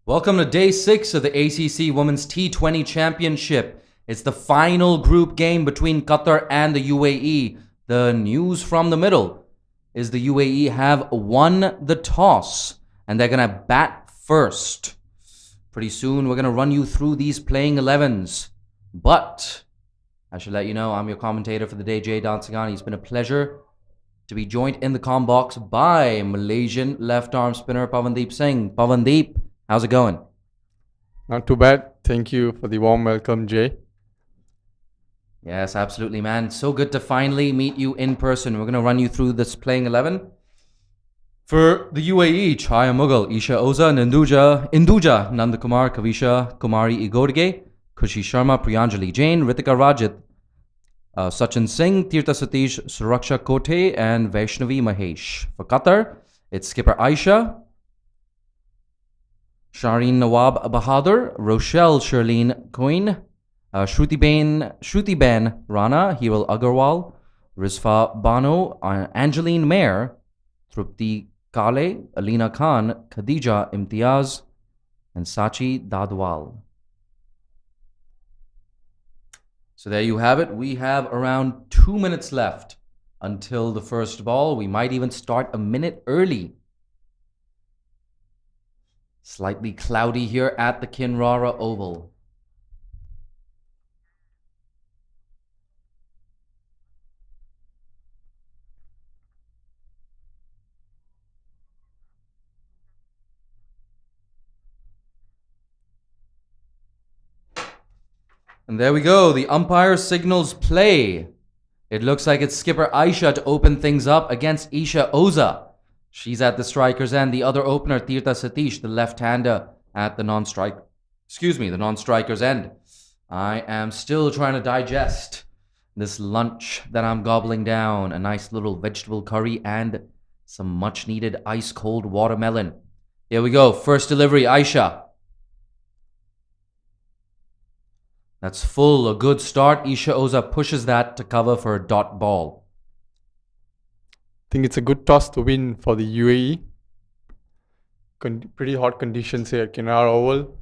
Welcome to day 6 of the ACC Women's T20 Championship. It's the final group game between Qatar and the UAE. The news from the middle is the UAE have won the toss and they're going to bat first. Pretty soon we're going to run you through these playing 11s. But I should let you know, I'm your commentator for the day, Jay Dansagani. It's been a pleasure to be joined in the comm box by Malaysian left arm spinner Pavandeep Singh. Pavandeep, how's it going? Not too bad. Thank you for the warm welcome, Jay. Yes, absolutely, man. So good to finally meet you in person. We're going to run you through this playing 11. For the UAE, Chaya Mughal, Isha Oza, Induja, Nandakumar, Kavisha, Kumari Igorge, Khushi Sharma, Priyanjali Jain, Ritika Rajit, Sachin Singh, Tirtha Satish, Suraksha Kote, and Vaishnavi Mahesh. For Qatar, it's skipper Aisha, Shireen Nawab Bahadur, Rochelle Sherleen Coyne, Shruti Ben Rana, Hiral Agarwal, Rizfa Bano, Angeline Mayer, Trupti Kale, Alina Khan, Khadija Imtiaz, and Sachi Dadwal. So there you have it. We have around 2 minutes left until the first ball. We might even start a minute early. Slightly cloudy here at the Kinrara Oval. And there we go. The umpire signals play. It looks like it's skipper Aisha to open things up against Isha Oza. She's at the striker's end. The other opener, Tirtha Satish, the left-hander at the non-striker's end. I am still trying to digest this lunch that I'm gobbling down. A nice little vegetable curry and some much-needed ice-cold watermelon. Here we go. First delivery, Aisha. That's full, a good start. Isha Oza pushes that to cover for a dot ball. I think it's a good toss to win for the UAE. Pretty hot conditions here at Kinrara Oval.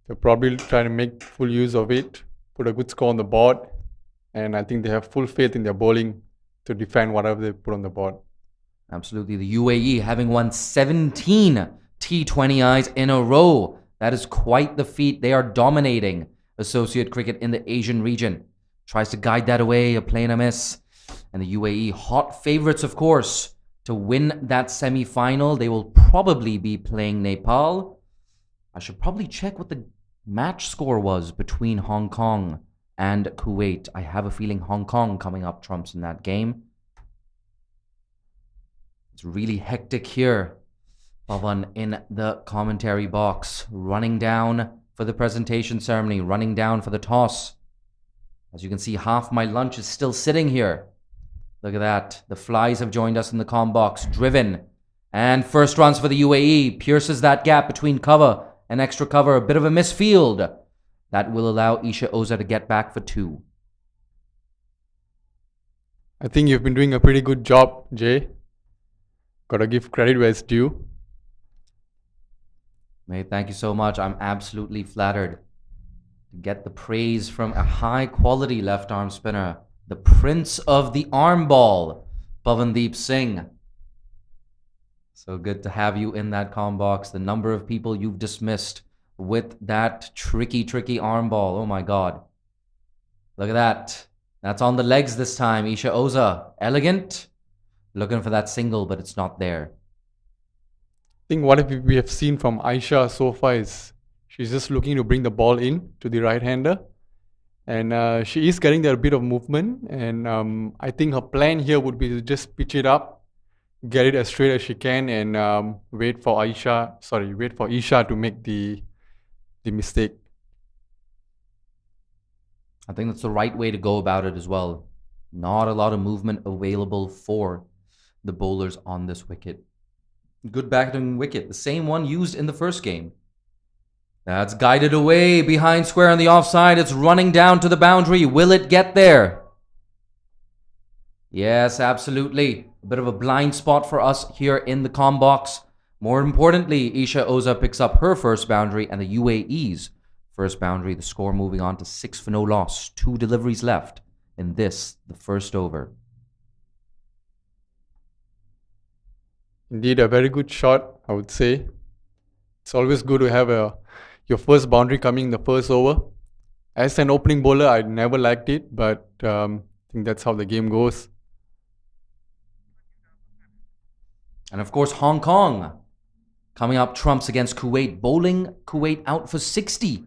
They're probably trying to make full use of it, put a good score on the board, and I think they have full faith in their bowling to defend whatever they put on the board. Absolutely. The UAE having won 17 T20Is in a row. That is quite the feat. They are dominating associate cricket in the Asian region. Tries to guide that away, a play and a miss. And the UAE, hot favourites, of course, to win that semi-final. They will probably be playing Nepal. I should probably check what the match score was between Hong Kong and Kuwait. I have a feeling Hong Kong coming up trumps in that game. It's really hectic here. Pavan in the commentary box, running down for the presentation ceremony, running down for the toss. As you can see, half my lunch is still sitting here. Look at that. The flies have joined us in the comm box. Driven. And first runs for the UAE. Pierces that gap between cover and extra cover. A bit of a misfield. That will allow Isha Oza to get back for 2. I think you've been doing a pretty good job, Jay. Gotta give credit where it's due. Mate, thank you so much. I'm absolutely flattered to get the praise from a high-quality left-arm spinner, the prince of the arm ball, Pavandeep Singh. So good to have you in that comm box. The number of people you've dismissed with that tricky arm ball. Oh my God. Look at that. That's on the legs this time. Isha Oza, elegant. Looking for that single, but it's not there. I think what we have seen from Aisha so far is she's just looking to bring the ball in to the right-hander. And she is getting there a bit of movement. And I think her plan here would be to just pitch it up, get it as straight as she can, and wait for Isha to make the mistake. I think that's the right way to go about it as well. Not a lot of movement available for the bowlers on this wicket. Good batting wicket, the same one used in the first game. That's guided away behind square on the offside. It's running down to the boundary. Will it get there? Yes, absolutely. A bit of a blind spot for us here in the comm box. More importantly, Isha Oza picks up her first boundary and the UAE's first boundary. The score moving on to 6 for no loss. 2 deliveries left in this, the first over. Indeed, a very good shot, I would say. It's always good to have your first boundary coming in the first over. As an opening bowler, I never liked it, but I think that's how the game goes. And of course, Hong Kong coming up trumps against Kuwait, bowling Kuwait out for 60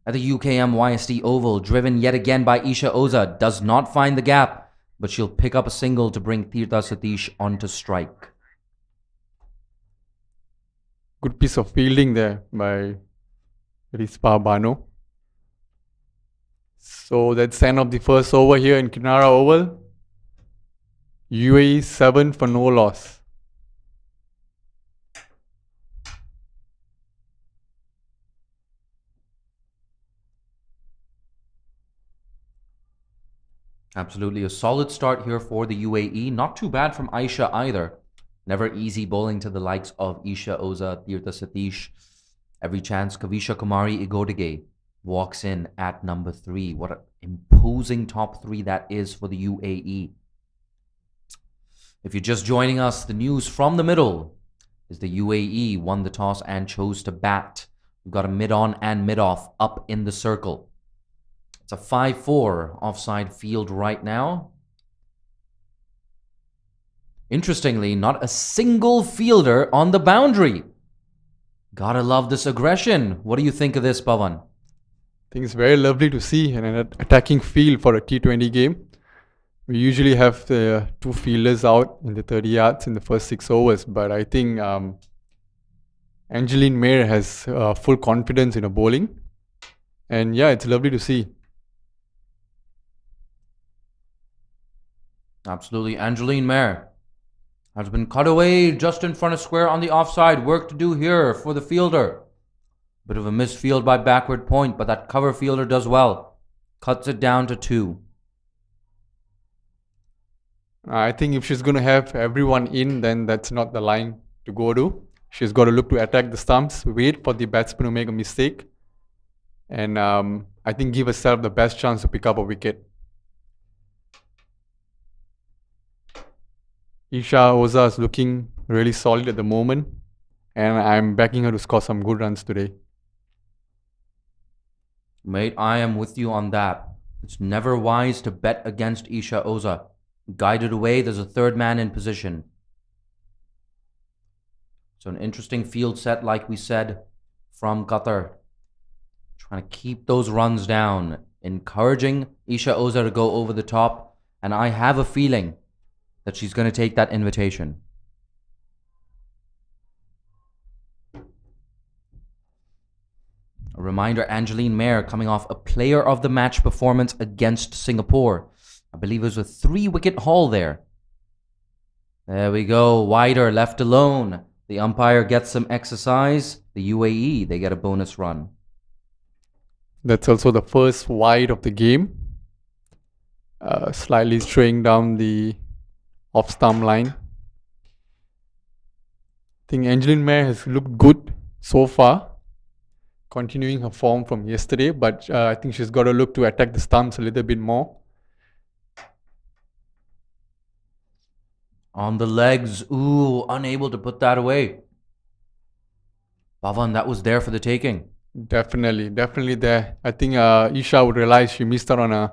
at the UKM YSD Oval, driven yet again by Isha Oza. Does not find the gap, but she'll pick up a single to bring Tirtha Satish onto strike. Good piece of fielding there by Rispa Bano. So that's the end of the first over here in Kinrara Oval. UAE 7 for no loss. Absolutely a solid start here for the UAE. Not too bad from Aisha either. Never easy bowling to the likes of Isha Oza, Tirtha Satish. Every chance Kavisha Kumari Igodige walks in at number 3. What an imposing top 3 that is for the UAE. If you're just joining us, the news from the middle is the UAE won the toss and chose to bat. We've got a mid-on and mid-off up in the circle. It's a 5-4 offside field right now. Interestingly, not a single fielder on the boundary. Gotta love this aggression. What do you think of this, Pavan? I think it's very lovely to see an attacking field for a T20 game. We usually have the 2 fielders out in the 30 yards in the first 6 overs, but I think Angeline Mayer has full confidence in her bowling. And yeah, it's lovely to see. Absolutely. Angeline Mayer has been cut away just in front of square on the offside. Work to do here for the fielder. Bit of a misfield by backward point, but that cover fielder does well. Cuts it down to 2. I think if she's going to have everyone in, then that's not the line to go to. She's got to look to attack the stumps, wait for the batsman to make a mistake, and I think give herself the best chance to pick up a wicket. Isha Oza is looking really solid at the moment, and I'm backing her to score some good runs today. Mate, I am with you on that. It's never wise to bet against Isha Oza. Guided away, there's a third man in position. So an interesting field set, like we said, from Qatar. Trying to keep those runs down. Encouraging Isha Oza to go over the top. And I have a feeling that she's going to take that invitation. A reminder, Angeline Mayer coming off a player of the match performance against Singapore. I believe it was a 3-wicket haul there. There we go. Wider, left alone. The umpire gets some exercise. The UAE, they get a bonus run. That's also the first wide of the game. Slightly straying down the off-stump line. I think Angeline Mayer has looked good so far, continuing her form from yesterday, but I think she's got to look to attack the stumps a little bit more. On the legs. Ooh, unable to put that away. Pavan, that was there for the taking. Definitely there. I think Isha would realize she missed out on a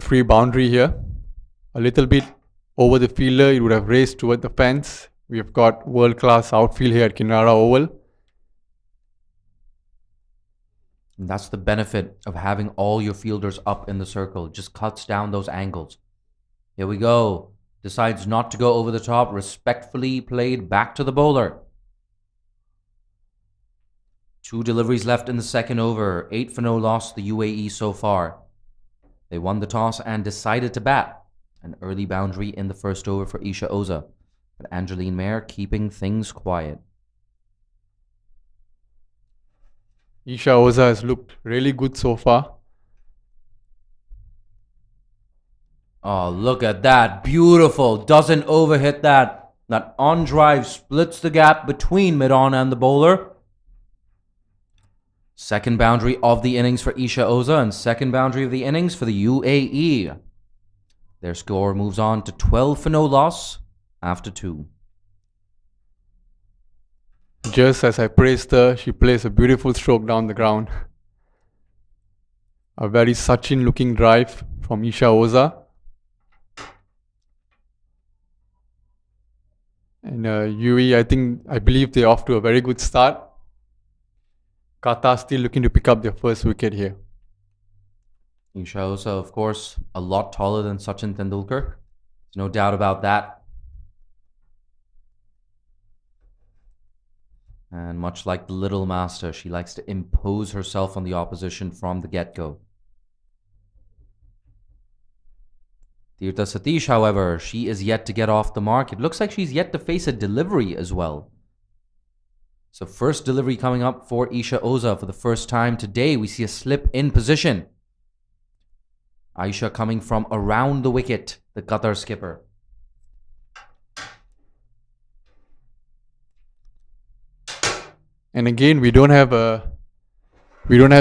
free boundary here. A little bit over the fielder, it would have raced toward the fence. We have got world-class outfield here at Kinrara Oval. And that's the benefit of having all your fielders up in the circle. It just cuts down those angles. Here we go. Decides not to go over the top. Respectfully played back to the bowler. 2 deliveries left in the second over. 8 for no loss, the UAE so far. They won the toss and decided to bat. An early boundary in the first over for Isha Oza. But Angeline Mayer keeping things quiet. Isha Oza has looked really good so far. Oh, look at that. Beautiful. Doesn't overhit that. That on drive splits the gap between mid-on and the bowler. Second boundary of the innings for Isha Oza and second boundary of the innings for the UAE. Their score moves on to 12 for no loss after 2. Just as I praised her, she plays a beautiful stroke down the ground. A very Sachin looking drive from Isha Oza. And UAE, I believe they're off to a very good start. Qatar still looking to pick up their first wicket here. Isha Oza, of course, a lot taller than Sachin Tendulkar. There's no doubt about that. And much like the little master, she likes to impose herself on the opposition from the get-go. Tirtha Satish, however, she is yet to get off the mark. It looks like she's yet to face a delivery as well. So first delivery coming up for Isha Oza for the first time today. We see a slip in position. Aisha coming from around the wicket, the Qatar skipper. And again, we don't have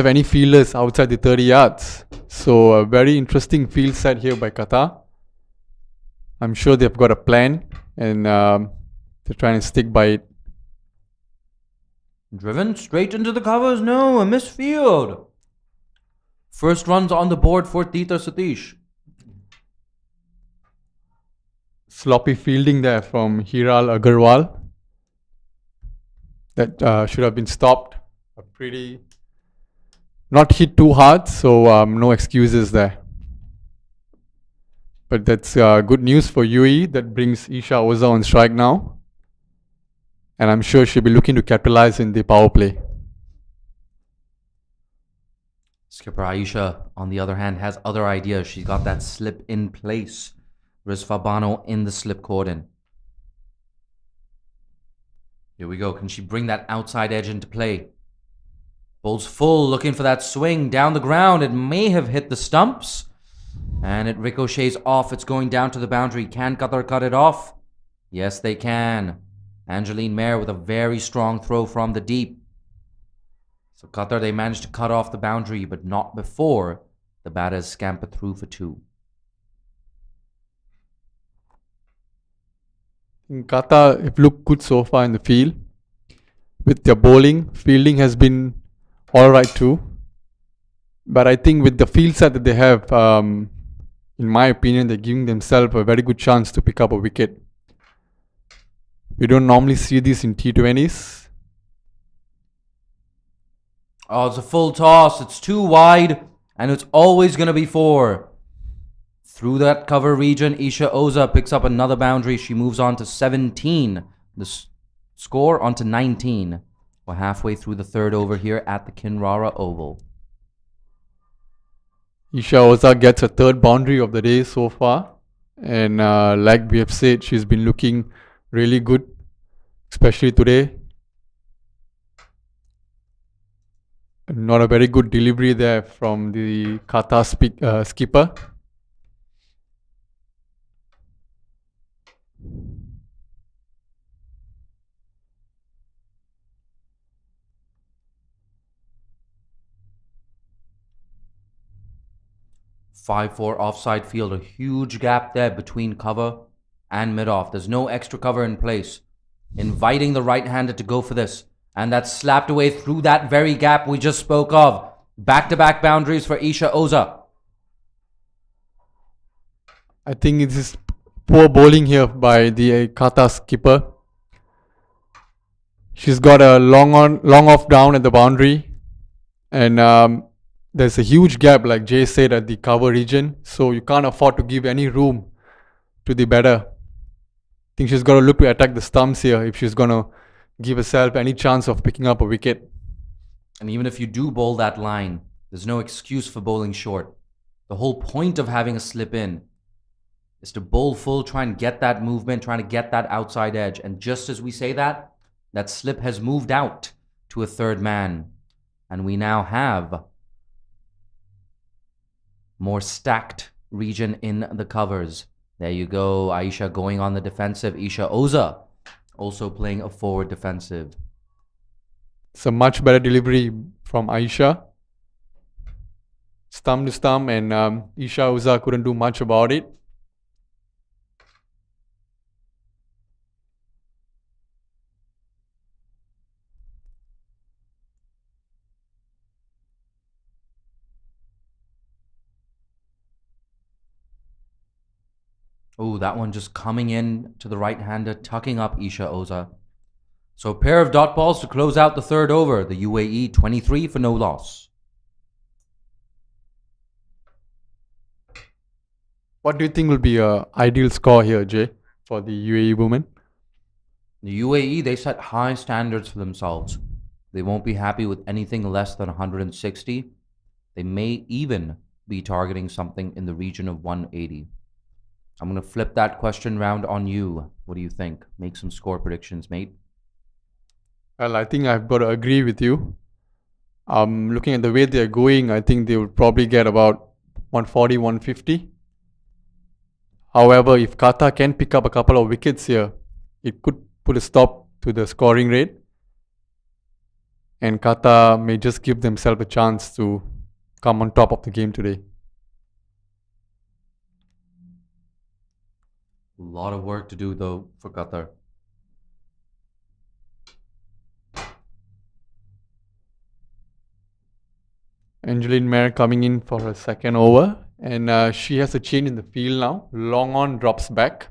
any fielders outside the 30 yards. So a very interesting field set here by Qatar. I'm sure they've got a plan and they're trying to stick by it. Driven straight into the covers. No, a misfield. First runs on the board for Tirtha Satish. Sloppy fielding there from Hiral Agarwal. That should have been stopped. Not hit too hard, so no excuses there. But that's good news for UAE. That brings Isha Oza on strike now. And I'm sure she'll be looking to capitalize in the power play. Skipper Aisha, on the other hand, has other ideas. She's got that slip in place. Rizfa Bano in the slip cordon. Here we go. Can she bring that outside edge into play? Bowls full, looking for that swing down the ground. It may have hit the stumps. And it ricochets off. It's going down to the boundary. Can Qatar cut it off? Yes, they can. Angeline Mayer with a very strong throw from the deep. So Qatar, they managed to cut off the boundary, but not before the batters scamper through for 2. In Qatar, have looked good so far in the field. With their bowling, fielding has been alright too. But I think with the field set that they have, in my opinion, they're giving themselves a very good chance to pick up a wicket. We don't normally see this in T20s. Oh, it's a full toss. It's too wide, and it's always going to be 4. Through that cover region, Isha Oza picks up another boundary. She moves on to 17. The score on to 19. We're halfway through the third over here at the Kinrara Oval. Isha Oza gets a third boundary of the day so far. And like we have said, she's been looking really good, especially today. Not a very good delivery there from the Qatar skipper. (5-4) offside field, a huge gap there between cover and mid-off. There's no extra cover in place. Inviting the right-hander to go for this. And that's slapped away through that very gap we just spoke of. Back-to-back boundaries for Isha Oza. I think it is poor bowling here by the Qatar skipper. She's got a long off down at the boundary. And there's a huge gap, like Jay said, at the cover region. So you can't afford to give any room to the batter. I think she's got to look to attack the stumps here if she's going to give herself any chance of picking up a wicket. And even if you do bowl that line, there's no excuse for bowling short. The whole point of having a slip in is to bowl full, try and get that movement, trying to get that outside edge. And just as we say that, that slip has moved out to a third man. And we now have more stacked region in the covers. There you go. Aisha going on the defensive. Isha Oza also playing a forward defensive. It's a much better delivery from Aisha. Stump to stump, and Isha Oza couldn't do much about it. Oh, that one just coming in to the right-hander, tucking up Isha Oza. So a pair of dot balls to close out the third over. The UAE 23 for no loss. What do you think will be an ideal score here, Jay, for the UAE women? The UAE, they set high standards for themselves. They won't be happy with anything less than 160. They may even be targeting something in the region of 180. I'm going to flip that question round on you. What do you think? Make some score predictions, mate. Well, I think I've got to agree with you. Looking at the way they're going, I think they will probably get about 140, 150. However, if Qatar can pick up a couple of wickets here, it could put a stop to the scoring rate. And Qatar may just give themselves a chance to come on top of the game today. A lot of work to do, though, for Qatar. Angeline Mayer coming in for her second over. And she has a change in the field now. Long on drops back.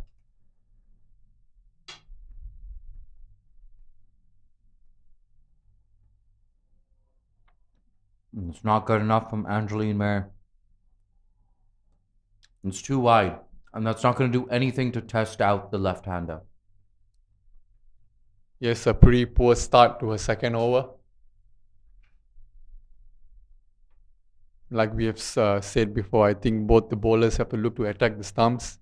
It's not good enough from Angeline Mayer. It's too wide. And that's not going to do anything to test out the left-hander. Yes, a pretty poor start to her second over. Like we have said before, I think both the bowlers have to look to attack the stumps.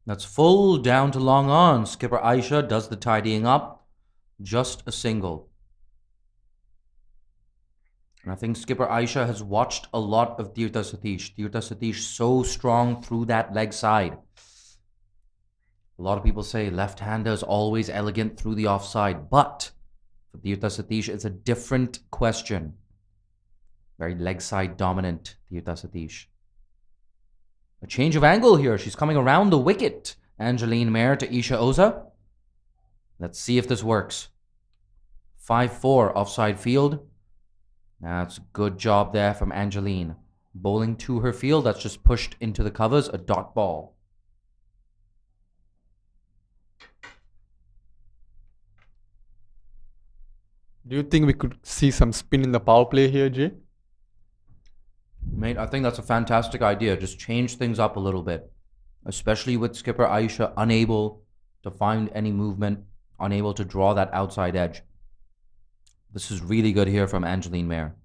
That's full down to long on. Skipper Aisha does the tidying up. Just a single. And I think Skipper Aisha has watched a lot of Tirtha Satish. Tirtha Satish so strong through that leg side. A lot of people say left-hander is always elegant through the offside. But for Tirtha Satish, it's a different question. Very leg side dominant, Tirtha Satish. A change of angle here. She's coming around the wicket. Angeline Mayer to Isha Oza. Let's see if this works. 5-4 offside field. That's a good job there from Angeline. Bowling to her field. That's just pushed into the covers. A dot ball. Do you think we could see some spin in the power play here, Jay? Mate, I think that's a fantastic idea. Just change things up a little bit. Especially with Skipper Aisha unable to find any movement, unable to draw that outside edge. This is really good here from Angeline Mayer.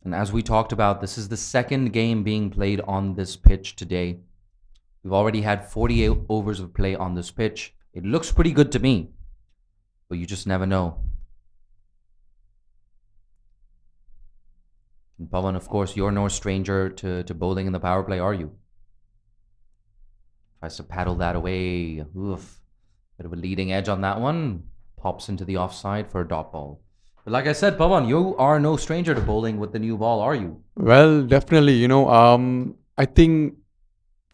And as we talked about, this is the second game being played on this pitch today. We've already had 48 overs of play on this pitch. It looks pretty good to me, but you just never know. And Pawan, of course, you're no stranger to bowling in the power play, are you? Tries to paddle that away. Oof. Bit of a leading edge on that one. Pops into the offside for a dot ball. But like I said, Pawan, you are no stranger to bowling with the new ball, are you? Well, definitely. I think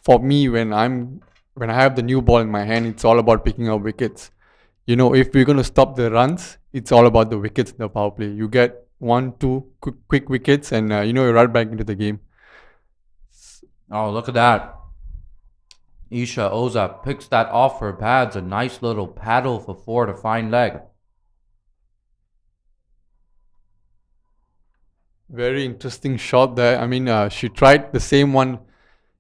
for me, when I have the new ball in my hand, it's all about picking up wickets. If we're going to stop the runs, it's all about the wickets in the power play. You get 1-2 quick wickets and you're right back into the game. Oh, look at that. Isha Oza picks that off her pads. A nice little paddle for 4 to fine leg. Very interesting shot there. I mean, she tried the same one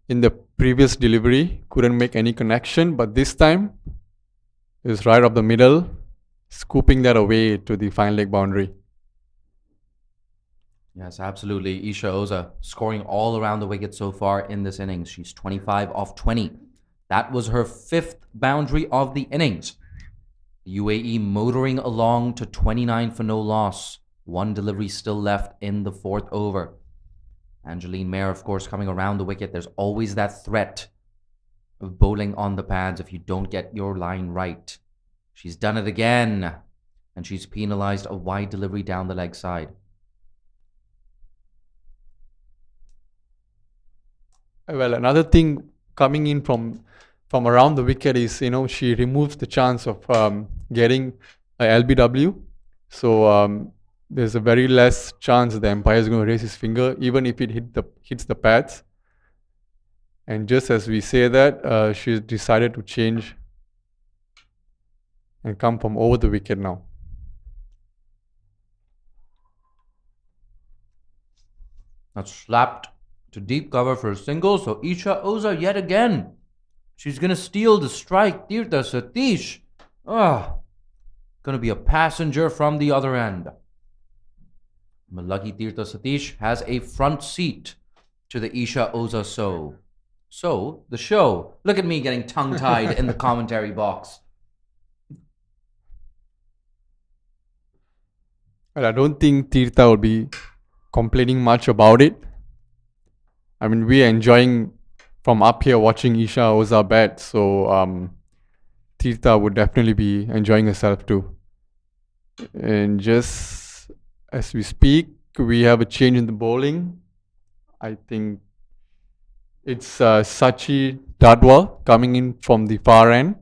in the previous delivery. Couldn't make any connection. But this time, it was right up the middle. Scooping that away to the fine leg boundary. Yes, absolutely. Isha Oza scoring all around the wicket so far in this innings. She's 25 off 20. That was her 5th boundary of the innings. UAE motoring along to 29 for no loss. 1 delivery still left in the 4th over. Angeline Mayer, of course, coming around the wicket. There's always that threat of bowling on the pads if you don't get your line right. She's done it again, and she's penalized a wide delivery down the leg side. Well, another thing coming in from around the wicket is, she removes the chance of getting a LBW. So there's a very less chance the umpire is going to raise his finger, even if it hits the pads. And just as we say that, she's decided to change and come from over the wicket now. That's slapped to deep cover for a single. So Isha Oza yet again. She's going to steal the strike. Tirtha Satish. Going to be a passenger from the other end. Lucky Tirtha Satish has a front seat to the Isha Oza So, the show. Look at me getting tongue-tied in the commentary box. Well, I don't think Tirtha will be complaining much about it. I mean, we are enjoying from up here watching Isha Oza bat, so Tirtha would definitely be enjoying herself too. And just as we speak, we have a change in the bowling. I think it's Sachi Dadwal coming in from the far end.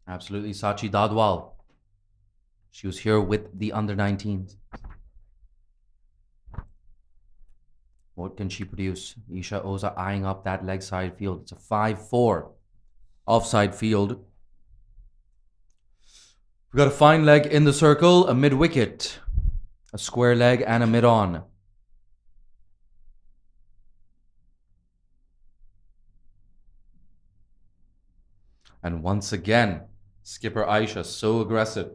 Absolutely, Sachi Dadwal. She was here with the under-19s. What can she produce? Isha Oza eyeing up that leg side field. It's a 5-4 offside field. We've got a fine leg in the circle, a mid-wicket, a square leg, and a mid-on. And once again, skipper Aisha so aggressive.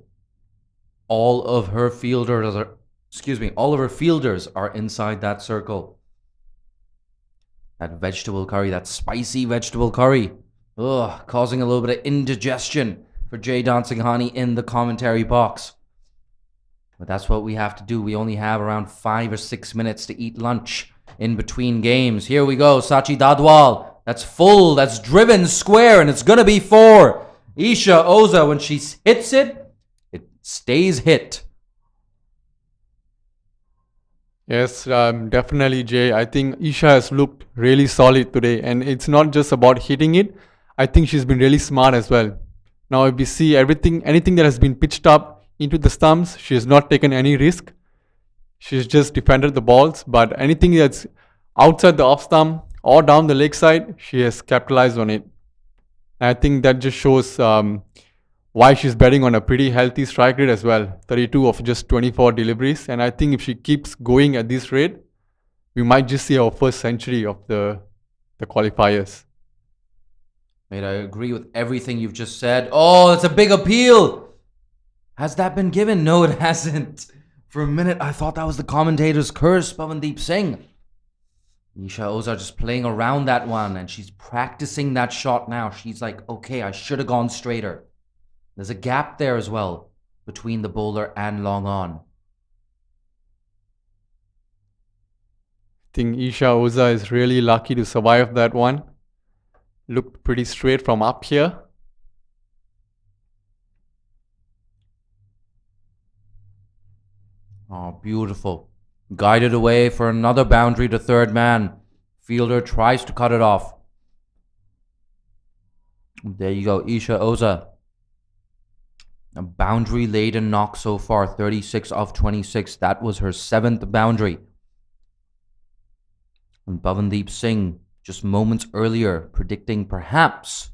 All of her fielders are inside that circle. That vegetable curry, that spicy vegetable curry, causing a little bit of indigestion for Jay Dansinghani in the commentary box. But that's what we have to do. We only have around 5 or 6 minutes to eat lunch in between games. Here we go, Sachi Dadwal. That's full, that's driven square, and it's going to be 4. Isha Oza, when she hits it, it stays hit. Yes, definitely, Jay. I think Isha has looked really solid today, and it's not just about hitting it. I think she's been really smart as well. Now, if we see anything that has been pitched up into the stumps, she has not taken any risk. She's just defended the balls, but anything that's outside the off stump or down the leg side, she has capitalized on it. And I think that just shows why she's betting on a pretty healthy strike rate as well. 32 of just 24 deliveries. And I think if she keeps going at this rate, we might just see our first century of the qualifiers. Mate, I agree with everything you've just said. Oh, it's a big appeal. Has that been given? No, it hasn't. For a minute, I thought that was the commentator's curse, Pavandeep Singh. Isha Oza just playing around that one, and she's practicing that shot now. She's like, okay, I should have gone straighter. There's a gap there as well between the bowler and long on. I think Isha Oza is really lucky to survive that one. Looked pretty straight from up here. Oh, beautiful. Guided away for another boundary to third man. Fielder tries to cut it off. There you go, Isha Oza. A boundary-laden knock so far, 36 of 26. That was her 7th boundary. And Pavandeep Singh, just moments earlier, predicting perhaps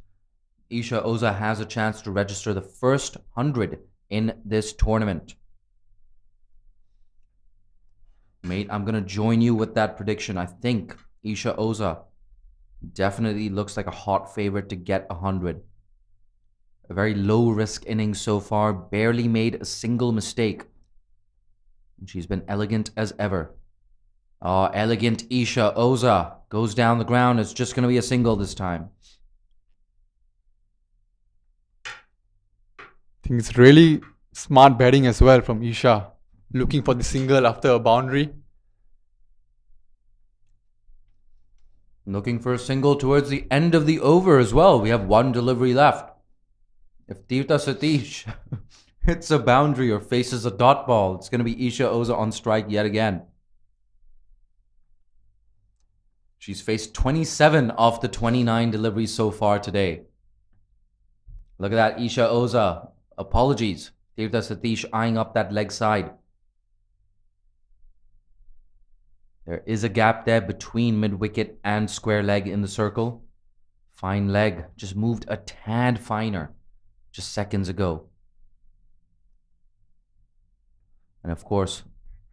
Isha Oza has a chance to register the first 100 in this tournament. Mate, I'm going to join you with that prediction. I think Isha Oza definitely looks like a hot favorite to get 100. A very low-risk innings so far. Barely made a single mistake. And she's been elegant as ever. Elegant Isha Oza goes down the ground. It's just going to be a single this time. I think it's really smart batting as well from Isha. looking for the single after a boundary. Looking for a single towards the end of the over as well. We have one delivery left. If Tirtha Satish hits a boundary or faces a dot ball, it's going to be Isha Oza on strike yet again. She's faced 27 of the 29 deliveries so far today. Look at that, Isha Oza. Apologies. Tirtha Satish eyeing up that leg side. There is a gap there between mid-wicket and square leg in the circle. Fine leg. Just moved a tad finer just seconds ago. And of course,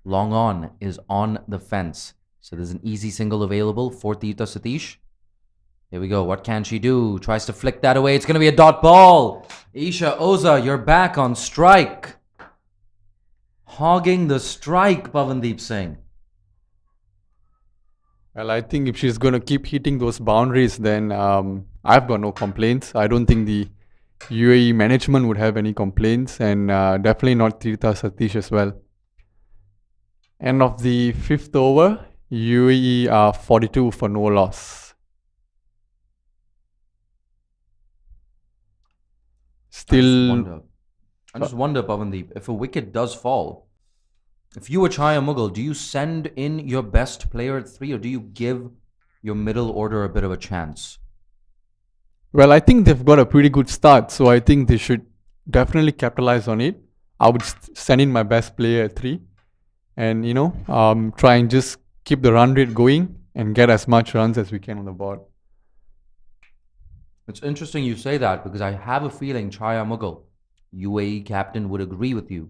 long on is on the fence. So there's an easy single available for Tirtha Satish. Here we go. What can she do? Tries to flick that away. It's going to be a dot ball. Isha Oza, you're back on strike. Hogging the strike, Pavandeep Singh. Well, I think if she's going to keep hitting those boundaries, then I've got no complaints. I don't think the UAE management would have any complaints, and definitely not Tirtha Satish as well. End of the 5th over, UAE are 42 for no loss. Still, I just wonder, Pavandeep, if a wicket does fall, if you were Chaya Mughal, do you send in your best player at 3 or do you give your middle order a bit of a chance? well, I think they've got a pretty good start, so I think they should definitely capitalize on it. I would send in my best player at 3 and, try and just keep the run rate going and get as much runs as we can on the board. It's interesting you say that because I have a feeling Chaya Mughal, UAE captain, would agree with you.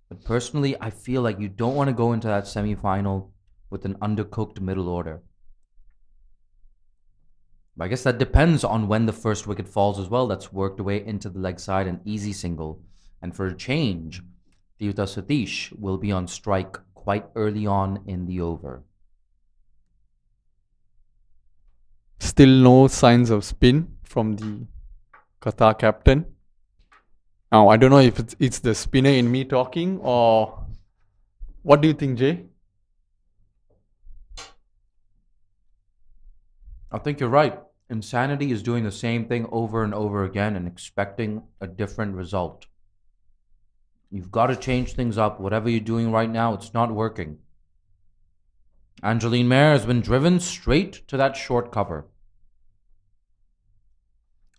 But personally, I feel like you don't want to go into that semi-final with an undercooked middle order. But I guess that depends on when the first wicket falls as well. That's worked away into the leg side, an easy single. And for a change, Tirtha Satish will be on strike quite early on in the over. Still no signs of spin from the Qatar captain. Now, I don't know if it's the spinner in me talking or what do you think, Jay? I think you're right. Insanity is doing the same thing over and over again and expecting a different result. You've got to change things up. Whatever you're doing right now, it's not working. Angeline Mayer has been driven straight to that short cover.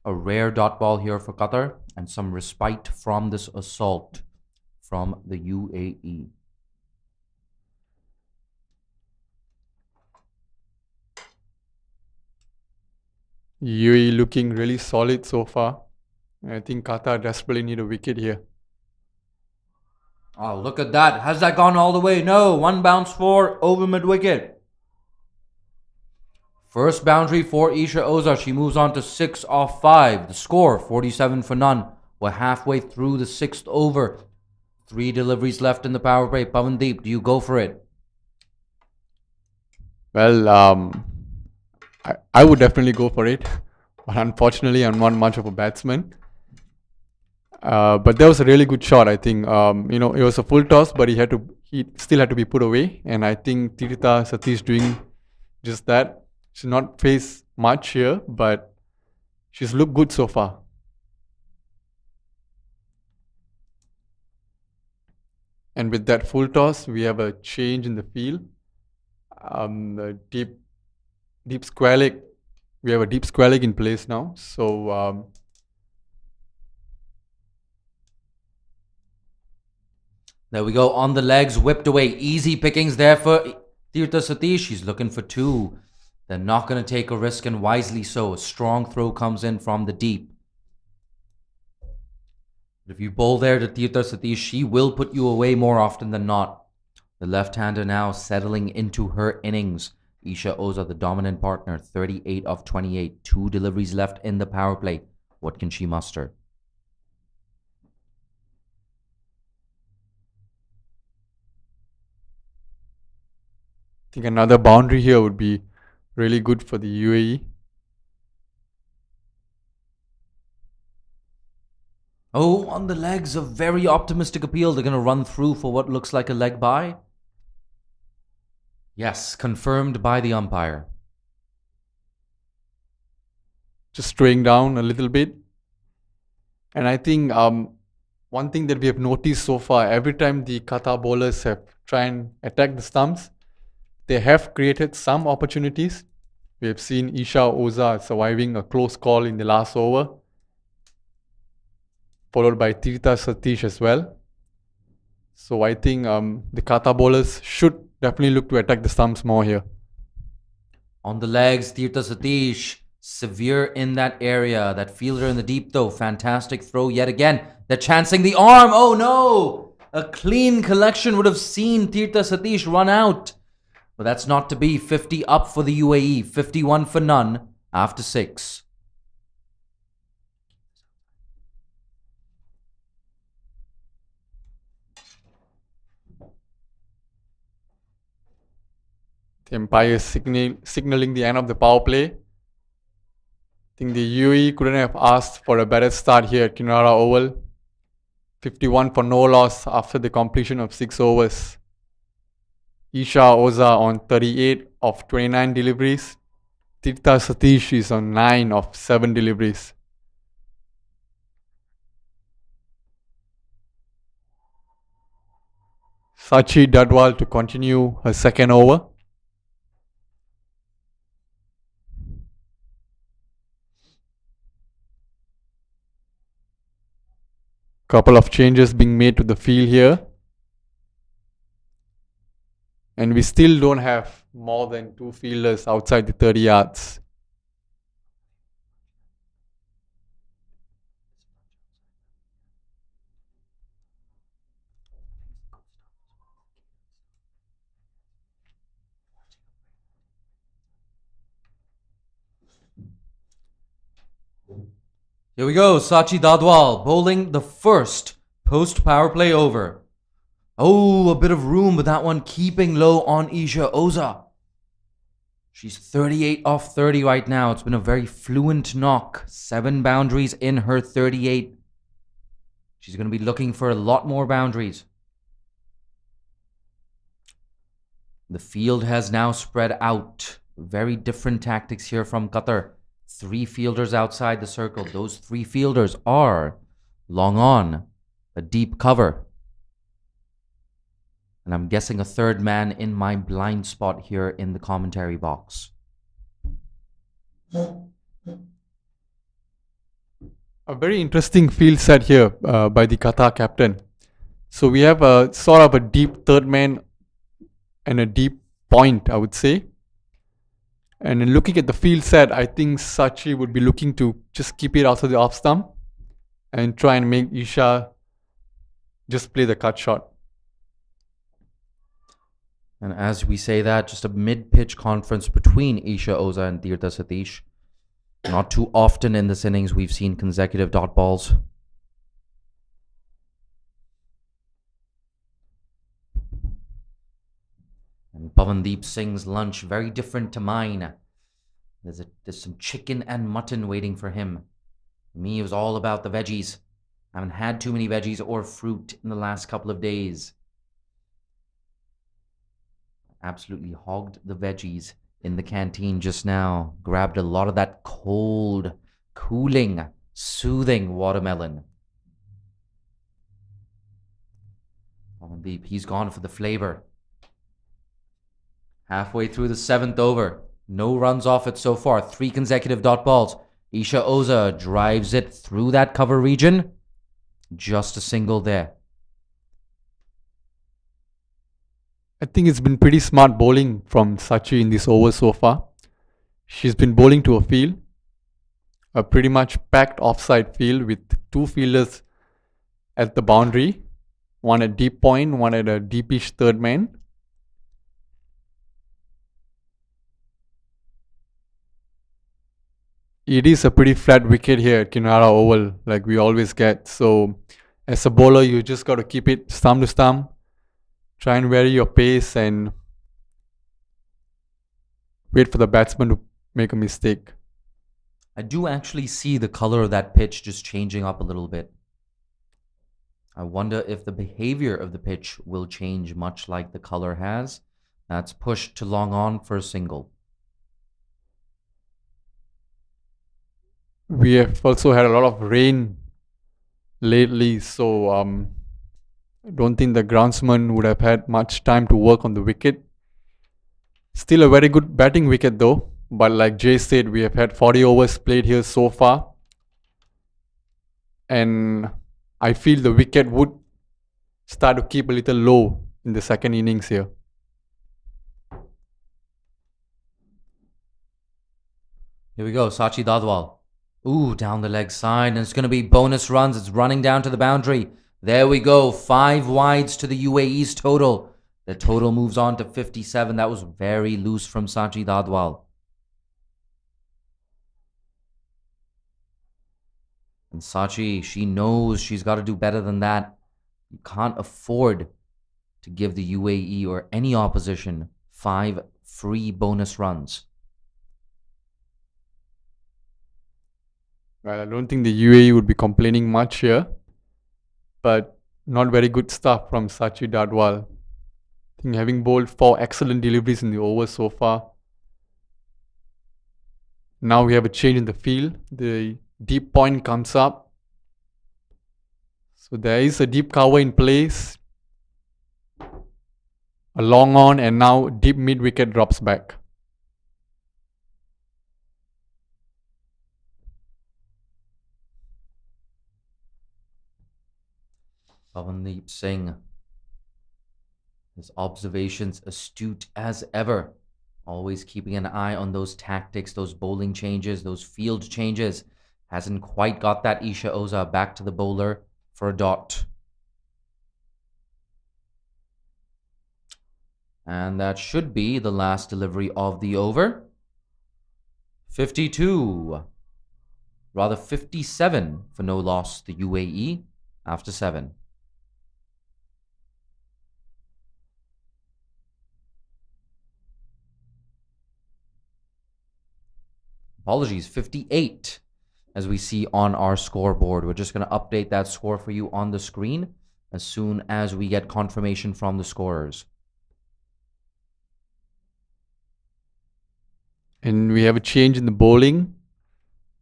A rare dot ball here for Qatar and some respite from this assault from the UAE. UAE looking really solid so far. I think Qatar desperately need a wicket here. Oh, look at that. Has that gone all the way? No. One bounce for over mid-wicket. First boundary for Isha Oza. She moves on to 6 off 5. The score, 47 for none. We're halfway through the 6th over. 3 deliveries left in the power play. Pavandeep, do you go for it? Well, I would definitely go for it. But unfortunately, I'm not much of a batsman. But that was a really good shot, I think. It was a full toss, but he still had to be put away. And I think Tirtha Satish doing just that. She's not faced much here, but she's looked good so far. And with that full toss, we have a change in the field. The deep square leg. We have a deep square leg in place now. So there we go. On the legs, whipped away. Easy pickings there for Tirtha Satish. She's looking for 2. They're not going to take a risk, and wisely so. A strong throw comes in from the deep. If you bowl there to Tirtha Satish, she will put you away more often than not. The left-hander now settling into her innings. Isha Oza, the dominant partner, 38 of 28. 2 deliveries left in the power play. What can she muster? I think another boundary here would be really good for the UAE. Oh, on the legs, a very optimistic appeal. They're going to run through for what looks like a leg bye. Yes, confirmed by the umpire. Just straying down a little bit. And I think one thing that we have noticed so far, every time the Qatar bowlers have tried and attack the stumps, they have created some opportunities. We have seen Isha Oza surviving a close call in the last over, followed by Tirtha Satish as well. So I think the Qatar bowlers should definitely look to attack the stumps more here. On the legs, Tirtha Satish, severe in that area. That fielder in the deep though, fantastic throw yet again. They're chancing the arm. Oh no! A clean collection would have seen Tirtha Satish run out. But that's not to be. 50 up for the UAE, 51 for none after 6. The umpire is signaling the end of the power play. I think the UAE couldn't have asked for a better start here at Kinrara Oval. 51 for no loss after the completion of 6 overs. Isha Oza on 38 of 29 deliveries. Tirtha Satish is on 9 of 7 deliveries. Sachi Dadwal to continue her second over. Couple of changes being made to the field here. And we still don't have more than 2 fielders outside the 30 yards. Here we go, Sachi Dadwal bowling the first post-power play over. Oh, a bit of room, but that one keeping low on Isha Oza. She's 38 off 30 right now. It's been a very fluent knock. 7 boundaries in her 38. She's going to be looking for a lot more boundaries. The field has now spread out. Very different tactics here from Qatar. 3 fielders outside the circle. Those 3 fielders are long on, a deep cover. And I'm guessing a third man in my blind spot here in the commentary box. A very interesting field set here by the Qatar captain. So we have a sort of a deep third man and a deep point, I would say. And in looking at the field set, I think Sachi would be looking to just keep it outside the off stump and try and make Isha just play the cut shot. And as we say that, just a mid-pitch conference between Isha Oza and Tirtha Satish. Not too often in this innings we've seen consecutive dot balls. And Pavandeep Singh's lunch, very different to mine. There's some chicken and mutton waiting for him. For me, it was all about the veggies. I haven't had too many veggies or fruit in the last couple of days. Absolutely hogged the veggies in the canteen just now. Grabbed a lot of that cold, cooling, soothing watermelon. Pavandeep, he's gone for the flavor. Halfway through the 7th over. No runs off it so far. 3 consecutive dot balls. Isha Oza drives it through that cover region. Just a single there. I think it's been pretty smart bowling from Sachi in this over so far. She's been bowling to a field, a pretty much packed offside field with 2 fielders at the boundary, one at deep point, one at a deepish third man. It is a pretty flat wicket here at Kinrara Oval, like we always get. So as a bowler, you just got to keep it stump to stump. Try and vary your pace and wait for the batsman to make a mistake. I do actually see the color of that pitch just changing up a little bit. I wonder if the behavior of the pitch will change much like the color has. That's pushed to long on for a single. We have also had a lot of rain lately, so I don't think the groundsman would have had much time to work on the wicket. Still a very good batting wicket though, but like Jay said, we have had 40 overs played here so far, and I feel the wicket would start to keep a little low in the second innings here. Here we go, Sachi Dadwal. Ooh, down the leg side, and it's going to be bonus runs. It's running down to the boundary. There we go, 5 wides to the UAE's total. The total moves on to 57. That was very loose from Sachi Dadwal. And Sachi, she knows she's got to do better than that. You can't afford to give the UAE or any opposition 5 free bonus runs. Well, I don't think the UAE would be complaining much here, but not very good stuff from Sachi Dadwal. I think having bowled 4 excellent deliveries in the over so far. Now we have a change in the field. The deep point comes up. So there is a deep cover in place. A long on, and now deep mid wicket drops back. Pavandeep Singh, his observations astute as ever, always keeping an eye on those tactics, those bowling changes, those field changes. Hasn't quite got that Isha Oza back to the bowler for a dot. And that should be the last delivery of the over. 52, rather 57 for no loss, the UAE after 7. Apologies, 58 as we see on our scoreboard. We're just going to update that score for you on the screen as soon as we get confirmation from the scorers. And we have a change in the bowling.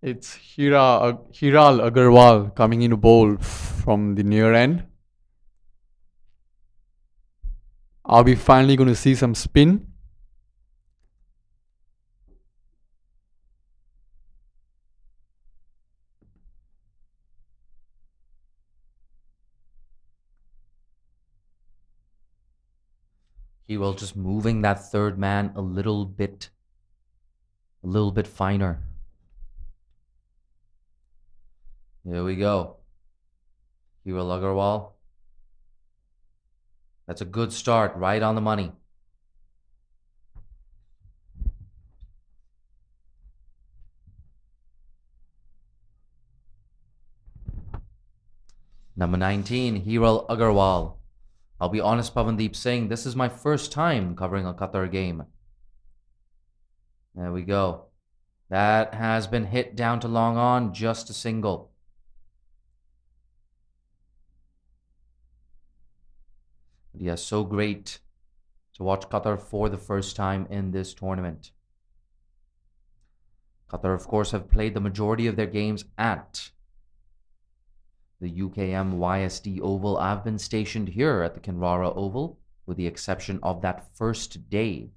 It's Hiral Agarwal coming in to bowl from the near end. Are we finally going to see some spin? He will just moving that third man a little bit finer. Here we go. Hiral Agarwal. That's a good start, right on the money. Number 19, Hiral Agarwal. I'll be honest, Pavandeep Singh, this is my first time covering a Qatar game. There we go. That has been hit down to long on, just a single. But yes, so great to watch Qatar for the first time in this tournament. Qatar, of course, have played the majority of their games at the UKM YSD Oval. I've been stationed here at the Kinrara Oval, with the exception of that first day.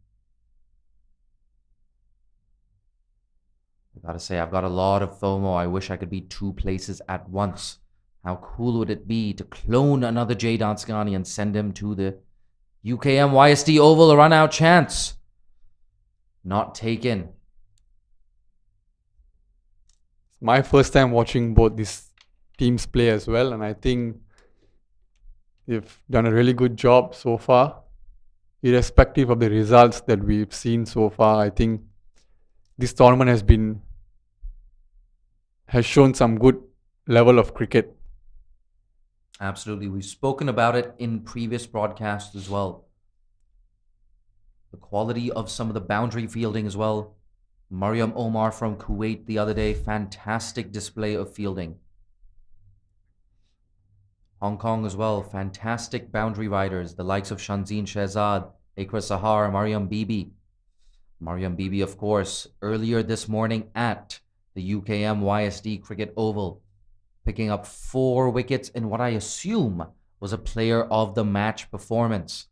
I gotta say, I've got a lot of FOMO. I wish I could be 2 places at once. How cool would it be to clone another Jay Dansgani and send him to the UKM YSD Oval, a run-out chance? Not taken. It's my first time watching both these teams play as well, and I think they've done a really good job so far. Irrespective of the results that we've seen so far, I think this tournament has shown some good level of cricket. Absolutely. We've spoken about it in previous broadcasts as well. The quality of some of the boundary fielding as well. Mariam Omar from Kuwait the other day, fantastic display of fielding. Hong Kong as well. Fantastic boundary riders. The likes of Shanzeen Shehzad, Ikra Sahar, Mariam Bibi. Mariam Bibi, of course, earlier this morning at the UKM YSD Cricket Oval, picking up 4 wickets in what I assume was a player of the match performance.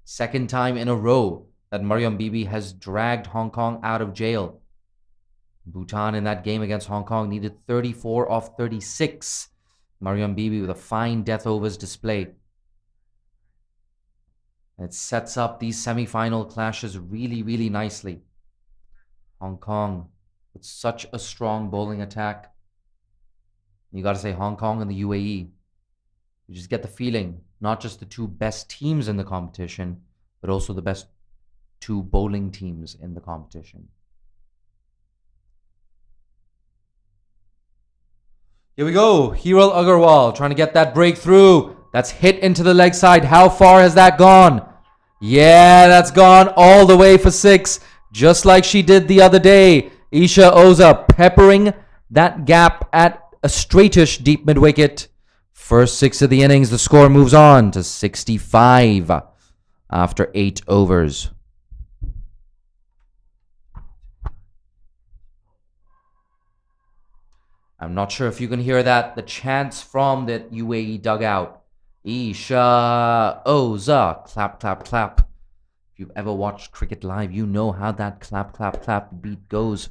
Second time in a row that Mariam Bibi has dragged Hong Kong out of jail. Bhutan in that game against Hong Kong needed 34 off 36. Mariam Bibi with a fine death overs display. It sets up these semi-final clashes really, really nicely. Hong Kong with such a strong bowling attack. You got to say Hong Kong and the UAE. You just get the feeling, not just the 2 best teams in the competition, but also the best 2 bowling teams in the competition. Here we go. Hiral Agarwal trying to get that breakthrough. That's hit into the leg side. How far has that gone? Yeah, that's gone all the way for 6. Just like she did the other day. Isha Oza peppering that gap at a straightish deep mid-wicket. First 6 of the innings, the score moves on to 65 after 8 overs. I'm not sure if you can hear that. The chants from the UAE dugout. Isha Oza. Clap, clap, clap. If you've ever watched cricket live, you know how that clap, clap, clap beat goes.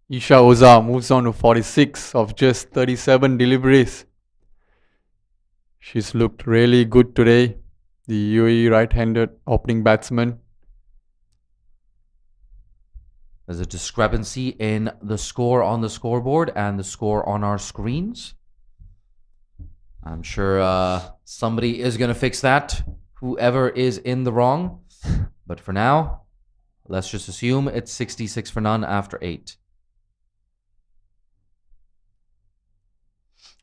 Isha Oza moves on to 46 of just 37 deliveries. She's looked really good today. The UAE right-handed opening batsman. There's a discrepancy in the score on the scoreboard and the score on our screens. I'm sure somebody is going to fix that, whoever is in the wrong. But for now, let's just assume it's 66 for none after 8.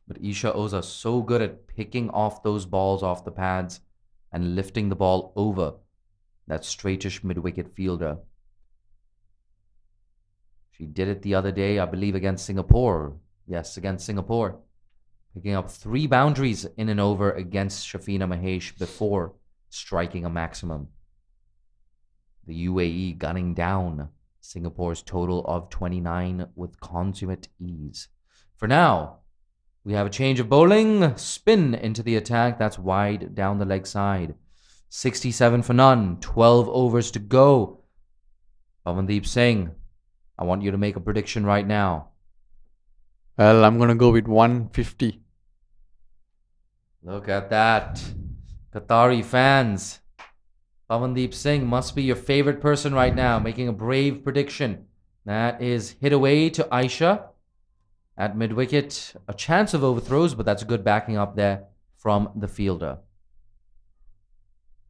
But Isha Oza so good at picking off those balls off the pads and lifting the ball over that straightish mid-wicket fielder. She did it the other day, I believe, against Singapore. Yes, against Singapore. Picking up 3 boundaries in an over against Shafina Mahesh before striking a maximum. The UAE gunning down Singapore's total of 29 with consummate ease. For now, we have a change of bowling. Spin into the attack. That's wide down the leg side. 67 for none. 12 overs to go. Pavandeep Singh, I want you to make a prediction right now. Well, I'm going to go with 150. Look at that. Qatari fans. Pavandeep Singh must be your favorite person right now, making a brave prediction. That is hit away to Aisha. At mid-wicket, a chance of overthrows, but that's good backing up there from the fielder.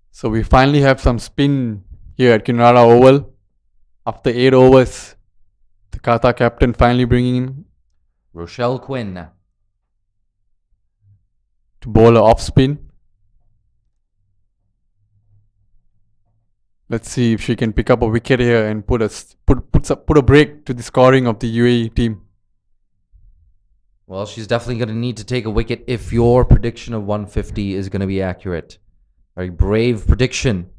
So we finally have some spin here at Kinrara Oval. After 8 overs, the Qatar captain finally bringing in Rochelle Quinn to bowl a off spin. Let's see if she can pick up a wicket here and put a break to the scoring of the UAE team. Well, she's definitely going to need to take a wicket if your prediction of 150 is going to be accurate. Very brave prediction.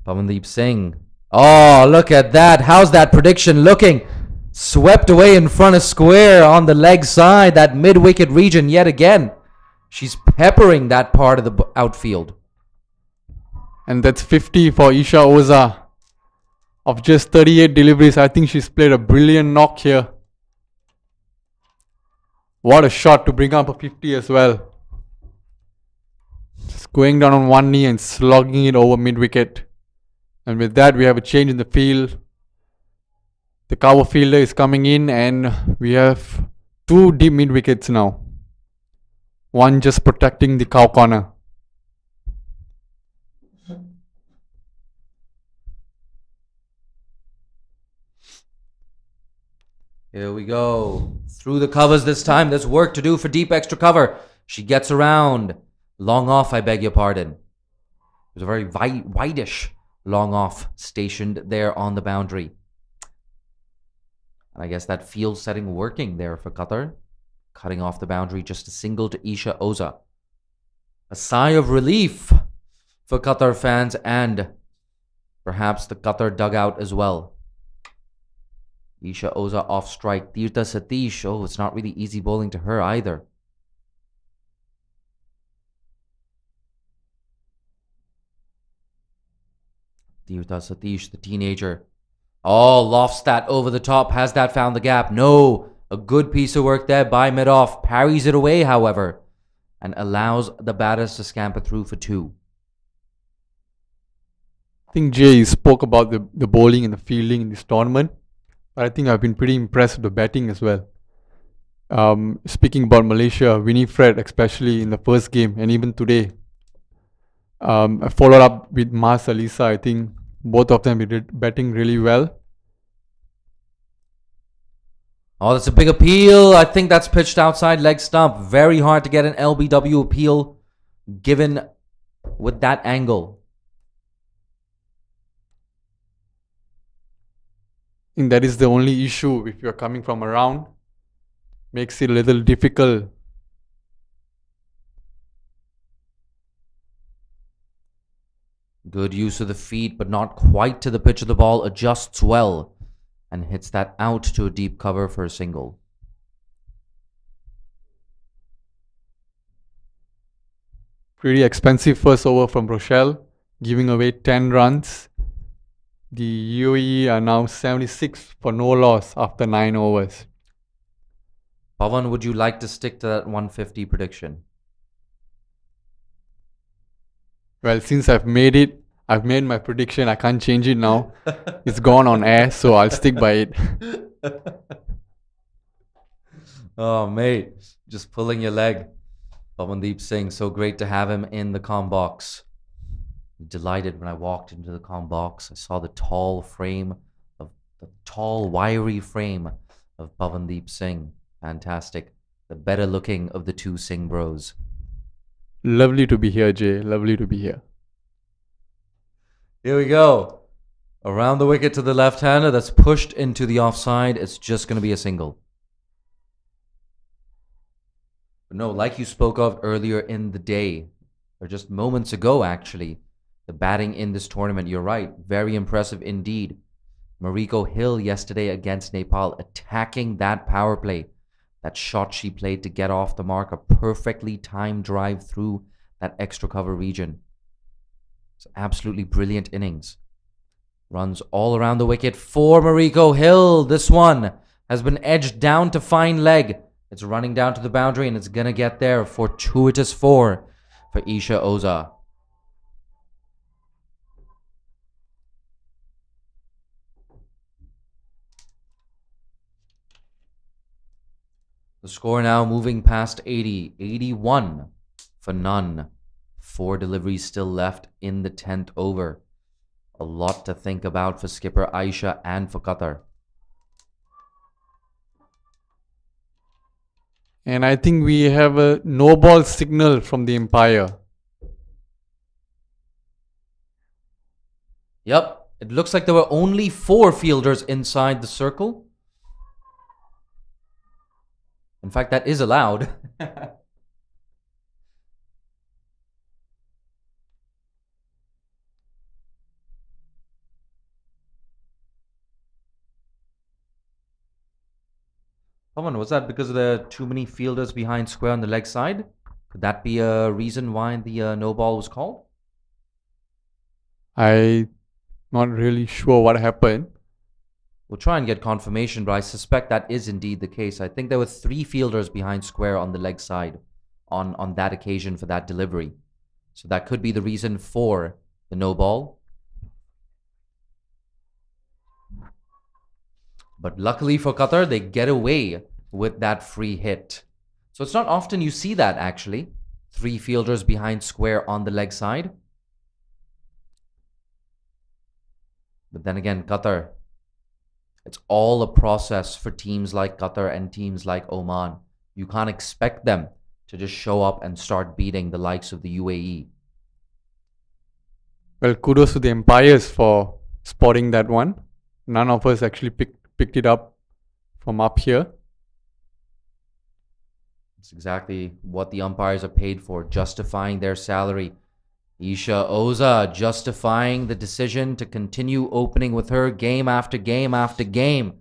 Pavandeep Singh. Oh, look at that. How's that prediction looking? Swept away in front of square on the leg side, that mid-wicket region yet again. She's peppering that part of the outfield. And that's 50 for Isha Oza. Of just 38 deliveries, I think she's played a brilliant knock here. What a shot to bring up a 50 as well. Just going down on one knee and slogging it over mid-wicket. And with that, we have a change in the field. The cover fielder is coming in and we have 2 deep mid-wickets now. One just protecting the cow corner. Here we go. Through the covers this time. There's work to do for deep extra cover. She gets around. Long off, I beg your pardon. It was a very wideish long off stationed there on the boundary. And I guess that field setting working there for Qatar. Cutting off the boundary, just a single to Isha Oza. A sigh of relief for Qatar fans and perhaps the Qatar dugout as well. Isha Oza off strike. Tirtha Satish. Oh, it's not really easy bowling to her either. Tirtha Satish, the teenager. Oh, lofts that over the top. Has that found the gap? No. A good piece of work there by mid-off. Parries it away, however, and allows the batters to scamper through for 2. I think Jay spoke about the bowling and the fielding in this tournament, but I think I've been pretty impressed with the batting as well. Speaking about Malaysia, Winifred, especially in the first game and even today, I followed up with Mas Alisa. I think both of them did batting really well. Oh, that's a big appeal. I think that's pitched outside leg stump. Very hard to get an LBW appeal given with that angle. I think that is the only issue if you're coming from around. Makes it a little difficult. Good use of the feet, but not quite to the pitch of the ball. Adjusts well and hits that out to a deep cover for a single. Pretty expensive first over from Rochelle, giving away 10 runs. The UAE are now 76 for no loss after 9 overs. Pawan, would you like to stick to that 150 prediction? Well, since I've made my prediction. I can't change it now. It's gone on air, so I'll stick by it. Oh, mate, just pulling your leg. Pawandeep Singh, so great to have him in the comm box. Delighted when I walked into the comm box. I saw the tall, wiry frame of Pawandeep Singh. Fantastic. The better looking of the two Singh bros. Lovely to be here, Jay. Lovely to be here. Here we go. Around the wicket to the left-hander. That's pushed into the offside. It's just going to be a single. But no, like you spoke of earlier in the day, or just moments ago, actually, the batting in this tournament, you're right, very impressive indeed. Mariko Hill yesterday against Nepal, attacking that power play. That shot she played to get off the mark, a perfectly timed drive through that extra cover region. It's absolutely brilliant innings. Runs all around the wicket for Mariko Hill. This one has been edged down to fine leg. It's running down to the boundary and it's going to get there. Fortuitous 4 for Isha Oza. The score now moving past 80. 81 for none. 4 deliveries still left in the 10th over. A lot to think about for skipper Aisha and for Qatar. And I think we have a no ball signal from the umpire. Yep, it looks like there were only 4 fielders inside the circle. In fact, that is allowed. Pawan, was that because there are too many fielders behind square on the leg side? Could that be a reason why the no ball was called? I'm not really sure what happened. We'll try and get confirmation, but I suspect that is indeed the case. I think there were 3 fielders behind square on the leg side on that occasion for that delivery. So that could be the reason for the no ball. But luckily for Qatar, they get away with that free hit. So it's not often you see that, actually. 3 fielders behind square on the leg side. But then again, Qatar, it's all a process for teams like Qatar and teams like Oman. You can't expect them to just show up and start beating the likes of the UAE. Well, kudos to the umpires for spotting that one. None of us actually picked it up from up here. It's exactly what the umpires are paid for, justifying their salary. Isha Oza justifying the decision to continue opening with her game after game after game.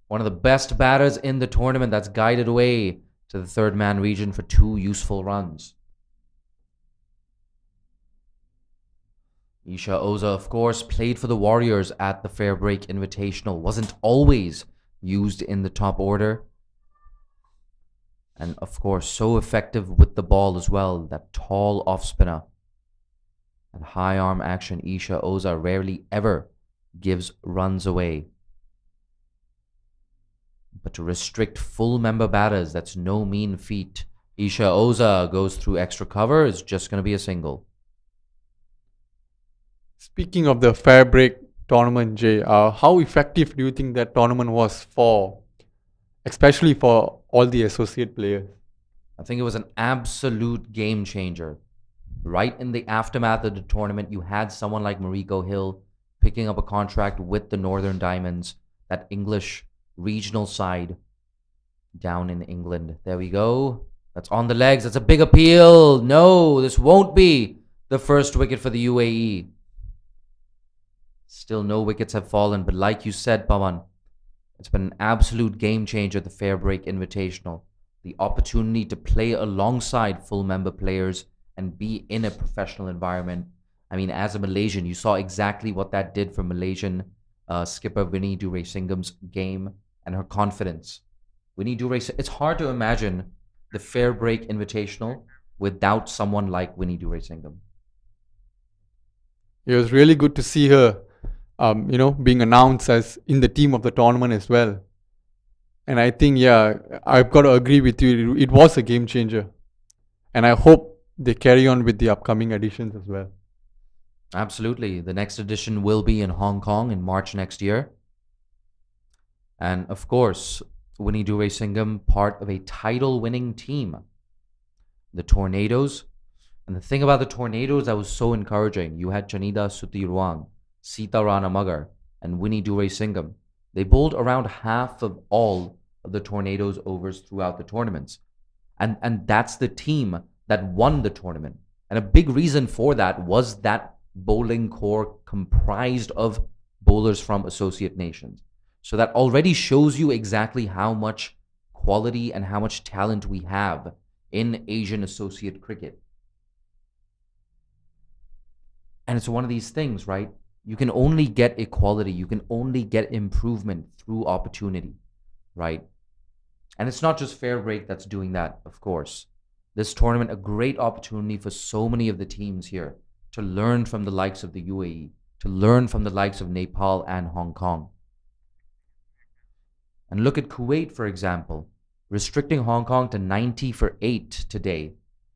One of the best batters in the tournament that's guided away to the third man region for 2 useful runs. Isha Oza, of course, played for the Warriors at the Fairbreak Invitational. Wasn't always used in the top order. And of course, so effective with the ball as well. That tall off spinner. And high arm action, Isha Oza rarely ever gives runs away. But to restrict full member batters, that's no mean feat. Isha Oza goes through extra cover, is just going to be a single. Speaking of the Fairbreak tournament, Jay, how effective do you think that tournament was especially for all the associate players? I think it was an absolute game changer. Right in the aftermath of the tournament, you had someone like Mariko Hill picking up a contract with the Northern Diamonds, that English regional side down in England. There we go. That's on the legs. That's a big appeal. No, this won't be the first wicket for the UAE. Still no wickets have fallen, but like you said, Pawan, it's been an absolute game changer, the Fairbreak Invitational. The opportunity to play alongside full member players and be in a professional environment. I mean, as a Malaysian, you saw exactly what that did for Malaysian skipper Winnie Duraisingham's game and her confidence. Winnie Duraisingam, it's hard to imagine the Fairbreak Invitational without someone like Winnie Duraisingam. It was really good to see her, being announced as in the team of the tournament as well. And I think, yeah, I've got to agree with you. It was a game changer. And I hope they carry on with the upcoming editions as well. Absolutely. The next edition will be in Hong Kong in March next year. And of course, Winnie Duraisingam, part of a title-winning team, the Tornadoes. And the thing about the Tornadoes that was so encouraging, you had Chanida Sutiruang, Sita Rana Magar, and Winnie Duraisingam. They bowled around half of all of the Tornadoes overs throughout the tournaments. And that's the team that won the tournament. And a big reason for that was that bowling core comprised of bowlers from associate nations. So that already shows you exactly how much quality and how much talent we have in Asian associate cricket. And it's one of these things, right? You can only get equality, you can only get improvement through opportunity, right? And it's not just Fairbreak that's doing that, of course. This tournament, a great opportunity for so many of the teams here to learn from the likes of the UAE, to learn from the likes of Nepal and Hong Kong. And look at Kuwait, for example, restricting Hong Kong to 90 for 8 today.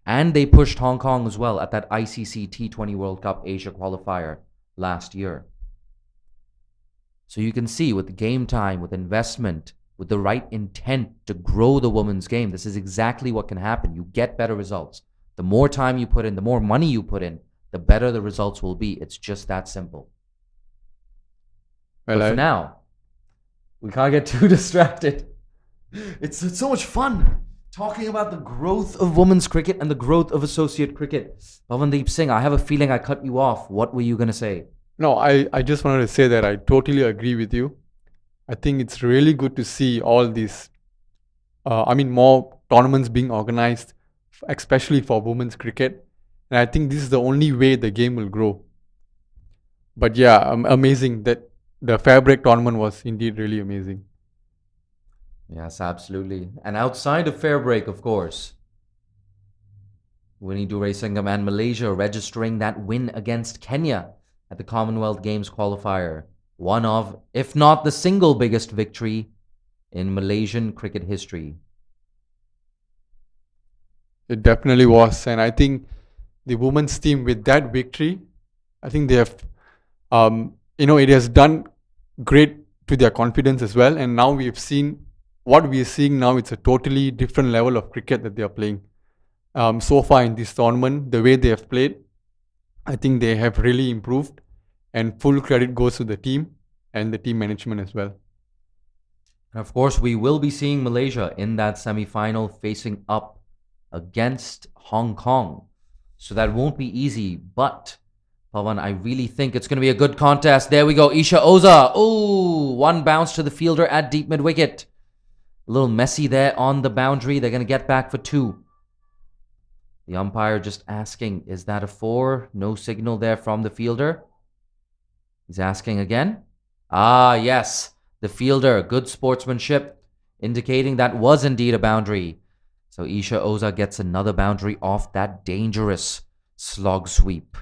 And they pushed Hong Kong as well at that ICC T20 World Cup Asia qualifier last year. So you can see with the game time, with investment, with the right intent to grow the women's game, this is exactly what can happen. You get better results. The more time you put in, the more money you put in, the better the results will be. It's just that simple. Well, but for now, we can't get too distracted. It's so much fun talking about the growth of women's cricket and the growth of associate cricket. Pavandeep Singh, I have a feeling I cut you off. What were you going to say? No, I just wanted to say that I totally agree with you. I think it's really good to see all these, more tournaments being organized, especially for women's cricket. And I think this is the only way the game will grow. But yeah, amazing that the Fairbreak tournament was indeed really amazing. Yes, absolutely. And outside of Fairbreak, of course, Winnie Duraisingam and Malaysia registering that win against Kenya at the Commonwealth Games qualifier. One of, if not the single biggest victory in Malaysian cricket history. It definitely was. And I think the women's team with that victory, I think they have, it has done great to their confidence as well. And now we've seen what we are seeing now, it's a totally different level of cricket that they are playing. So far in this tournament, the way they have played, I think they have really improved, and full credit goes to the team and the team management as well. And of course, we will be seeing Malaysia in that semi-final facing up against Hong Kong. So that won't be easy, but Pawan, I really think it's going to be a good contest. There we go, Isha Oza. Oh, one bounce to the fielder at deep mid-wicket. A little messy there on the boundary. They're going to get back for 2. The umpire just asking, is that a 4? No signal there from the fielder. He's asking again. Ah, yes. The fielder, good sportsmanship, indicating that was indeed a boundary. So Isha Oza gets another boundary off that dangerous slog sweep.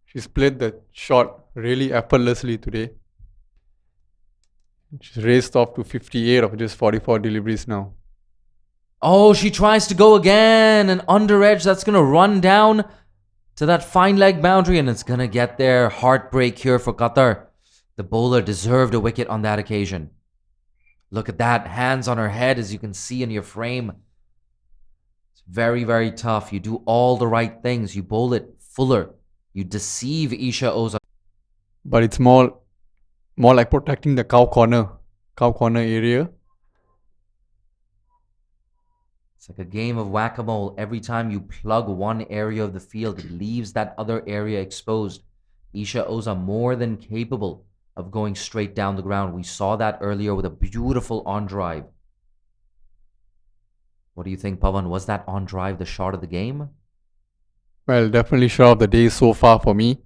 She's played the shot really effortlessly today. She's raced off to 58 of just 44 deliveries now. Oh, she tries to go again. An under edge that's going to run down to that fine leg boundary, and it's going to get there. Heartbreak here for Qatar. The bowler deserved a wicket on that occasion. Look at that. Hands on her head, as you can see in your frame. It's very, very tough. You do all the right things. You bowl it fuller. You deceive Isha Oza. But it's more like protecting the cow corner area. It's like a game of whack-a-mole. Every time you plug one area of the field, it leaves that other area exposed. Isha Oza more than capable of going straight down the ground. We saw that earlier with a beautiful on-drive. What do you think, Pawan? Was that on-drive the shot of the game? Well, definitely shot of the day so far for me.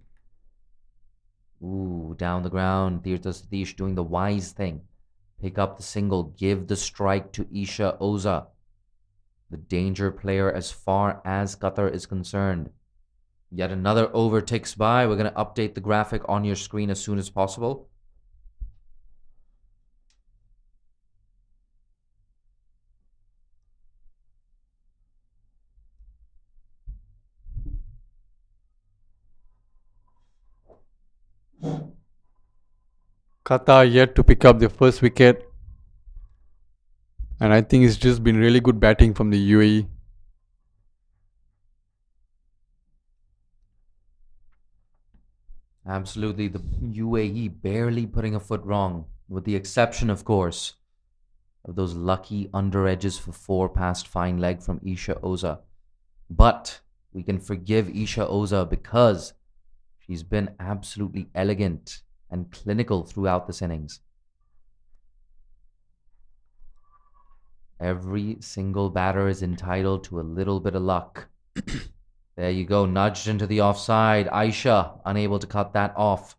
Ooh, down the ground. Tirtha Satish doing the wise thing. Pick up the single. Give the strike to Isha Oza, the danger player as far as Qatar is concerned. Yet another over ticks by. We're going to update the graphic on your screen as soon as possible. Qatar yet to pick up their first wicket. And I think it's just been really good batting from the UAE. Absolutely. The UAE barely putting a foot wrong, with the exception, of course, of those lucky under edges for 4 past fine leg from Isha Oza. But we can forgive Isha Oza because she's been absolutely elegant and clinical throughout this innings. Every single batter is entitled to a little bit of luck. There you go, nudged into the offside. Aisha unable to cut that off.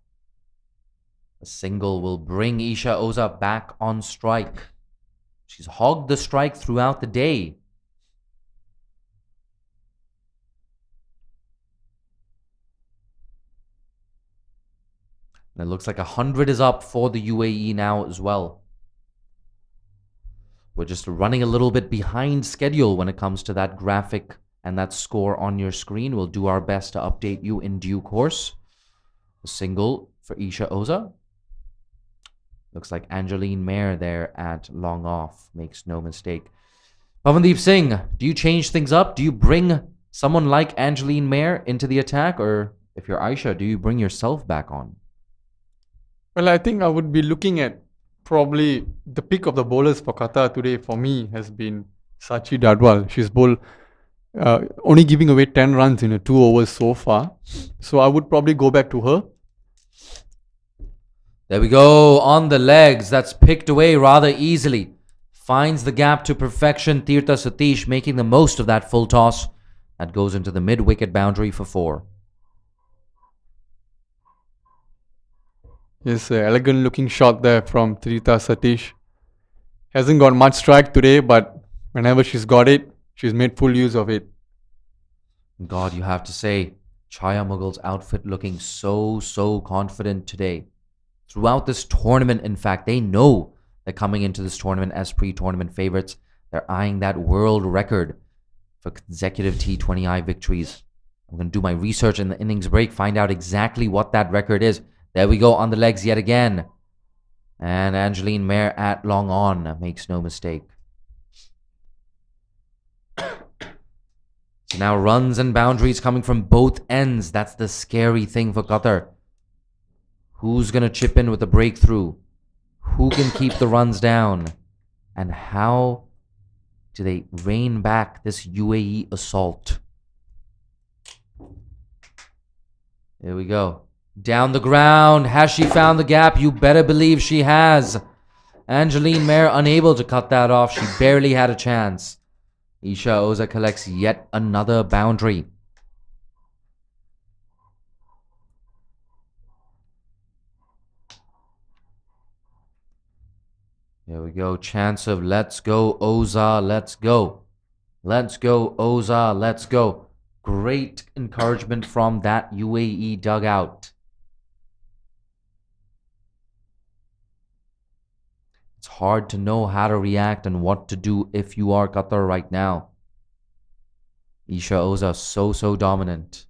A single will bring Isha Oza back on strike. She's hogged the strike throughout the day. And it looks like 100 is up for the UAE now as well. We're just running a little bit behind schedule when it comes to that graphic and that score on your screen. We'll do our best to update you in due course. A single for Isha Oza. Looks like Angeline Mayer there at long off. Makes no mistake. Pavandeep Singh, do you change things up? Do you bring someone like Angeline Mayer into the attack? Or if you're Aisha, do you bring yourself back on? Well, I think I would be looking at probably the pick of the bowlers for Qatar today for me has been Sachi Dadwal. She's bowled only giving away 10 runs in 2 overs so far. So I would probably go back to her. There we go, on the legs. That's picked away rather easily. Finds the gap to perfection. Tirtha Satish making the most of that full toss. That goes into the mid-wicket boundary for 4. Yes, an elegant looking shot there from Tirtha Satish. Hasn't got much strike today, but whenever she's got it, she's made full use of it. God, you have to say, Chaya Mughal's outfit looking so confident today. Throughout this tournament, in fact, they know they're coming into this tournament as pre-tournament favorites. They're eyeing that world record for consecutive T20I victories. I'm going to do my research in the innings break, find out exactly what that record is. There we go, on the legs yet again. And Angeline Mayer at long on makes no mistake. So now runs and boundaries coming from both ends. That's the scary thing for Qatar. Who's going to chip in with a breakthrough? Who can keep the runs down? And how do they rein back this UAE assault? Here we go. Down the ground. Has she found the gap? You better believe she has. Angeline Mayer unable to cut that off. She barely had a chance. Isha Oza collects yet another boundary. There we go. Chance of let's go, Oza, let's go. Let's go, Oza, let's go. Great encouragement from that UAE dugout. It's hard to know how to react and what to do if you are Qatar right now. Isha Oza so dominant.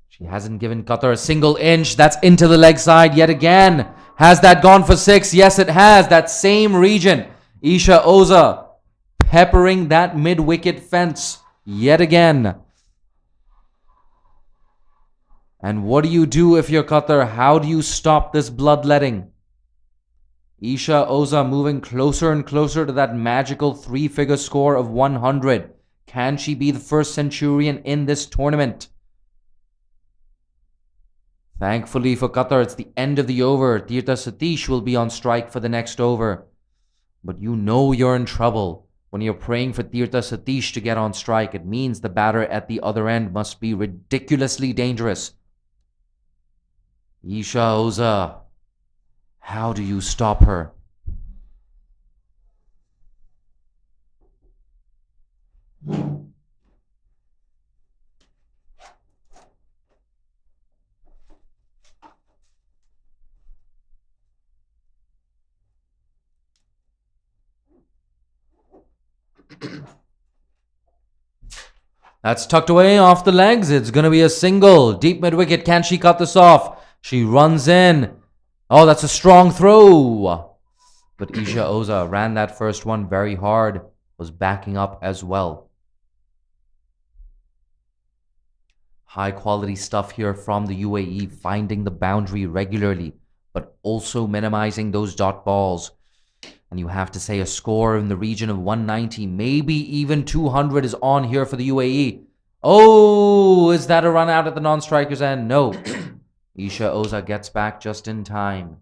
She hasn't given Qatar a single inch. That's into the leg side yet again. Has that gone for 6? Yes, it has. That same region. Isha Oza peppering that mid-wicket fence yet again. And what do you do if you're Qatar? How do you stop this bloodletting? Isha Oza moving closer and closer to that magical 3-figure score of 100. Can she be the first centurion in this tournament? Thankfully for Qatar, it's the end of the over. Tirtha Satish will be on strike for the next over. But you know you're in trouble when you're praying for Tirtha Satish to get on strike. It means the batter at the other end must be ridiculously dangerous. Isha Oza, how do you stop her? That's tucked away off the legs. It's going to be a single. Deep mid-wicket. Can she cut this off? She runs in. Oh, that's a strong throw. But Isha Oza ran that first one very hard. Was backing up as well. High quality stuff here from the UAE. Finding the boundary regularly. But also minimizing those dot balls. And you have to say a score in the region of 190, maybe even 200 is on here for the UAE. Oh, is that a run out at the non-strikers end? No. Isha Oza gets back just in time.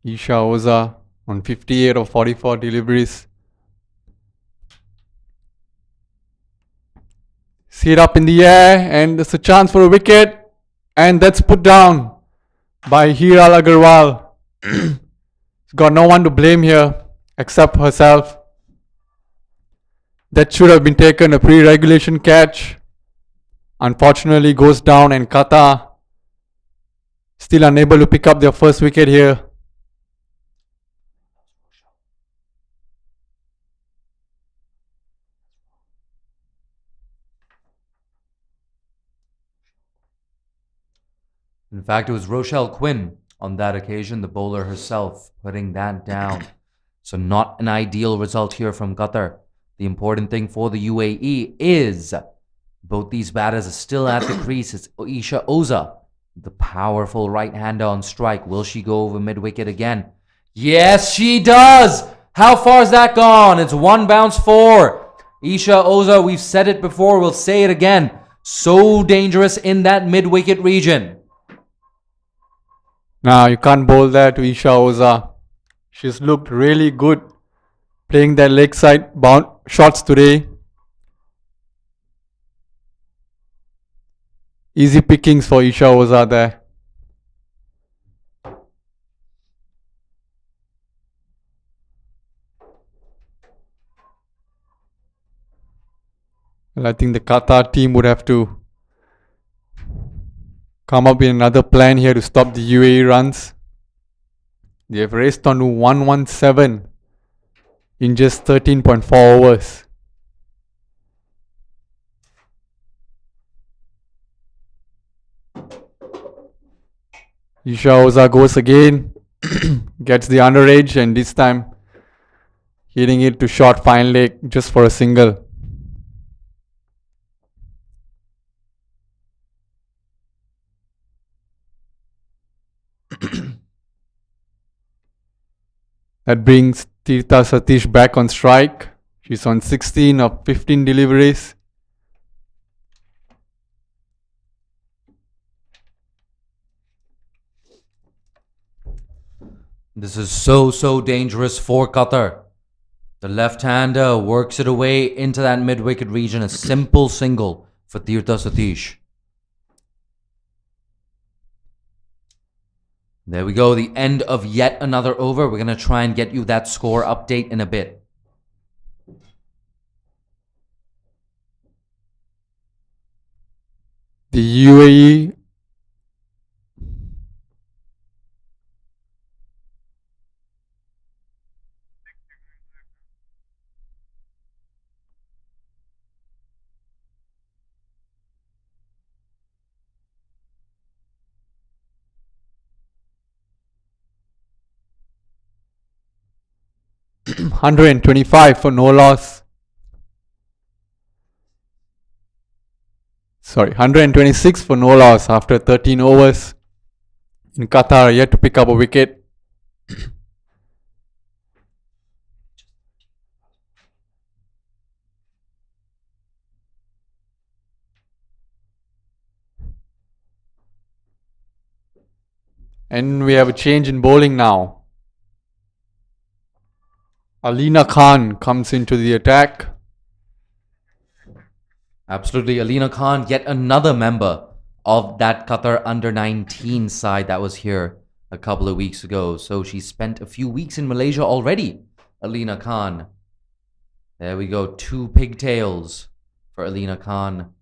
Isha Oza on 58 of 44 deliveries. See it up in the air, and there's a chance for a wicket, and that's put down by Hiral Agarwal. She's got no one to blame here except herself. That should have been taken a pre-regulation catch. Unfortunately goes down, and Qatar still unable to pick up their first wicket here. In fact, it was Rochelle Quinn on that occasion, the bowler herself, putting that down. So not an ideal result here from Qatar. The important thing for the UAE is both these batters are still at the crease. It's Isha Oza, the powerful right-hander on strike. Will she go over mid-wicket again? Yes, she does! How far has that gone? It's 1 bounce 4. Isha Oza, we've said it before, we'll say it again. So dangerous in that mid-wicket region. Now, you can't bowl there to Isha Oza. She's looked really good playing their leg side shots today. Easy pickings for Isha Oza there. Well, I think the Qatar team would have to come up with another plan here to stop the UAE runs. They have raced on to 117 in just 13.4 overs. Isha Oza goes again, gets the underage, and this time hitting it to short fine leg just for a single. That brings Tirtha Satish back on strike. She's on 16 of 15 deliveries. This is so dangerous for Qatar. The left-hander works it away into that mid-wicket region. A simple single for Tirtha Satish. There we go, the end of yet another over. We're going to try and get you that score update in a bit. The UAE $125 for no loss. Sorry, 126 for no loss after 13 overs. In Qatar, yet to pick up a wicket. And we have a change in bowling now. Alina Khan comes into the attack. Absolutely, Alina Khan, yet another member of that Qatar under-19 side that was here a couple of weeks ago. So she spent a few weeks in Malaysia already, Alina Khan. There we go, 2 pigtails for Alina Khan.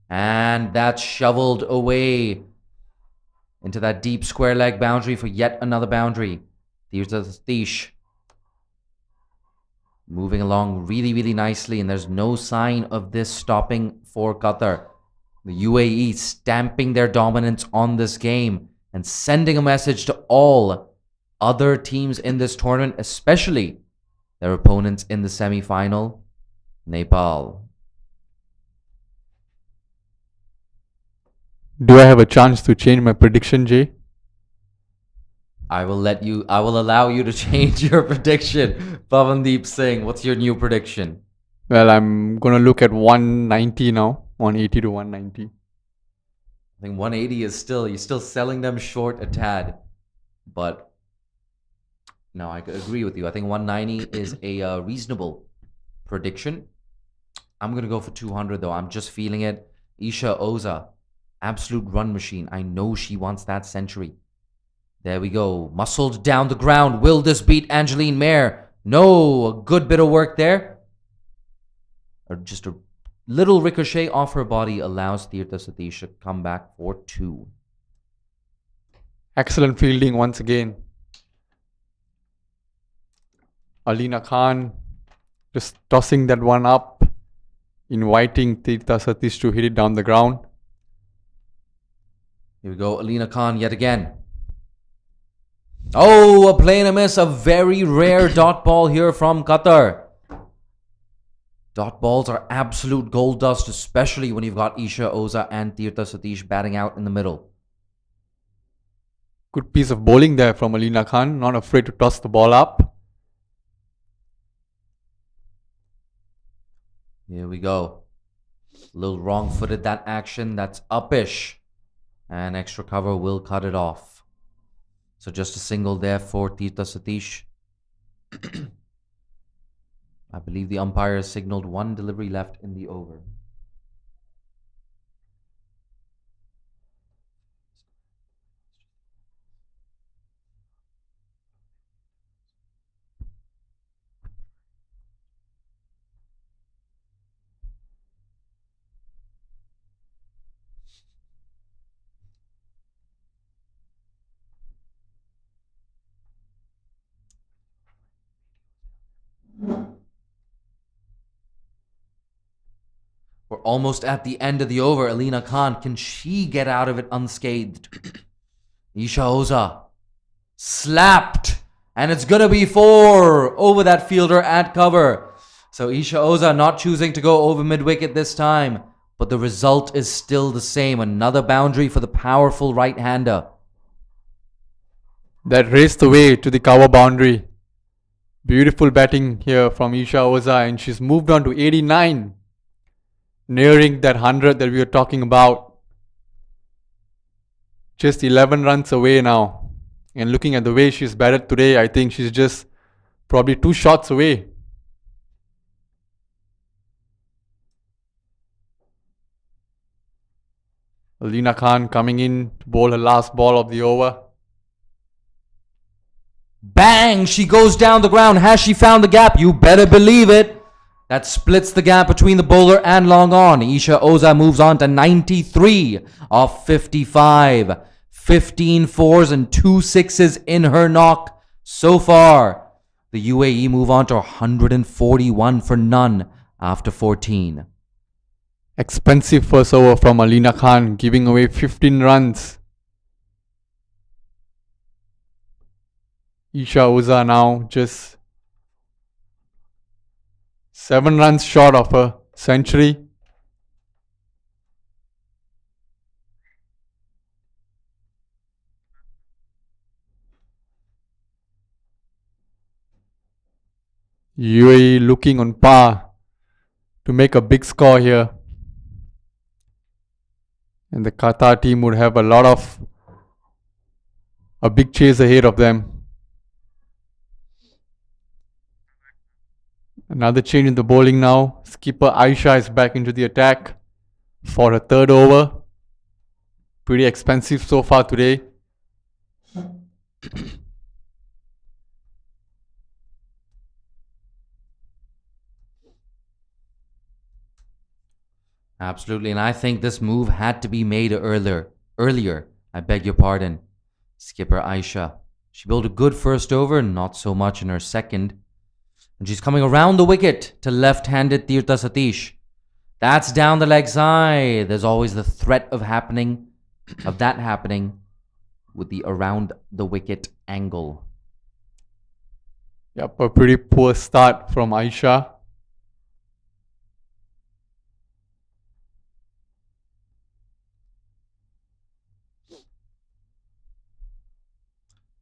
And that's shoveled away into that deep square leg boundary for yet another boundary. Tirtha Satish moving along really nicely, and there's no sign of this stopping for Qatar. The UAE stamping their dominance on this game and sending a message to all other teams in this tournament, especially their opponents in the semi-final, Nepal. Do I have a chance to change my prediction, Jay? I will allow you to change your prediction. Pavandeep Singh, what's your new prediction? Well, I'm going to look at 190 now. 180 to 190. I think 180 is you're still selling them short a tad. But no, I agree with you. I think 190 is a reasonable prediction. I'm going to go for 200 though. I'm just feeling it. Isha Oza, absolute run machine. I know she wants that century. There we go. Muscled down the ground. Will this beat Angeline Mayer? No, a good bit of work there. Or just a little ricochet off her body allows Tirtha Satish to come back for 2. Excellent fielding once again. Alina Khan just tossing that one up, inviting Tirtha Satish to hit it down the ground. Here we go. Alina Khan yet again. Oh, a play and a miss. A very rare dot ball here from Qatar. Dot balls are absolute gold dust, especially when you've got Isha Oza and Tirtha Satish batting out in the middle. Good piece of bowling there from Alina Khan. Not afraid to toss the ball up. Here we go. A little wrong-footed that action. That's uppish. And extra cover will cut it off. So just a single there for Tirtha Satish. I believe the umpire has signaled 1 delivery left in the over. We're almost at the end of the over. Alina Khan, can she get out of it unscathed? Isha Oza slapped, and it's gonna be 4 over that fielder at cover. So Isha Oza not choosing to go over mid-wicket this time, but the result is still the same. Another boundary for the powerful right-hander. That raced away to the cover boundary. Beautiful batting here from Isha Oza, and she's moved on to 89. Nearing that 100 that we were talking about. Just 11 runs away now. And looking at the way she's batted today, I think she's just probably 2 shots away. Alina Khan coming in to bowl her last ball of the over. Bang! She goes down the ground. Has she found the gap? You better believe it. That splits the gap between the bowler and long on. Isha Oza moves on to 93 of 55. 15 fours and 2 sixes in her knock so far. The UAE move on to 141 for none after 14. Expensive first over from Alina Khan, giving away 15 runs. Isha Oza now just 7 runs short of a century. UAE looking on par to make a big score here. And the Qatar team would have a big chase ahead of them. Another change in the bowling now. Skipper Aisha is back into the attack for her 3rd over. Pretty expensive so far today. Absolutely, and I think this move had to be made earlier. I beg your pardon. Skipper Aisha. She bowled a good first over, not so much in her second. And she's coming around the wicket to left-handed Tirtha Satish. That's down the leg side. There's always the threat of that happening with the around the wicket angle. Yep, a pretty poor start from Aisha.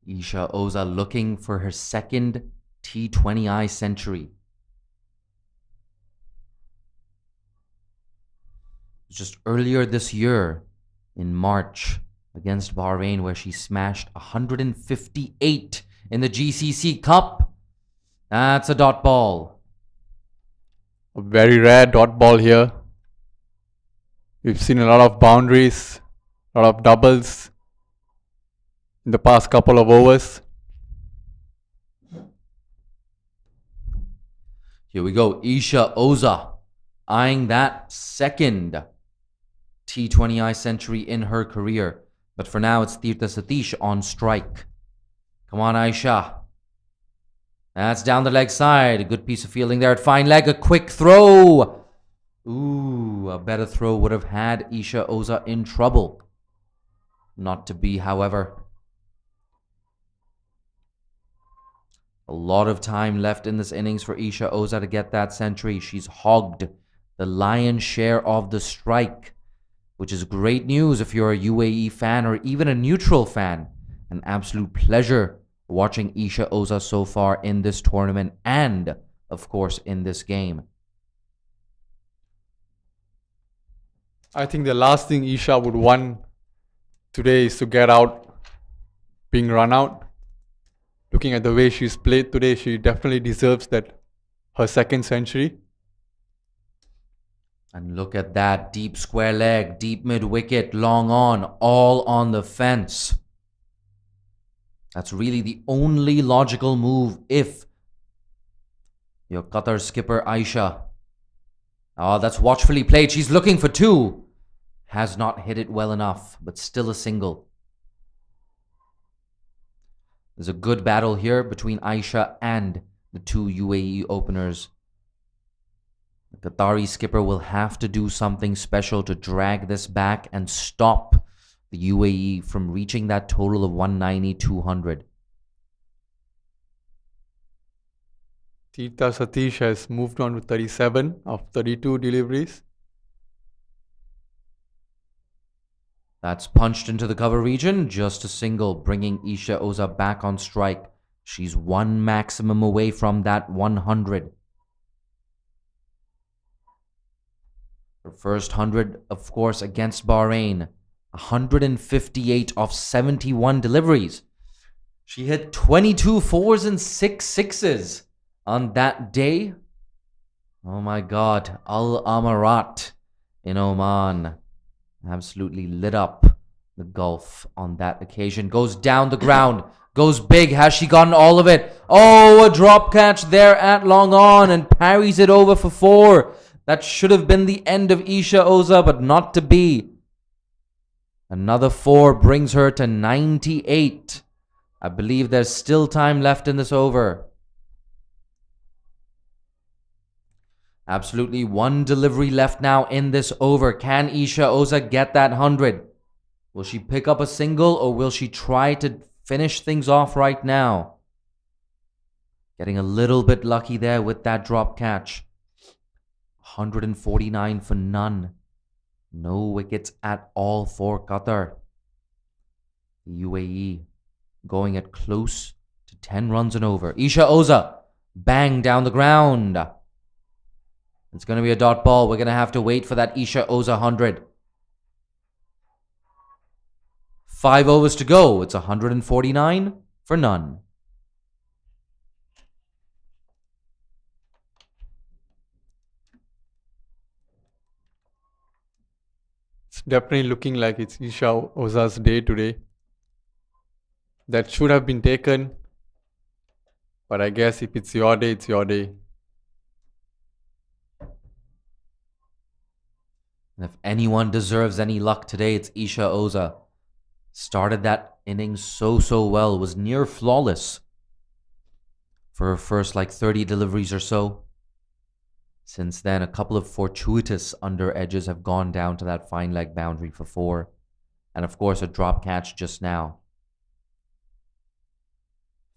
Isha Oza looking for her second T20I century. Just earlier this year, in March, against Bahrain, where she smashed 158 in the GCC Cup. That's a dot ball. A very rare dot ball here. We've seen a lot of boundaries, a lot of doubles in the past couple of overs. Here we go. Isha Oza eyeing that second T20I century in her career. But for now, it's Tirtha Satish on strike. Come on, Aisha. That's down the leg side. A good piece of fielding there at fine leg. A quick throw. Ooh, a better throw would have had Isha Oza in trouble. Not to be, however. A lot of time left in this innings for Isha Oza to get that century. She's hogged the lion's share of the strike, which is great news if you're a UAE fan or even a neutral fan. An absolute pleasure watching Isha Oza so far in this tournament and, of course, in this game. I think the last thing Isha would want today is to get out, being run out. Looking at the way she's played today, she definitely deserves that, her second century. And look at that deep square leg, deep mid wicket, long on, all on the fence. That's really the only logical move if you're Qatar skipper Aisha. Oh, that's watchfully played. She's looking for 2. Has not hit it well enough, but still a single. There's a good battle here between Aisha and the 2 UAE openers. The Qatari skipper will have to do something special to drag this back and stop the UAE from reaching that total of 190-200. Tirtha Satish has moved on to 37 of 32 deliveries. That's punched into the cover region. Just a single, bringing Isha Oza back on strike. She's one maximum away from that 100. Her first 100, of course, against Bahrain. 158 of 71 deliveries. She hit 22 fours and 6 sixes on that day. Oh my God. Al Amarat in Oman absolutely lit up the Gulf on that occasion. Goes down the ground. Goes big. Has she gotten all of it? Oh, a drop catch there at long on and parries it over for 4. That should have been the end of Isha Oza, but not to be. Another 4 brings her to 98. I believe there's still time left in this over. Absolutely one delivery left now in this over. Can Isha Oza get that 100? Will she pick up a single or will she try to finish things off right now? Getting a little bit lucky there with that drop catch. 149 for none. No wickets at all for Qatar. The UAE going at close to 10 runs and over. Isha Oza, bang down the ground. It's going to be a dot ball. We're going to have to wait for that Isha Oza 100. 5 overs to go. It's 149 for none. It's definitely looking like it's Isha Oza's day today. That should have been taken. But I guess if it's your day, it's your day. And if anyone deserves any luck today, it's Isha Oza. Started that innings so well. Was near flawless for her first 30 deliveries or so. Since then, a couple of fortuitous under edges have gone down to that fine leg boundary for 4. And of course, a drop catch just now.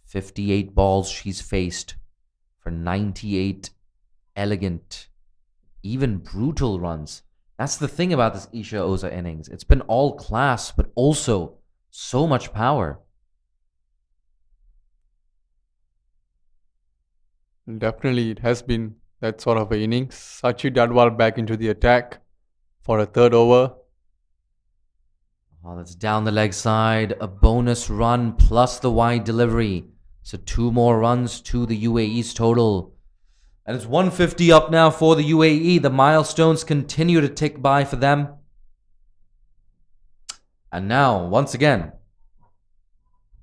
58 balls she's faced for 98 elegant, even brutal runs. That's the thing about this Isha Oza innings. It's been all class, but also so much power. Definitely, it has been that sort of an innings. Sachi Dadwal back into the attack for a third over. Oh, that's down the leg side. A bonus run plus the wide delivery. So 2 more runs to the UAE's total. And it's 150 up now for the UAE. The milestones continue to tick by for them. And now, once again,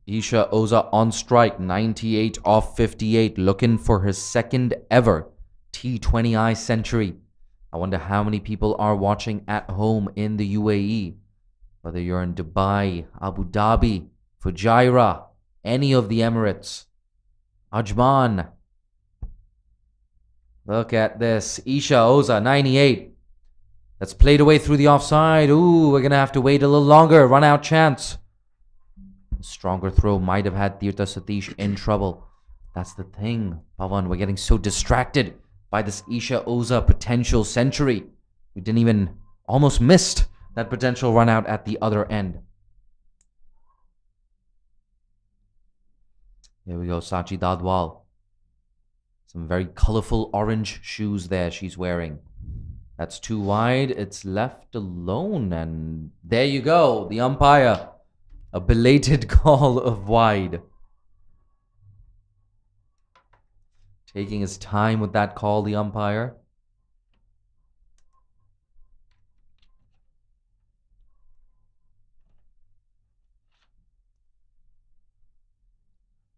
Isha Oza on strike. 98 off 58. Looking for her second ever T20I century. I wonder how many people are watching at home in the UAE. Whether you're in Dubai, Abu Dhabi, Fujairah, any of the Emirates. Ajman. Look at this. Isha Oza, 98. That's played away through the offside. Ooh, we're going to have to wait a little longer. Run out chance. Stronger throw might have had Tirtha Satish in trouble. That's the thing, Pawan. We're getting so distracted by this Isha Oza potential century. We didn't even, almost missed that potential run out at the other end. Here we go, Sachi Dadwal. Some very colorful orange shoes there she's wearing. That's too wide. It's left alone. And there you go. The umpire. A belated call of wide. Taking his time with that call, the umpire.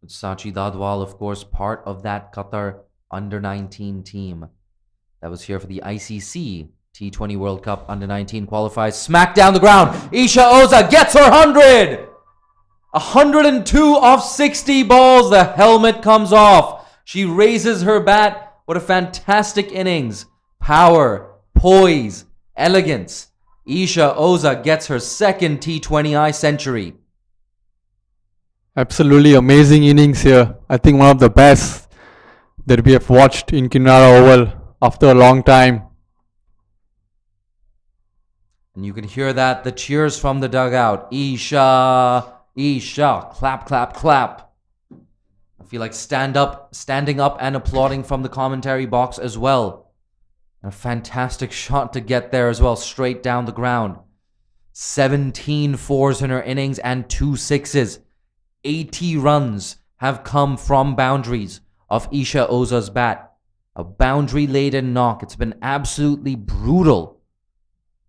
Sachi Dadwal, of course, part of that Qatar under-19 team that was here for the ICC T20 World Cup under-19 qualifiers. Smack down the ground. Isha Oza gets her 100. 102 off 60 balls. The helmet comes off. She raises her bat. What a fantastic innings. power, poise, elegance. Isha Oza gets her second T20I century. Absolutely amazing innings here. I think one of the best that we have watched in Kinrara Oval after a long time. And you can hear that, the cheers from the dugout. Isha, Isha, clap, clap, clap. I feel like standing up and applauding from the commentary box as well. A fantastic shot to get there as well, straight down the ground. 17 fours in her innings and 2 sixes. 80 runs have come from boundaries of Isha Oza's bat. A boundary-laden knock. It's been absolutely brutal.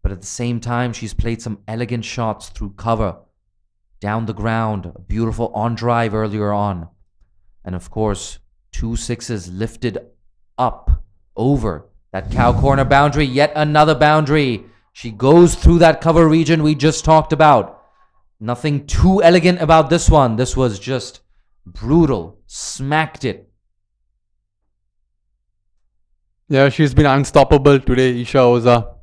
But at the same time, she's played some elegant shots through cover. Down the ground, a beautiful on-drive earlier on. And of course, 2 sixes lifted up over that cow corner boundary. Yet another boundary. She goes through that cover region we just talked about. Nothing too elegant about this one. This was just brutal. Smacked it. Yeah, she's been unstoppable today, Isha Oza. I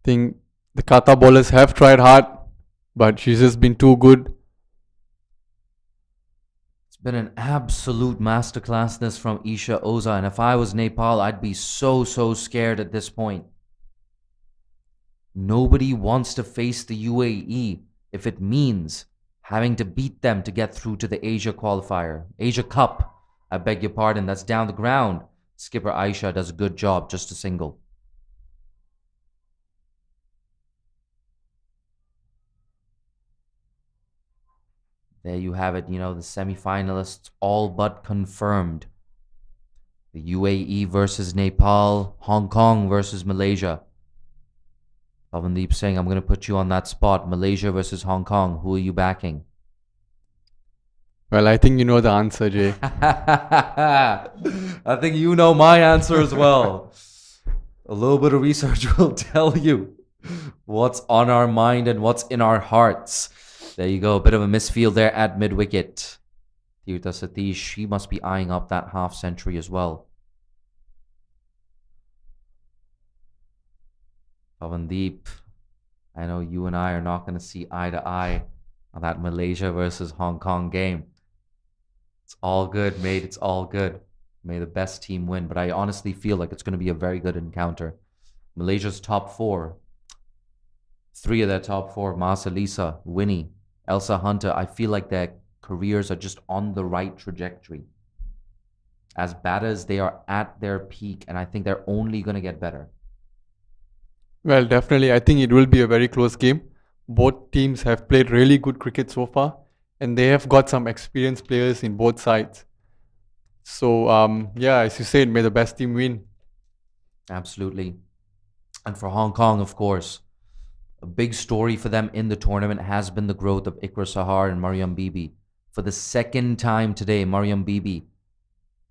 think the Qatar bowlers have tried hard, but she's just been too good. It's been an absolute masterclassness from Isha Oza. And if I was Nepal, I'd be so scared at this point. Nobody wants to face the UAE if it means having to beat them to get through to the Asia qualifier. Asia Cup, I beg your pardon, that's down the ground. Skipper Aisha does a good job, just a single. There you have it, the semi-finalists all but confirmed. The UAE versus Nepal, Hong Kong versus Malaysia. Pavandeep saying, I'm going to put you on that spot. Malaysia versus Hong Kong. Who are you backing? Well, I think you know the answer, Jay. I think you know my answer as well. A little bit of research will tell you what's on our mind and what's in our hearts. There you go. A bit of a misfield there at mid-wicket. Tirtha Satish, she must be eyeing up that half century as well. Pavandeep, I know you and I are not going to see eye to eye on that Malaysia versus Hong Kong game. It's all good, mate. It's all good. May the best team win. But I honestly feel like it's going to be a very good encounter. Malaysia's top 4. 3 of their top 4, Masa Lisa, Winnie, Elsa Hunter, I feel like their careers are just on the right trajectory. As batters, they are at their peak, and I think they're only going to get better. Well, definitely. I think it will be a very close game. Both teams have played really good cricket so far, and they have got some experienced players in both sides. So, yeah, as you said, may the best team win. Absolutely. And for Hong Kong, of course, a big story for them in the tournament has been the growth of Iqra Sahar and Mariam Bibi. For the second time today, Mariam Bibi,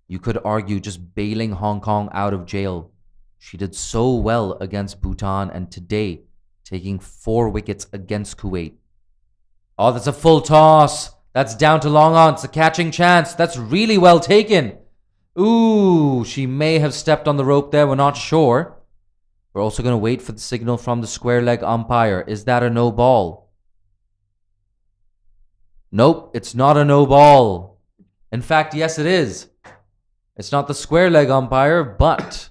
you could argue, just bailing Hong Kong out of jail. She did so well against Bhutan, and today, taking 4 wickets against Kuwait. Oh, that's a full toss. That's down to long on. It's a catching chance. That's really well taken. Ooh, she may have stepped on the rope there. We're not sure. We're also going to wait for the signal from the square leg umpire. Is that a no ball? Nope, it's not a no ball. In fact, yes, it is. It's not the square leg umpire, but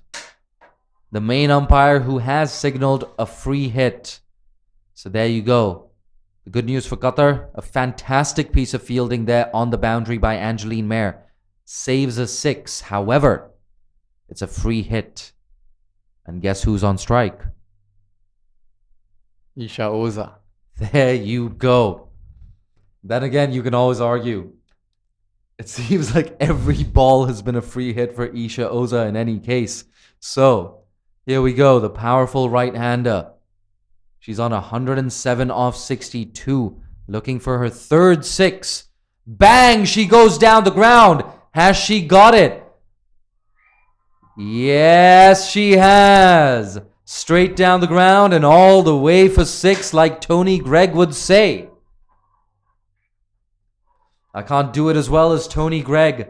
the main umpire who has signaled a free hit. So there you go. The good news for Qatar, a fantastic piece of fielding there on the boundary by Angeline Mayer. Saves a 6. However, it's a free hit. And guess who's on strike? Isha Oza. There you go. Then again, you can always argue. It seems like every ball has been a free hit for Isha Oza in any case. So, here we go. The powerful right-hander. She's on 107 off 62. Looking for her 3rd 6. Bang! She goes down the ground. Has she got it? Yes, she has. Straight down the ground and all the way for 6, like Tony Greig would say. I can't do it as well as Tony Greig.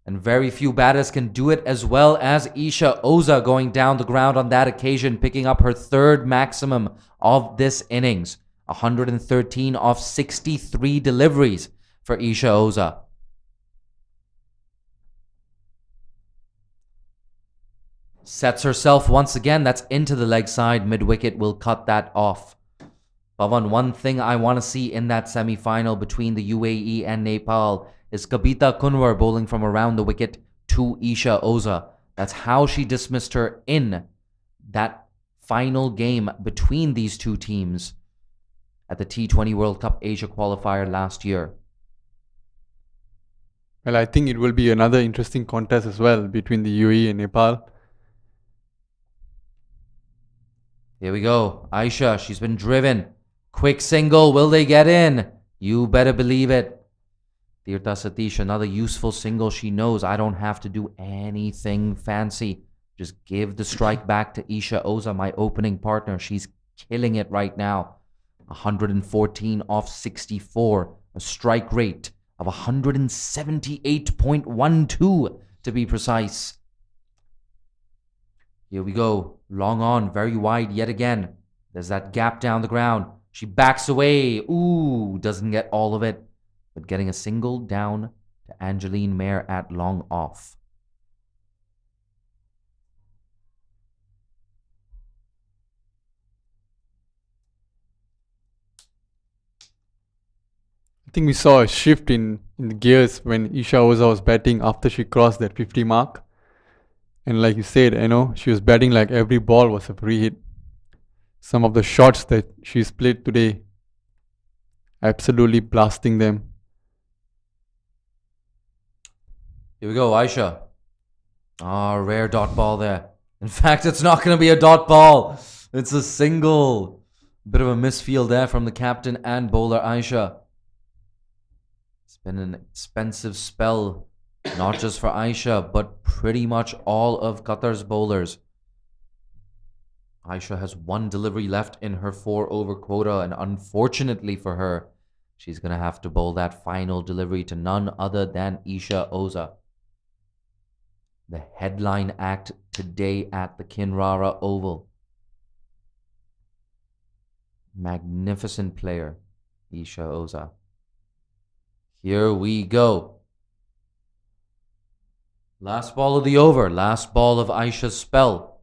And very few batters can do it as well as Isha Oza going down the ground on that occasion, picking up her third maximum of this innings. 113 off 63 deliveries for Isha Oza. Sets herself once again. That's into the leg side. Mid-wicket will cut that off. Pavan, one thing I want to see in that semi-final between the UAE and Nepal is Kabita Kunwar bowling from around the wicket to Isha Oza. That's how she dismissed her in that final game between these two teams at the T20 World Cup Asia qualifier last year. Well, I think it will be another interesting contest as well between the UAE and Nepal. Here we go. Aisha, she's been driven. Quick single. Will they get in? You better believe it. Tirtha Satish, another useful single. She knows I don't have to do anything fancy. Just give the strike back to Isha Oza, my opening partner. She's killing it right now. 114 off 64. A strike rate of 178.12 to be precise. Here we go. Long on, very wide yet again. There's that gap down the ground. She backs away. Ooh, doesn't get all of it. But getting a single down to Angeline Mayer at long off. I think we saw a shift in the gears when Isha Oza was batting after she crossed that 50 mark. And like you said, she was batting like every ball was a free hit. Some of the shots that she's played today, absolutely blasting them. Here we go, Aisha. Rare dot ball there. In fact, it's not going to be a dot ball. It's a single. Bit of a misfield there from the captain and bowler, Aisha. It's been an expensive spell, not just for Aisha, but pretty much all of Qatar's bowlers. Aisha has one delivery left in her 4-over quota, and unfortunately for her, she's going to have to bowl that final delivery to none other than Isha Oza. The headline act today at the Kinrara Oval. Magnificent player, Isha Oza. Here we go. Last ball of the over. Last ball of Aisha's spell.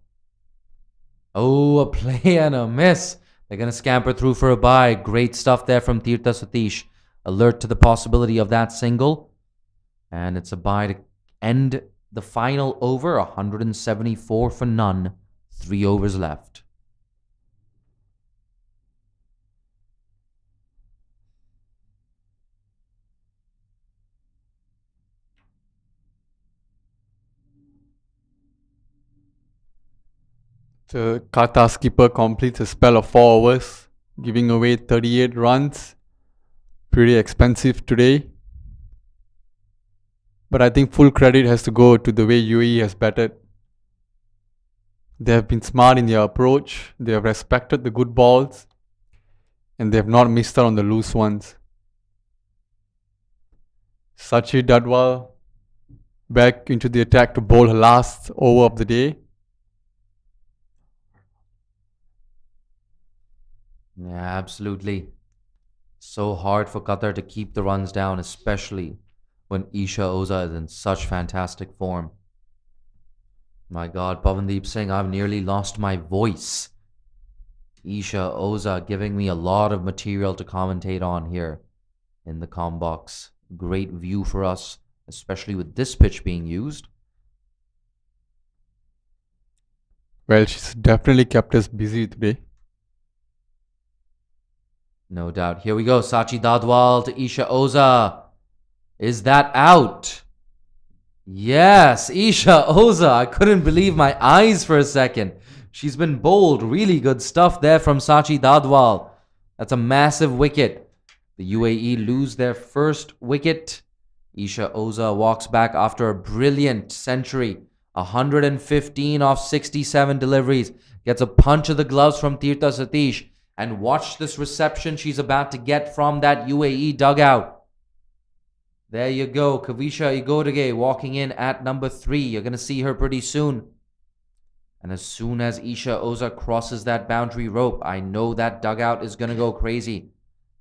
Oh, a play and a miss. They're going to scamper through for a bye. Great stuff there from Tirtha Satish. Alert to the possibility of that single. And it's a bye to end the final over. 174 for none. 3 overs left. The Qatar skipper completes a spell of 4 overs, giving away 38 runs. Pretty expensive today. But I think full credit has to go to the way UAE has batted. They have been smart in their approach. They have respected the good balls. And they have not missed out on the loose ones. Sachi Dadwal back into the attack to bowl her last over of the day. Yeah, absolutely. So hard for Qatar to keep the runs down, especially when Isha Oza is in such fantastic form. My God, Pavandeep Singh, I've nearly lost my voice. Isha Oza giving me a lot of material to commentate on here in the comm box. Great view for us, especially with this pitch being used. Well, she's definitely kept us busy today. No doubt. Here we go. Sachi Dadwal to Isha Oza. Is that out? Yes, Isha Oza. I couldn't believe my eyes for a second. She's been bowled. Really good stuff there from Sachi Dadwal. That's a massive wicket. The UAE lose their first wicket. Isha Oza walks back after a brilliant century. 115 off 67 deliveries. Gets a punch of the gloves from Tirtha Satish. And watch this reception she's about to get from that UAE dugout. There you go. Kavisha Ighodege walking in at number 3. You're going to see her pretty soon. And as soon as Isha Oza crosses that boundary rope, I know that dugout is going to go crazy.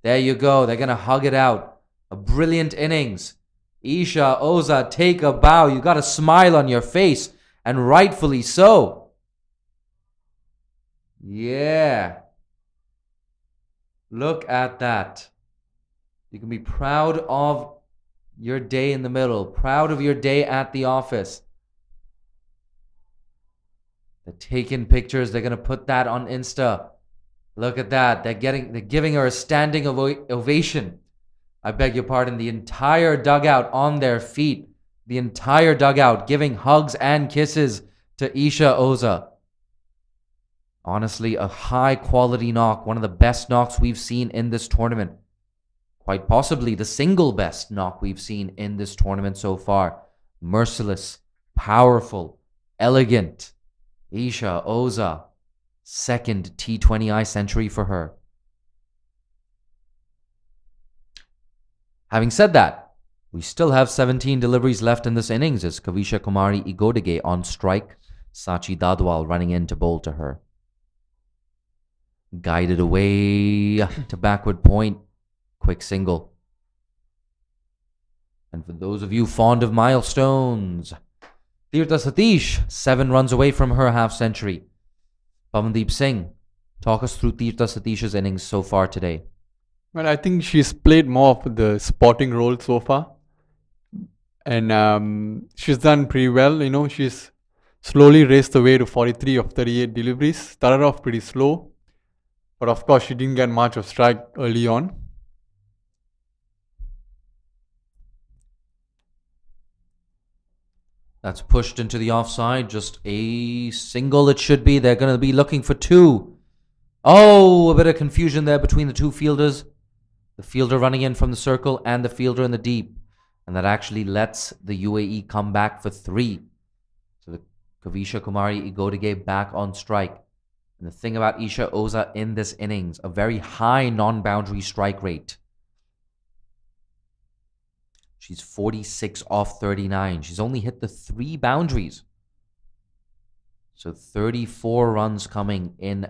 There you go. They're going to hug it out. A brilliant innings. Isha Oza, take a bow. You got a smile on your face. And rightfully so. Yeah. Look at that. You can be proud of your day in the middle. Proud of your day at the office. They're taking pictures. They're going to put that on Insta. Look at that. They're giving her a standing ovation. I beg your pardon. The entire dugout on their feet. The entire dugout giving hugs and kisses to Isha Oza. Honestly, a high quality knock. One of the best knocks we've seen in this tournament. Quite possibly the single best knock we've seen in this tournament so far. Merciless, powerful, elegant. Isha Oza, second T20I century for her. Having said that, we still have 17 deliveries left in this innings as Kavisha Kumari Ighodege on strike. Sachi Dadwal running in to bowl to her. Guided away to backward point. Quick single. And for those of you fond of milestones, Tirtha Satish, 7 runs away from her half-century. Pavandeep Singh, talk us through Tirtha Satish's innings so far today. Well, I think she's played more of the spotting role so far. And she's done pretty well. You know, she's slowly raced the way to 43 of 38 deliveries. Started off pretty slow. But of course, she didn't get much of strike early on. That's pushed into the offside. Just a single it should be. They're going to be looking for 2. Oh, a bit of confusion there between the 2 fielders. The fielder running in from the circle and the fielder in the deep. And that actually lets the UAE come back for 3. So the Kavisha Kumari Ighodege back on strike. And the thing about Isha Oza in this innings, a very high non-boundary strike rate. She's 46 off 39. She's only hit the 3 boundaries. So 34 runs coming in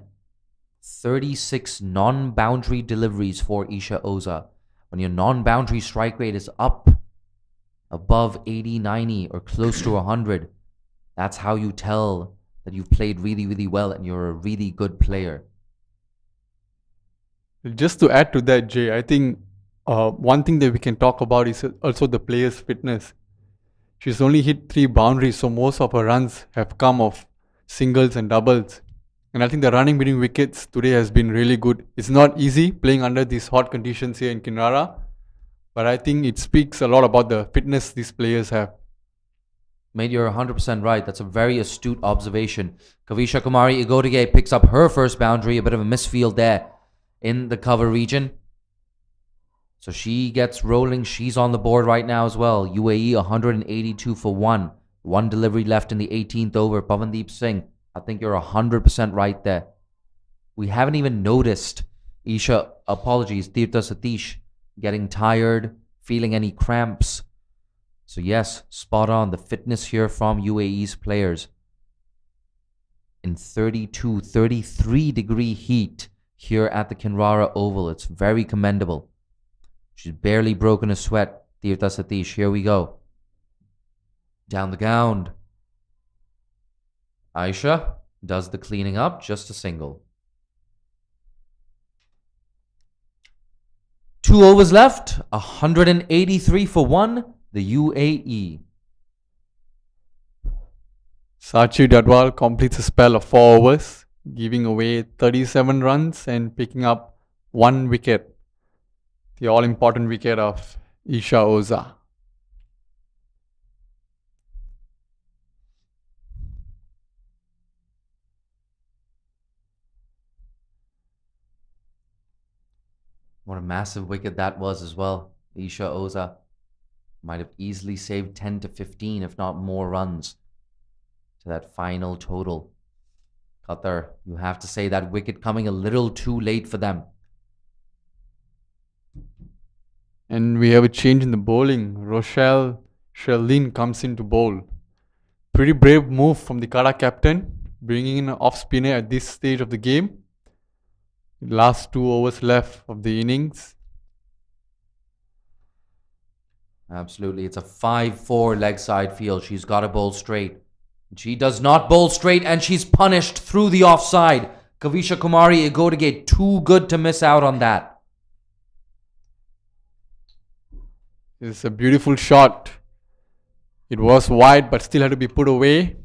36 non-boundary deliveries for Isha Oza. When your non-boundary strike rate is up above 80, 90 or close to 100, that's how you tell that you've played really, really well and you're a really good player. Just to add to that, Jay, I think one thing that we can talk about is also the player's fitness. She's only hit 3 boundaries, so most of her runs have come off singles and doubles. And I think the running between wickets today has been really good. It's not easy playing under these hot conditions here in Kinrara, but I think it speaks a lot about the fitness these players have. Mate, you're 100% right. That's a very astute observation. Kavisha Kumari Ighodege picks up her first boundary, a bit of a misfield there in the cover region. So she gets rolling. She's on the board right now as well. UAE 182 for 1. 1 delivery left in the 18th over. Pavandeep Singh, I think you're 100% right there. We haven't even noticed Tirtha Satish getting tired, feeling any cramps. So yes, spot on. The fitness here from UAE's players. In 32, 33 degree heat here at the Kinrara Oval. It's very commendable. She's barely broken a sweat. Tirtha Satish, here we go. Down the ground. Aisha does the cleaning up, just a single. 2 overs left, 183 for 1, the UAE. Sachi Dadwal completes a spell of 4 overs, giving away 37 runs and picking up 1 wicket. The all-important wicket of Isha Oza. What a massive wicket that was as well. Isha Oza might have easily saved 10 to 15, if not more runs to that final total. Qatar, you have to say that wicket coming a little too late for them. And we have a change in the bowling. Rochelle Sherlin comes in to bowl. Pretty brave move from the Qatar captain, bringing in an off spinner at this stage of the game. Last 2 overs left of the innings. Absolutely. It's a 5-4 leg side field. She's got to bowl straight. She does not bowl straight and she's punished through the offside. Kavisha Kumari Igodige too good to miss out on that. It's a beautiful shot. It was wide but still had to be put away.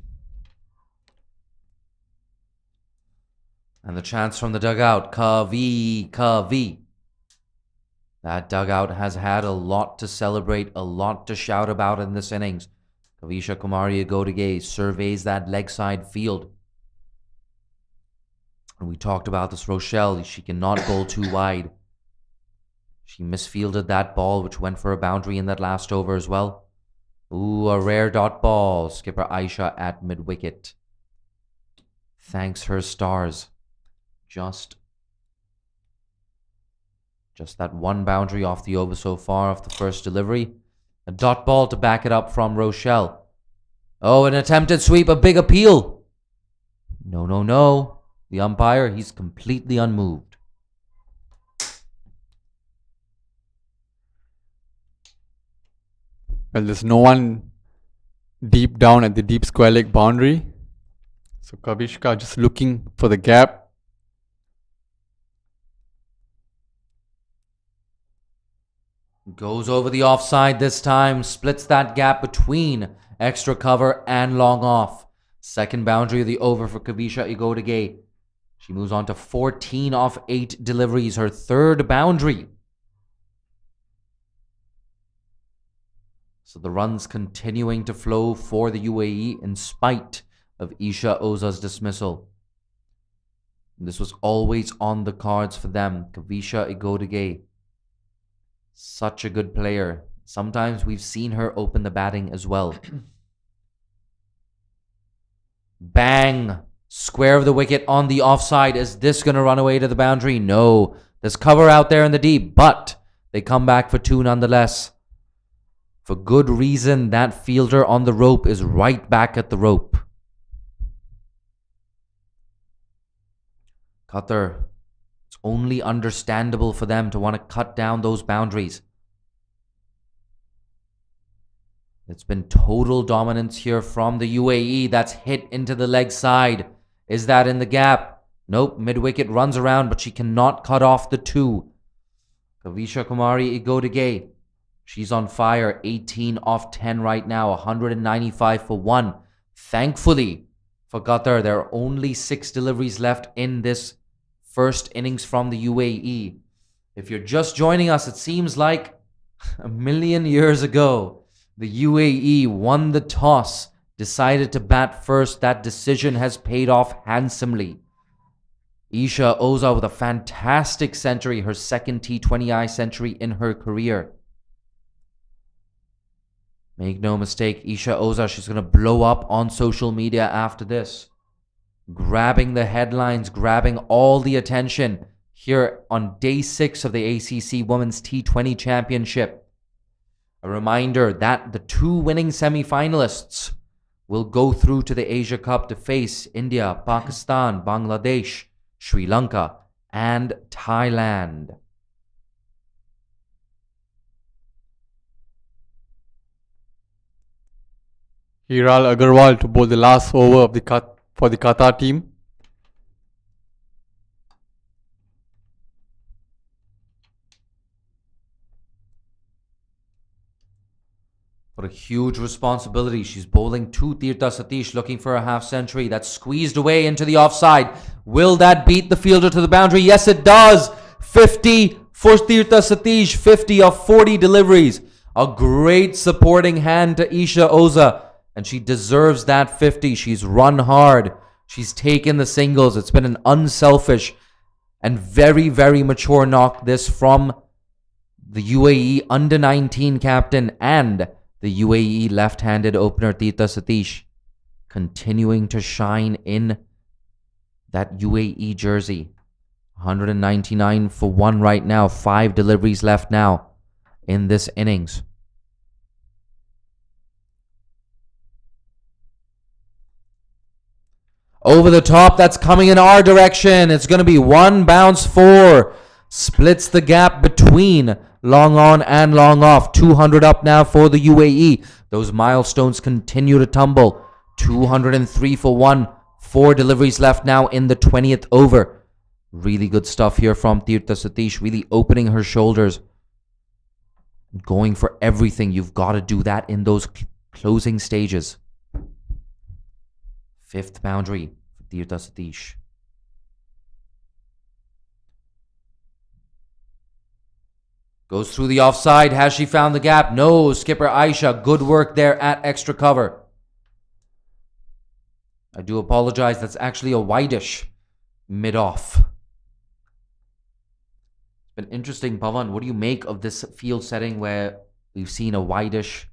And the chance from the dugout. Kavi. That dugout has had a lot to celebrate, a lot to shout about in this innings. Kavisha Kumari Igodige surveys that leg side field. And we talked about this, Rochelle. She cannot bowl too wide. She misfielded that ball, which went for a boundary in that last over as well. Ooh, a rare dot ball. Skipper Aisha at mid-wicket thanks her stars. Just that one boundary off the over so far of the first delivery. A dot ball to back it up from Rochelle. Oh, an attempted sweep, a big appeal. No. The umpire, he's completely unmoved. Well, there's no one deep down at the deep square leg boundary. So Kavishka just looking for the gap. Goes over the offside this time, splits that gap between extra cover and long off. Second boundary of the over for Kavisha Igodige. She moves on to 14 off 8 deliveries, her third boundary. So the runs continuing to flow for the UAE in spite of Isha Oza's dismissal. This was always on the cards for them. Kavisha Igodige, such a good player. Sometimes we've seen her open the batting as well. Bang! Square of the wicket on the offside. Is this going to run away to the boundary? No. There's cover out there in the deep, but they come back for 2 nonetheless. For good reason, that fielder on the rope is right back at the rope. Qatar, it's only understandable for them to want to cut down those boundaries. It's been total dominance here from the UAE. That's hit into the leg side. Is that in the gap? Nope. Mid-wicket runs around, but she cannot cut off the 2. Kavisha Kumari Igodige, she's on fire. 18 off 10 right now. 195 for 1. Thankfully for Qatar, there are only 6 deliveries left in this first innings from the UAE. If you're just joining us, it seems like a million years ago, the UAE won the toss, decided to bat first. That decision has paid off handsomely. Isha Oza with a fantastic century, her second T20I century in her career. Make no mistake, Isha Oza, she's going to blow up on social media after this. Grabbing the headlines, grabbing all the attention here on day 6 of the ACC Women's T20 Championship. A reminder that the 2 winning semi-finalists will go through to the Asia Cup to face India, Pakistan, Bangladesh, Sri Lanka, and Thailand. Hiral Agarwal to bowl the last over of for the Qatar team. What a huge responsibility. She's bowling to Tirtha Satish, looking for a half century. That's squeezed away into the offside. Will that beat the fielder to the boundary? Yes, it does. 50 for Tirtha Satish. 50 of 40 deliveries. A great supporting hand to Isha Oza. And she deserves that 50. She's run hard. She's taken the singles. It's been an unselfish and very, very mature knock, this from the UAE under-19 captain and the UAE left-handed opener Tirtha Satish, continuing to shine in that UAE jersey. 199 for 1 right now. 5 deliveries left now. in this innings. Over the top, that's coming in our direction. It's going to be one bounce 4. Splits the gap between long on and long off. 200 up now for the UAE. Those milestones continue to tumble. 203 for 1. 4 deliveries left now in the 20th over. Really good stuff here from Tirtha Satish. Really opening her shoulders. Going for everything. You've got to do that in those closing stages. 5th boundary for Tirtha Satish. Goes through the offside. Has she found the gap? No. Skipper Aisha, good work there at extra cover. I do apologize. That's actually a wideish mid-off. It's been interesting, Pavan. What do you make of this field setting where we've seen a wideish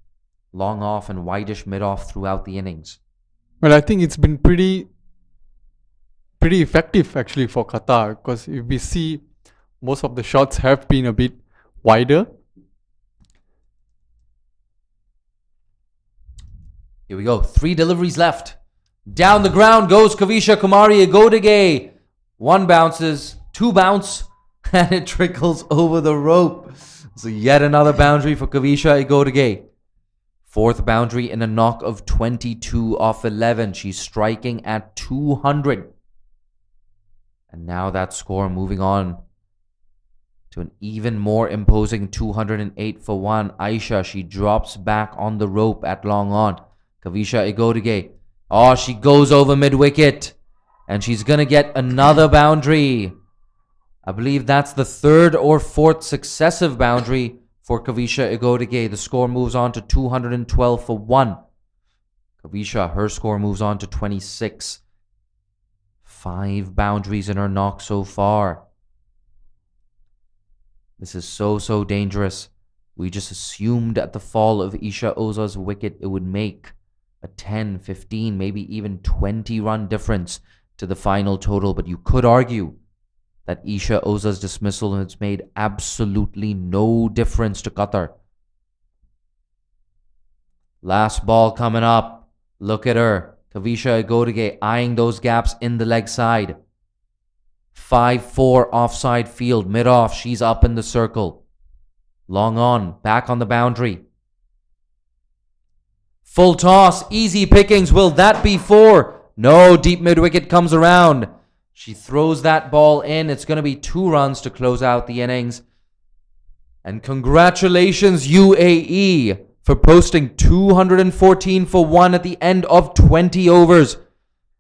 long off and wideish mid-off throughout the innings? Well, I think it's been pretty effective actually for Qatar, because if we see, most of the shots have been a bit wider. Here we go. 3 deliveries left. Down the ground goes Kavisha Kumari Agodige. 1 bounces, 2 bounce, and it trickles over the rope. So yet another boundary for Kavisha Agodige. 4th boundary in a knock of 22 off 11. She's striking at 200. And now that score moving on to an even more imposing 208 for 1. Aisha, she drops back on the rope at long on. Kavisha Agodige. Oh, she goes over mid-wicket. And she's going to get another boundary. I believe that's the 3rd or 4th successive boundary for Kavisha Agodige. The score moves on to 212 for 1. Kavisha, her score moves on to 26. 5 boundaries in her knock so far. This is so dangerous. We just assumed at the fall of Isha Oza's wicket it would make a 10, 15, maybe even 20 run difference to the final total. But you could argue that Isha Oza's dismissal has made absolutely no difference to Qatar. Last ball coming up. Look at her. Kavisha Agodige eyeing those gaps in the leg side. 5-4 offside field. Mid-off. She's up in the circle. Long on. Back on the boundary. Full toss. Easy pickings. Will that be 4? No. Deep mid-wicket comes around. She throws that ball in. It's going to be 2 runs to close out the innings. And congratulations, UAE, for posting 214 for 1 at the end of 20 overs.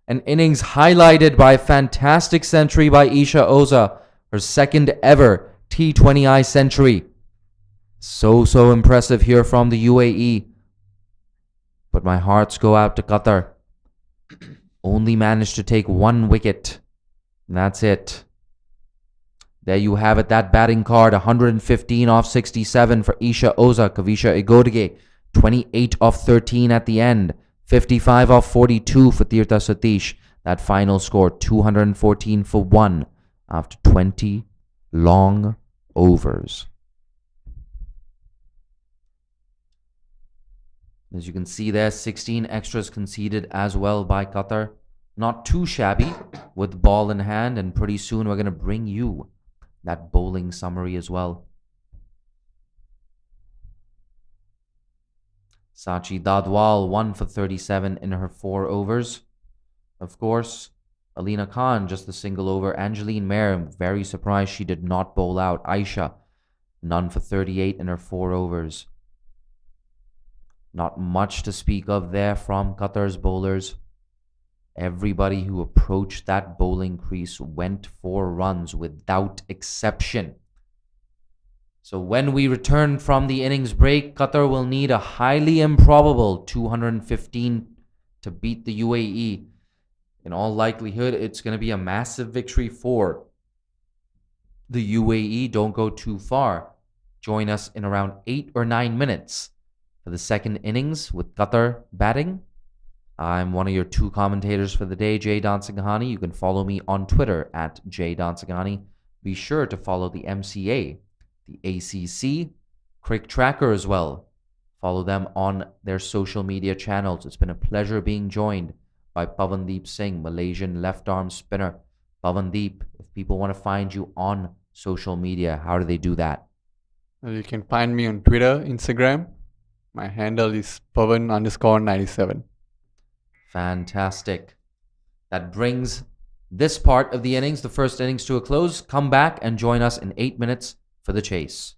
An innings highlighted by a fantastic century by Isha Oza, her 2nd ever T20I century. So impressive here from the UAE. But my hearts go out to Qatar. Only managed to take 1 wicket. And that's it. There you have it, that batting card. 115 off 67 for Isha Oza. Kavisha Agodige. 28 off 13 at the end. 55 off 42 for Tirtha Satish. That final score, 214 for 1 after 20 long overs. As you can see there, 16 extras conceded as well by Qatar. Not too shabby with ball in hand, and pretty soon we're going to bring you that bowling summary as well. Sachi Dadwal 1 for 37 in her 4 overs. Of course, Alina Khan just a single over. Angeline Mayer, very surprised she did not bowl out. Aisha, none for 38 in her 4 overs. Not much to speak of there from Qatar's bowlers. Everybody who approached that bowling crease went for runs without exception. So when we return from the innings break, Qatar will need a highly improbable 215 to beat the UAE. In all likelihood, it's going to be a massive victory for the UAE. Don't go too far. Join us in around 8 or 9 minutes for the 2nd innings with Qatar batting. I'm one of your 2 commentators for the day, Jay Dansinghani. You can follow me on Twitter at Jay Dansinghani. Be sure to follow the MCA, the ACC, CricTracker as well. Follow them on their social media channels. It's been a pleasure being joined by Pavandeep Singh, Malaysian left arm spinner. Pavandeep, if people want to find you on social media, how do they do that? You can find me on Twitter, Instagram. My handle is Pavan_97. Fantastic. That brings this part of the innings, the first innings, to a close. Come back and join us in 8 minutes for the chase.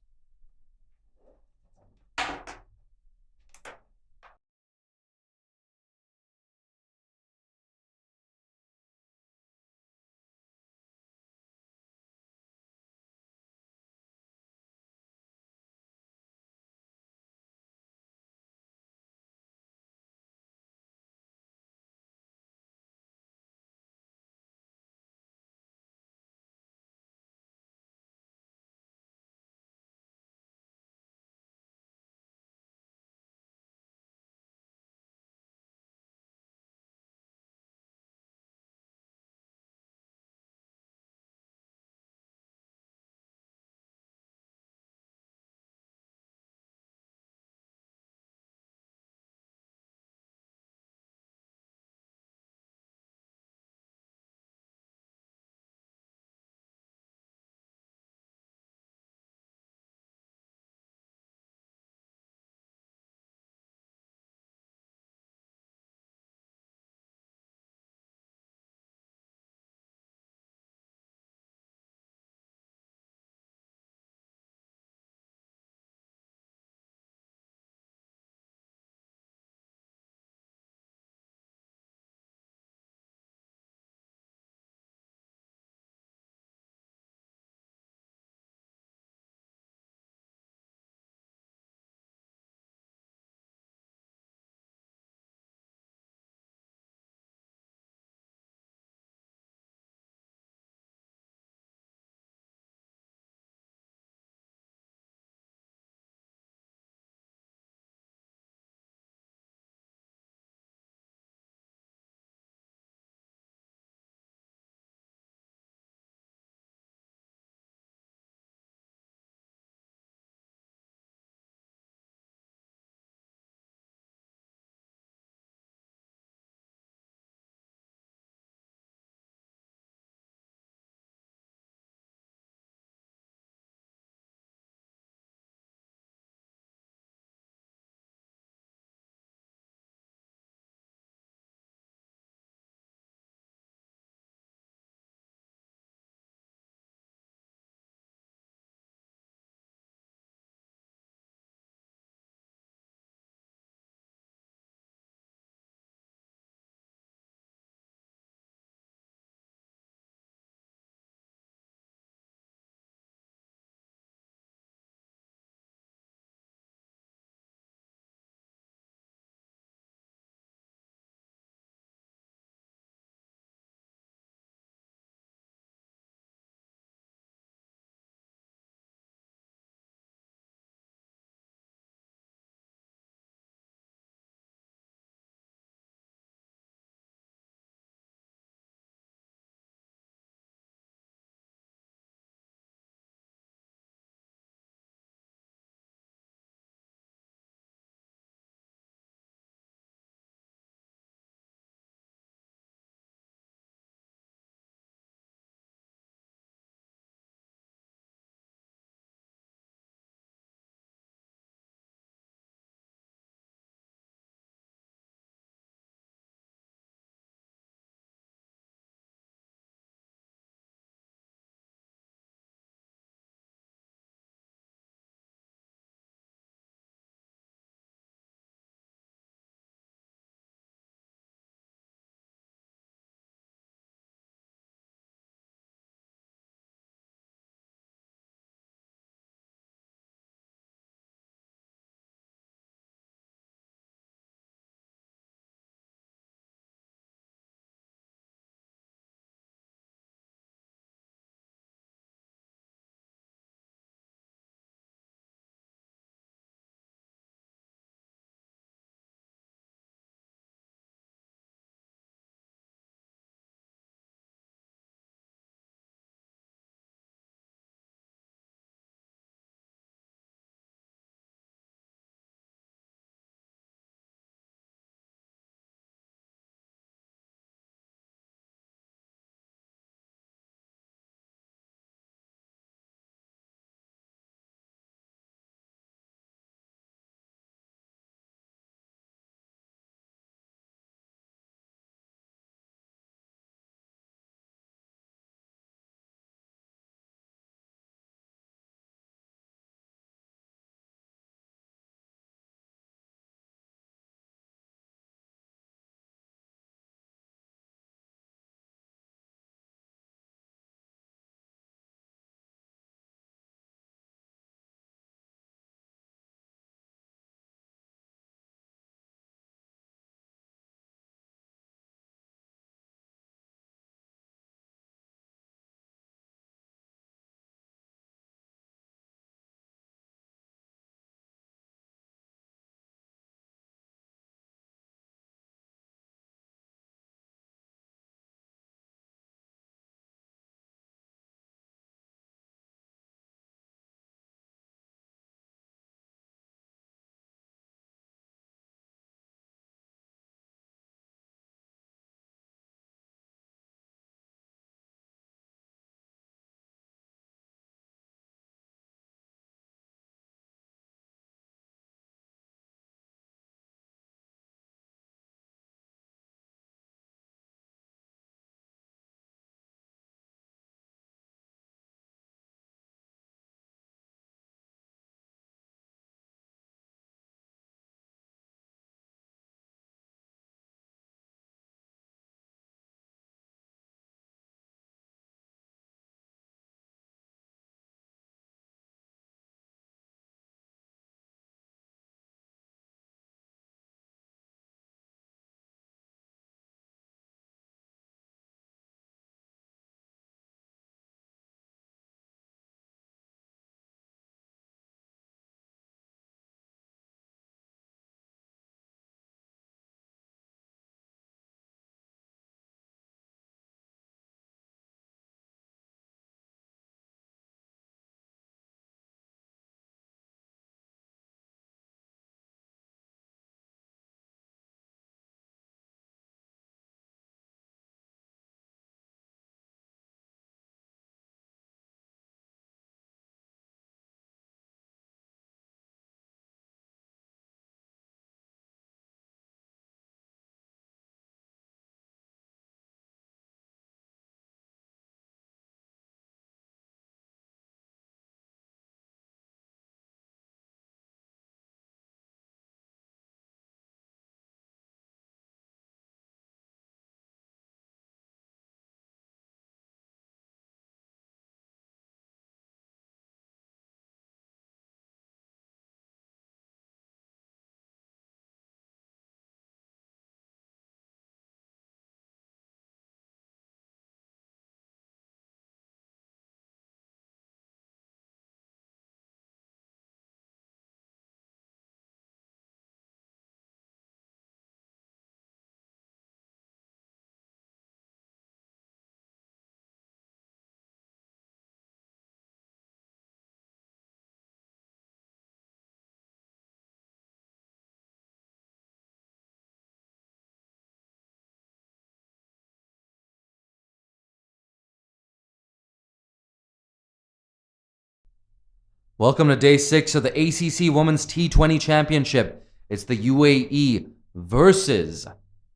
Welcome to day 6 of the ACC Women's T20 Championship. It's the UAE versus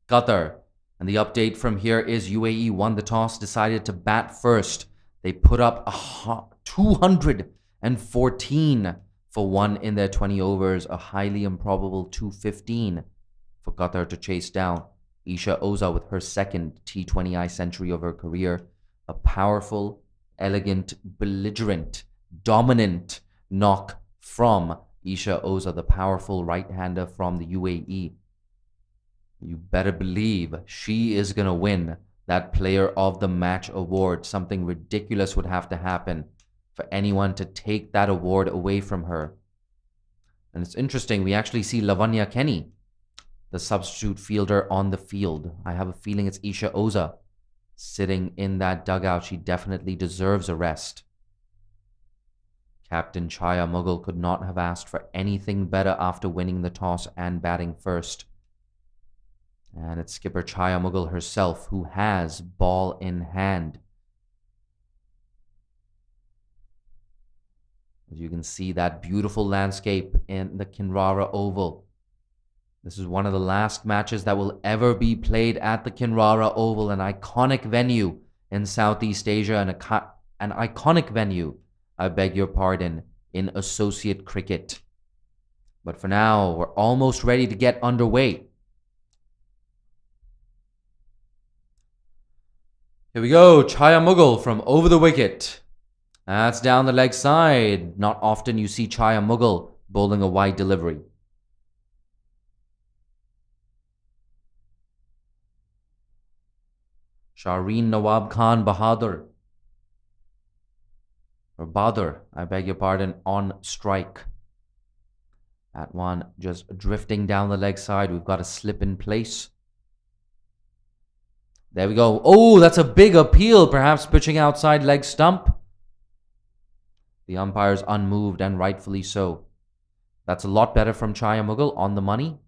Qatar. And the update from here is UAE won the toss, decided to bat first. They put up 214 for 1 in their 20 overs, a highly improbable 215 for Qatar to chase down. Isha Oza with her second T20I century of her career. A powerful, elegant, belligerent, dominant knock from Isha Oza, the powerful right-hander from the UAE. You better believe she is going to win that Player of the Match award. Something ridiculous would have to happen for anyone to take that award away from her. And it's interesting, we actually see Lavanya Kenny, the substitute fielder, on the field. I have a feeling it's Isha Oza sitting in that dugout. She definitely deserves a rest. Captain Chaya Mughal could not have asked for anything better after winning the toss and batting first. And it's skipper Chaya Mughal herself who has ball in hand. As you can see, that beautiful landscape in the Kinrara Oval. This is one of the last matches that will ever be played at the Kinrara Oval, an iconic venue in Southeast Asia, and an iconic venue, I beg your pardon, in associate cricket. But for now, we're almost ready to get underway. Here we go, Chaya Mughal from over the wicket. That's down the leg side. Not often you see Chaya Mughal bowling a wide delivery. Shaheen Nawab Khan Bahadur, or Bahadur, I beg your pardon, on strike. That one just drifting down the leg side. We've got a slip in place. There we go. Oh, that's a big appeal, perhaps pitching outside leg stump. The umpire's unmoved, and rightfully so. That's a lot better from Chaya Mughal, on the money.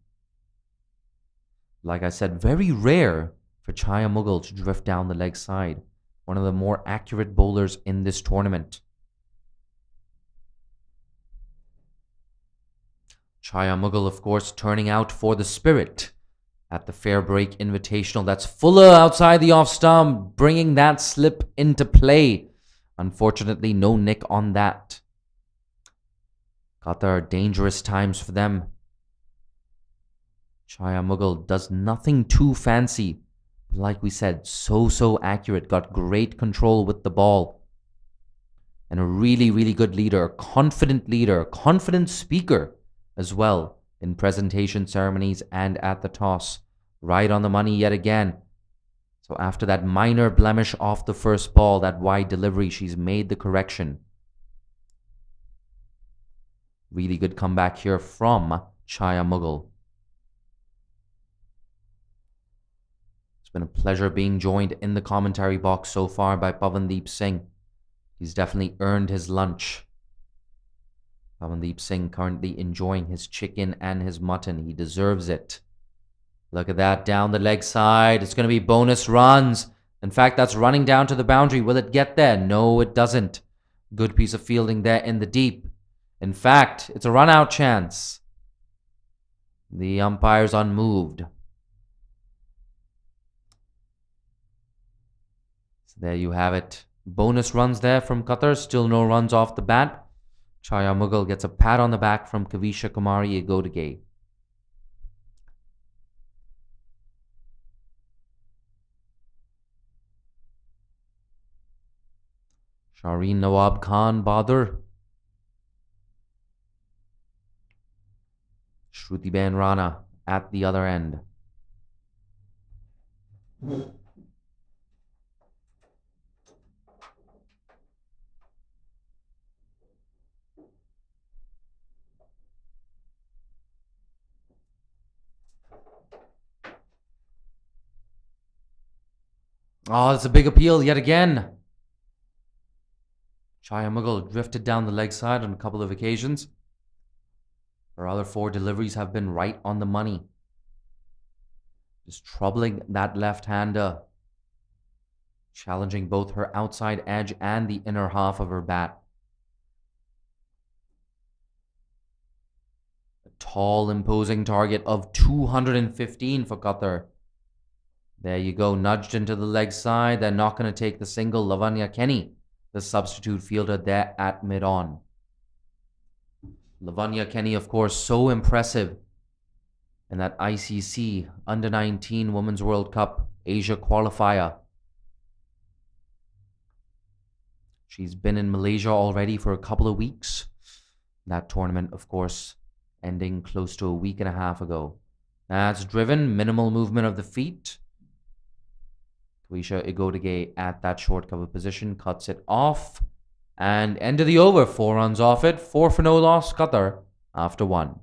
Like I said, very rare for Chaya Mughal to drift down the leg side. One of the more accurate bowlers in this tournament. Chaya Mughal, of course, turning out for the Spirit at the Fair Break Invitational. That's Fuller outside the off stump, bringing that slip into play. Unfortunately, no nick on that. Qatar, dangerous times for them. Chaya Mughal does nothing too fancy. Like we said, so accurate. Got great control with the ball. And a really good leader. Confident speaker as well in presentation ceremonies and at the toss. Right on the money yet again. So after that minor blemish off the first ball, that wide delivery, she's made the correction. Really good comeback here from Chaya Mughal. It's been a pleasure being joined in the commentary box so far by Pavandeep Singh. He's definitely earned his lunch. Pavandeep Singh currently enjoying his chicken and his mutton. He deserves it. Look at that, down the leg side. It's going to be bonus runs. In fact, that's running down to the boundary. Will it get there? No, it doesn't. Good piece of fielding there in the deep. In fact, it's a run-out chance. The umpire's unmoved. So there you have it. Bonus runs there from Qatar. Still no runs off the bat. Chaya Mughal gets a pat on the back from Kavisha Kumari Agodage. Shaheen Nawab Khan Bahadur. Shrutiben Rana at the other end. Oh, that's a big appeal yet again. Chaya Mughal drifted down the leg side on a couple of occasions. Her other 4 deliveries have been right on the money. Just troubling that left-hander. Challenging both her outside edge and the inner half of her bat. Tall, imposing target of 215 for Qatar. There you go, nudged into the leg side. They're not going to take the single. Lavanya Kenny, the substitute fielder there at mid-on. Lavanya Kenny, of course, so impressive in that ICC Under-19 Women's World Cup Asia qualifier. She's been in Malaysia already for a couple of weeks. That tournament, of course, ending close to a week and a half ago. That's driven, minimal movement of the feet. Kwisha Igodege at that short cover position, cuts it off. And end of the over, 4 runs off it. 4 for no loss, Qatar after 1.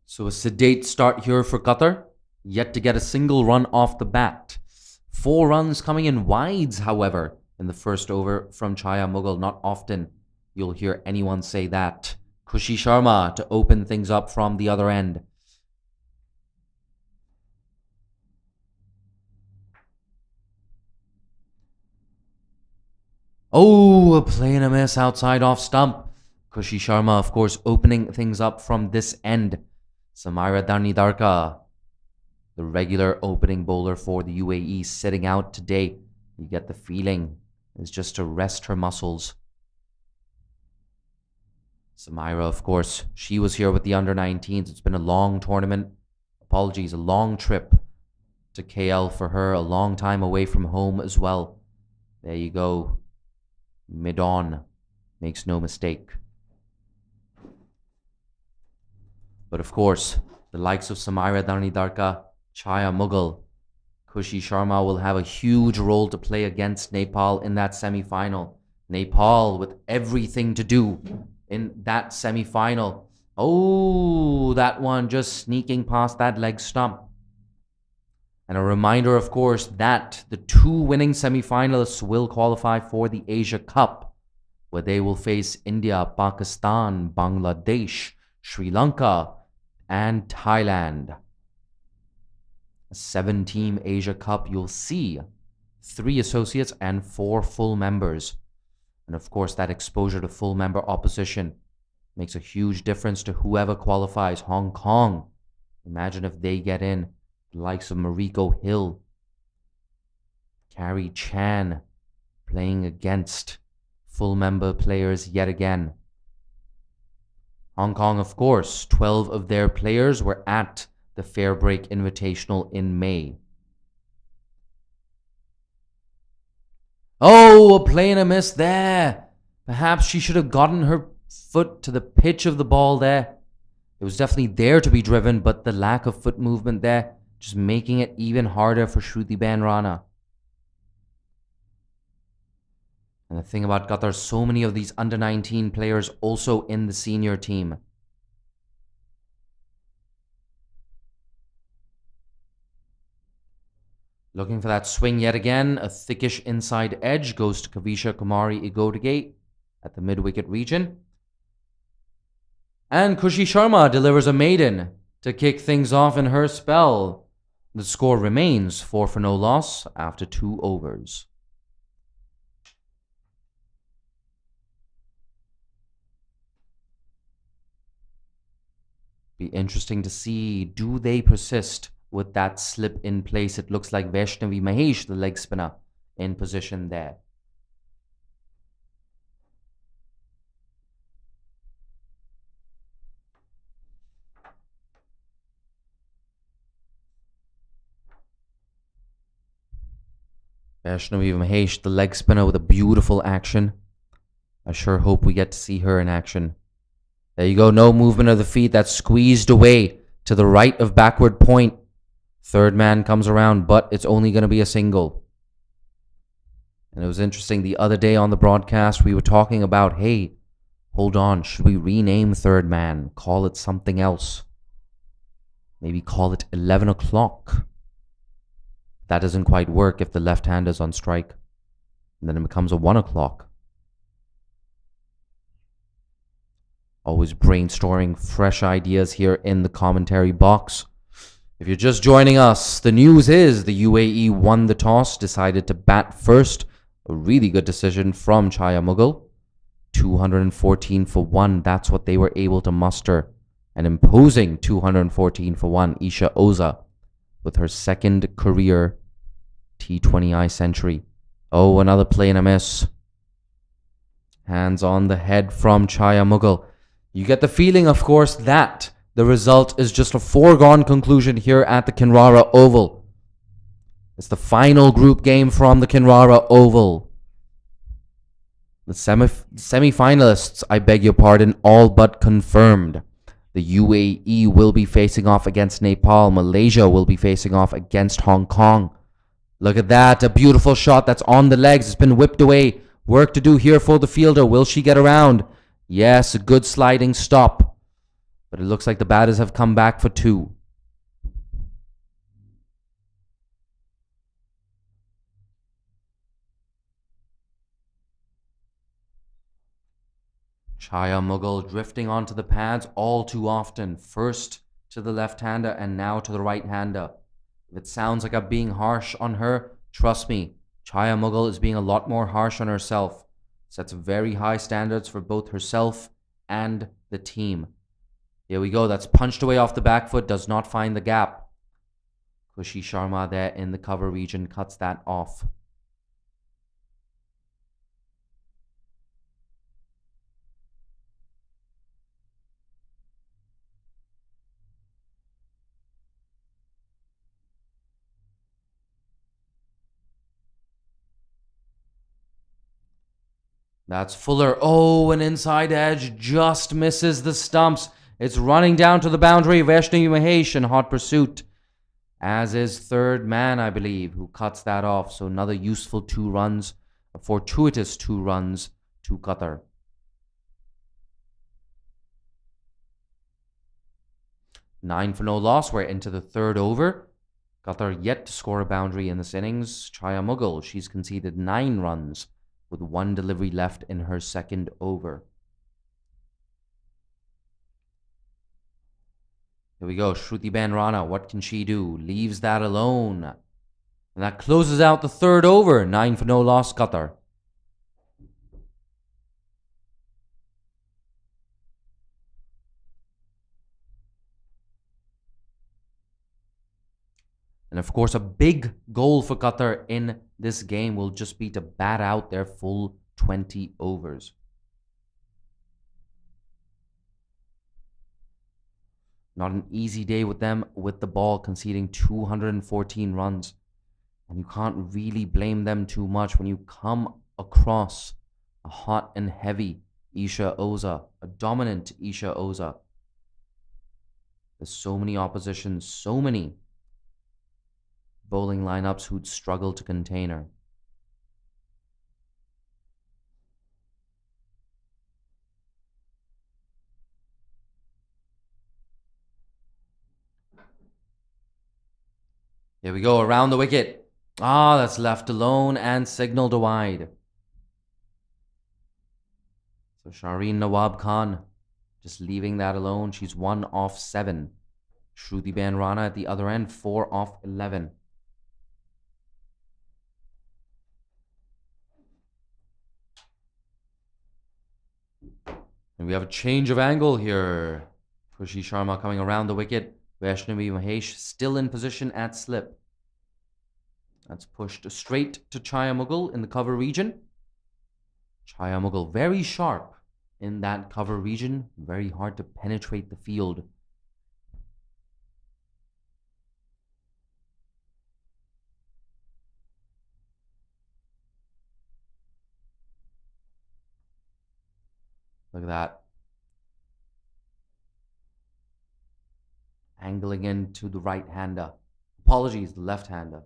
So a sedate start here for Qatar, yet to get a single run off the bat. 4 runs coming in wides, however, in the first over from Chaya Mughal. Not often you'll hear anyone say that. Khushi Sharma to open things up from the other end. Oh, a play and a miss outside off stump. Khushi Sharma, of course, opening things up from this end. Samaira Dharnidarka, the regular opening bowler for the UAE, sitting out today. You get the feeling is just to rest her muscles. Samaira, of course, she was here with the under-19s. It's been a long tournament. Apologies, a long trip to KL for her. A long time away from home as well. There you go. Mid-on. Makes no mistake. But of course, the likes of Samaira Dharnidarka, Chaya Mughal, Khushi Sharma will have a huge role to play against Nepal in that semi-final. Nepal with everything to do in that semi-final. Oh, that one just sneaking past that leg stump. And a reminder, of course, that the 2 winning semi-finalists will qualify for the Asia Cup, where they will face India, Pakistan, Bangladesh, Sri Lanka, and Thailand. A 7-team Asia Cup, you'll see 3 associates and 4 full members. And of course, that exposure to full member opposition makes a huge difference to whoever qualifies. Hong Kong, imagine if they get in. The likes of Mariko Hill, Carrie Chan, playing against full member players yet again. Hong Kong, of course, 12 of their players were at the Fairbreak Invitational in May. Oh, a play and a miss there. Perhaps she should have gotten her foot to the pitch of the ball there. It was definitely there to be driven, but the lack of foot movement there, just making it even harder for Shruti Ben Rana. And the thing about Qatar, so many of these under-19 players also in the senior team. Looking for that swing yet again. A thickish inside edge goes to Kavisha Kumari Igodege at the mid-wicket region. And Khushi Sharma delivers a maiden to kick things off in her spell. The score remains 4 for no loss after 2 overs. Be interesting to see, do they persist with that slip in place? It looks like Vaishnavi Mahesh, the leg spinner, in position there. Vaishnavi Mahesh, the leg spinner, with a beautiful action. I sure hope we get to see her in action. There you go, no movement of the feet. That's squeezed away to the right of backward point. Third man comes around, but it's only going to be a single. And it was interesting, the other day on the broadcast, we were talking about, hey, Hold on, should we rename third man? Call it something else? Maybe call it 11 o'clock. That doesn't quite work if the left hand is on strike. And then it becomes a 1 o'clock. Always brainstorming fresh ideas here in the commentary box. If you're just joining us, the news is the UAE won the toss, decided to bat first. A really good decision from Chaya Mughal. 214 for 1. That's what they were able to muster. An imposing 214 for 1. Isha Oza with her second career T20I century. Oh, another play and a miss. Hands on the head from Chaya Mughal. You get the feeling, of course, that the result is just a foregone conclusion here at the Kinrara Oval. It's the final group game from the Kinrara Oval. The semi-finalists, I beg your pardon, all but confirmed. The UAE will be facing off against Nepal. Malaysia will be facing off against Hong Kong. Look at that, a beautiful shot that's on the legs. It's been whipped away. Work to do here for the fielder. Will she get around? Yes, a good sliding stop. But it looks like the batters have come back for 2. Chaya Mughal drifting onto the pads all too often. First to the left-hander and now to the right-hander. If it sounds like I'm being harsh on her, trust me, Chaya Mughal is being a lot more harsh on herself. Sets very high standards for both herself and the team. Here we go. That's punched away off the back foot. Does not find the gap. Khushi Sharma there in the cover region cuts that off. That's Fuller. Oh, an inside edge just misses the stumps. It's running down to the boundary. Vaishnavi Mahesh in hot pursuit, as is third man, I believe, who cuts that off. So another useful 2 runs, a fortuitous 2 runs to Qatar. Nine for no loss. We're into the third over. Qatar yet to score a boundary in this innings. Chaya Mughal, she's conceded 9 runs with 1 delivery left in her second over. Here we go. Shruti Rana, what can she do? Leaves that alone. And that closes out the third over. 9 for no loss, Qatar. And of course, a big goal for Qatar in this game will just be to bat out their full 20 overs. Not an easy day with them with the ball, conceding 214 runs. And you can't really blame them too much when you come across a hot and heavy Isha Oza, a dominant Isha Oza. There's so many oppositions, so many bowling lineups who'd struggle to contain her. Here we go, around the wicket. That's left alone and signaled wide. So Shireen Nawab Khan just leaving that alone. She's 1 off 7. Shruti Rana at the other end, 4 off 11. And we have a change of angle here. Khushi Sharma coming around the wicket. Vaishnavi Mahesh still in position at slip. That's pushed straight to Chaya Mughal in the cover region. Chaya Mughal very sharp in that cover region. Very hard to penetrate the field. Look at that. Angling into the right-hander. Apologies, the left-hander.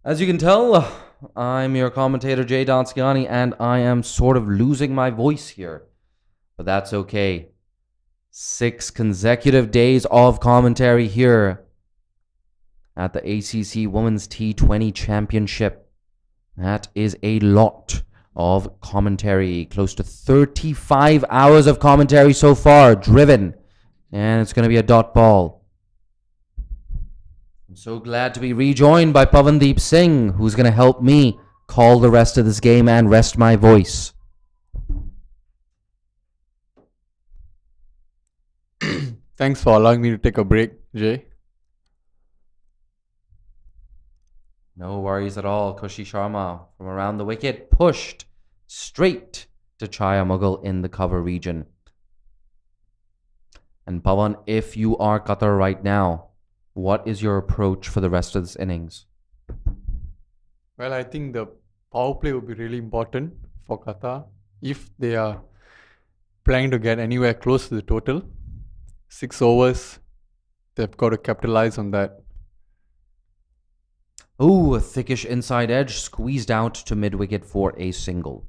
As you can tell, I'm your commentator, Jay Donskiani, and I am sort of losing my voice here. But that's okay. 6 consecutive days of commentary here at the ACC Women's T20 Championship. That is a lot of commentary. Close to 35 hours of commentary so far, driven. And it's going to be a dot ball. I'm so glad to be rejoined by Pavandeep Singh, who's going to help me call the rest of this game and rest my voice. Thanks for allowing me to take a break, Jay. No worries at all. Kushi Sharma from around the wicket pushed straight to Chaya Mughal in the cover region. And Pawan, if you are Qatar right now, what is your approach for the rest of this innings? Well, I think the power play will be really important for Qatar if they are planning to get anywhere close to the total. 6 overs, they've got to capitalize on that. Oh, a thickish inside edge squeezed out to mid-wicket for a single.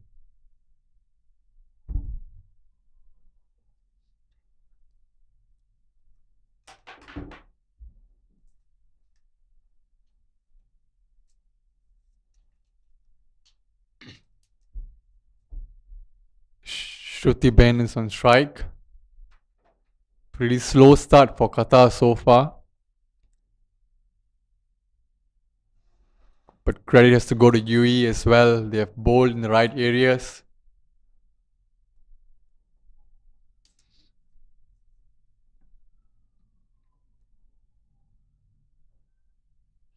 Shruti Ben is on strike. Pretty slow start for Qatar so far. But credit has to go to UAE as well. They have bowled in the right areas.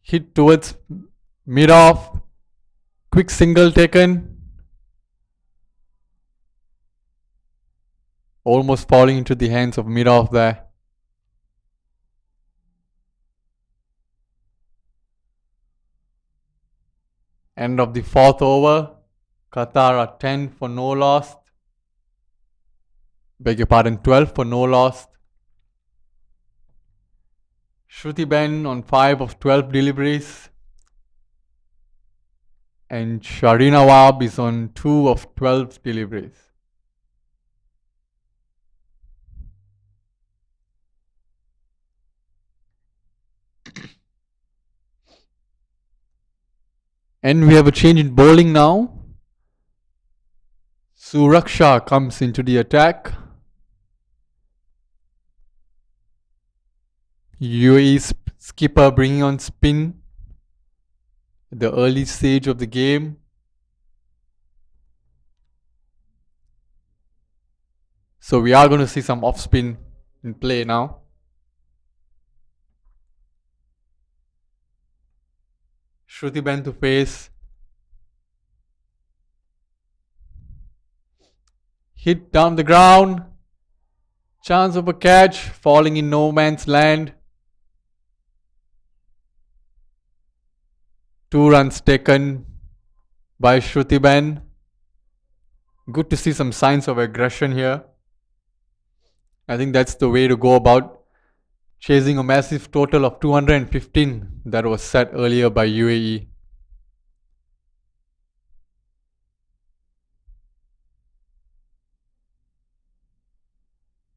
Hit towards mid-off. Quick single taken. Almost falling into the hands of mid-off there. End of the 4th over. Qatar are 10 for no loss. Beg your pardon, 12 for no loss. Shruti Ben on 5 of 12 deliveries. And Sharina Wab is on 2 of 12 deliveries. And we have a change in bowling now. Suraksha comes into the attack. UAE skipper bringing on spin at the early stage of the game. So we are going to see some off spin in play now. Shruti Ben to face. Hit down the ground. Chance of a catch. Falling in no man's land. 2 runs taken by Shruti Ben. Good to see some signs of aggression here. I think that's the way to go about chasing a massive total of 215 that was set earlier by UAE.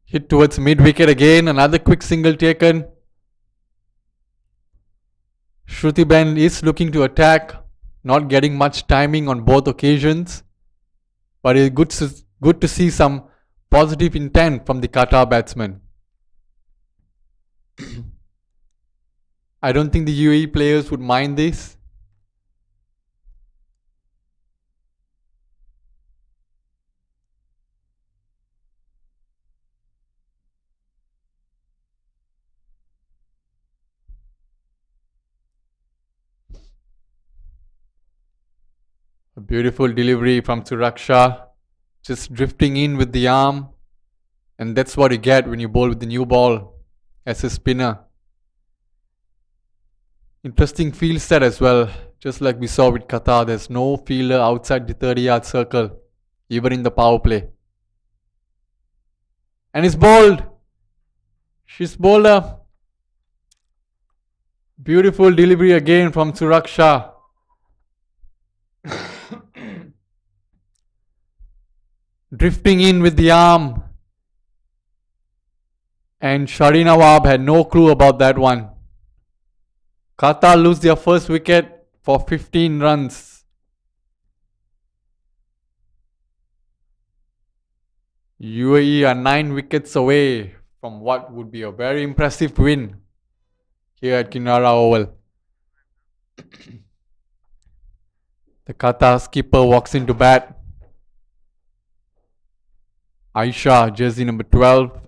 Hit towards mid-wicket again, another quick single taken. Shruti Ben is looking to attack, not getting much timing on both occasions. But it's good to see some positive intent from the Qatar batsman. I don't think the UAE players would mind this. A beautiful delivery from Suraksha, just drifting in with the arm. And that's what you get when you bowl with the new ball as a spinner. Interesting field set as well. Just like we saw with Qatar, there's no fielder outside the 30-yard circle, even in the power play. And it's bowled. She's bowled a beautiful delivery again from Suraksha. Drifting in with the arm. And Shari Nawab had no clue about that one. Qatar lose their first wicket for 15 runs. UAE are 9 wickets away from what would be a very impressive win here at Kinrara Oval. The Qatar skipper walks into bat. Aisha, jersey number 12.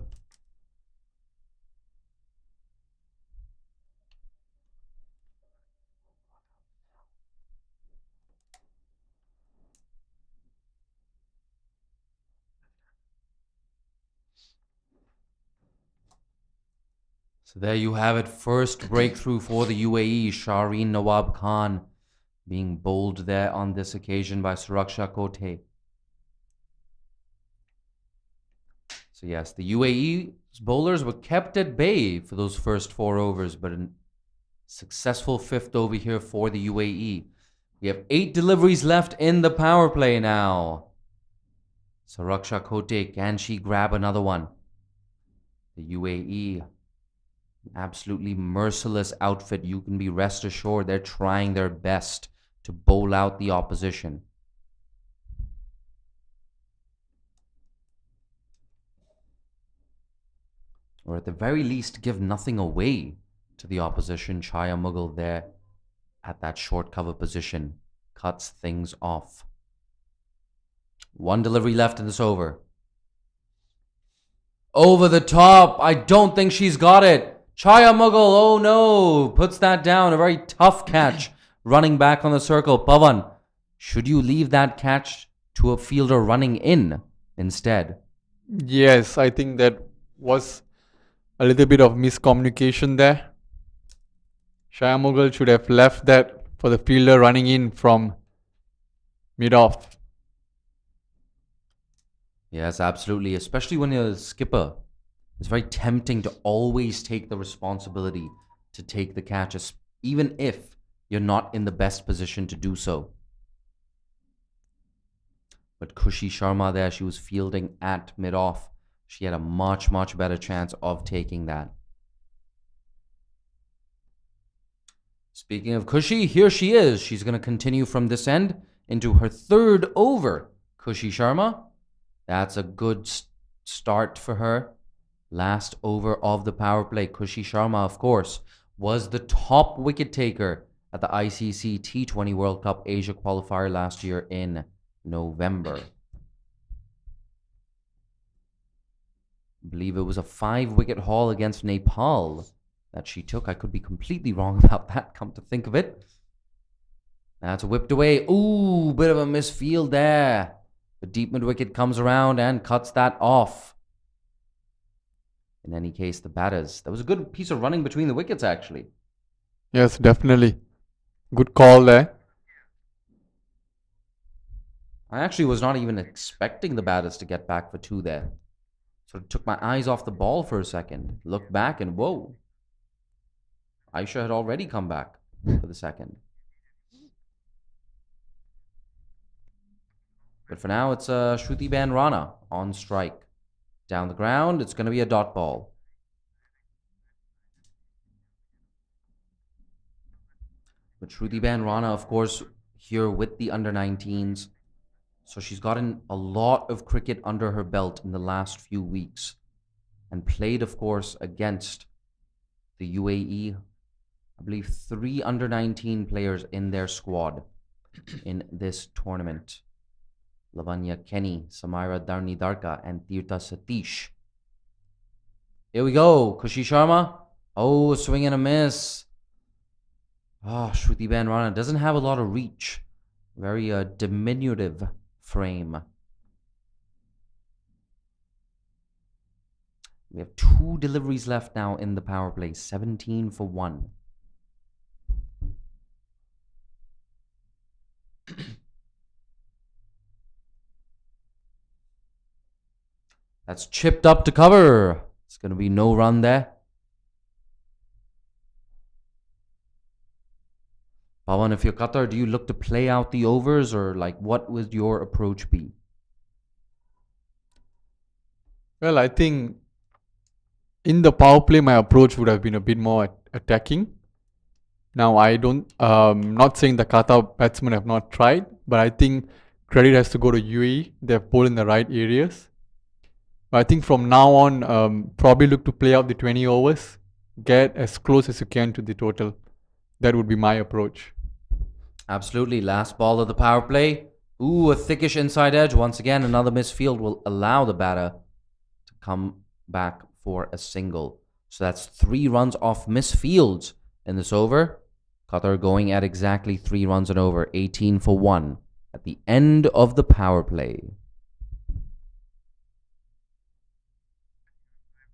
So there you have it. First breakthrough for the UAE. Shaheen Nawab Khan being bowled there on this occasion by Suraksha Kote. So yes, the UAE's bowlers were kept at bay for those first 4 overs, but a successful 5th over here for the UAE. We have 8 deliveries left in the power play now. Suraksha Kote, can she grab another one? The UAE, absolutely merciless outfit. You can be rest assured they're trying their best to bowl out the opposition. Or at the very least, give nothing away to the opposition. Chaya Mughal there at that short cover position cuts things off. 1 delivery left in this over. Over the top. I don't think she's got it. Chaya Mughal, oh no, puts that down. A very tough catch running back on the circle. Pavan, should you leave that catch to a fielder running in instead? Yes, I think that was a little bit of miscommunication there. Chaya Mughal should have left that for the fielder running in from mid-off. Yes, absolutely. Especially when you're a skipper. It's very tempting to always take the responsibility to take the catches, even if you're not in the best position to do so. But Khushi Sharma there, she was fielding at mid-off. She had a much, much better chance of taking that. Speaking of Khushi, here she is. She's going to continue from this end into her 3rd over. Khushi Sharma, that's a good start for her. Last over of the power play. Khushi Sharma, of course, was the top wicket taker at the ICC T20 World Cup Asia qualifier last year in November. I believe it was a 5-wicket haul against Nepal that she took. I could be completely wrong about that, come to think of it. That's whipped away. Ooh, bit of a misfield there. The deep mid wicket comes around and cuts that off. In any case, the batters. That was a good piece of running between the wickets, actually. Yes, definitely. Good call there. I actually was not even expecting the batters to get back for 2 there. Sort of took my eyes off the ball for a second. Looked back and whoa. Aisha had already come back for the 2nd. But for now, it's Shruti Ben Rana on strike. Down the ground, it's going to be a dot ball. But Shruti Ben Rana, of course, here with the under-19s. So she's gotten a lot of cricket under her belt in the last few weeks. And played, of course, against the UAE. I believe 3 under-19 players in their squad in this tournament. Lavanya Kenny, Samira Darnidarka, and Tirtha Satish. Here we go. Khushi Sharma. Oh, swing and a miss. Ah, Shruti Ben Rana doesn't have a lot of reach. Very diminutive frame. We have 2 deliveries left now in the power play. 17 for 1. That's chipped up to cover. It's going to be no run there. Pawan, if you're Qatar, do you look to play out the overs, or like what would your approach be? Well, I think in the power play, my approach would have been a bit more attacking. Now, I don't, not saying the Qatar batsmen have not tried, but I think credit has to go to UAE. They've bowled in the right areas. But I think from now on, probably look to play out the 20 overs, get as close as you can to the total. That would be my approach. Absolutely. Last ball of the power play. Ooh, a thickish inside edge. Once again, another misfield will allow the batter to come back for a single. So that's 3 runs off misfields in this over. Qatar going at exactly 3 runs and over, 18 for 1 at the end of the power play.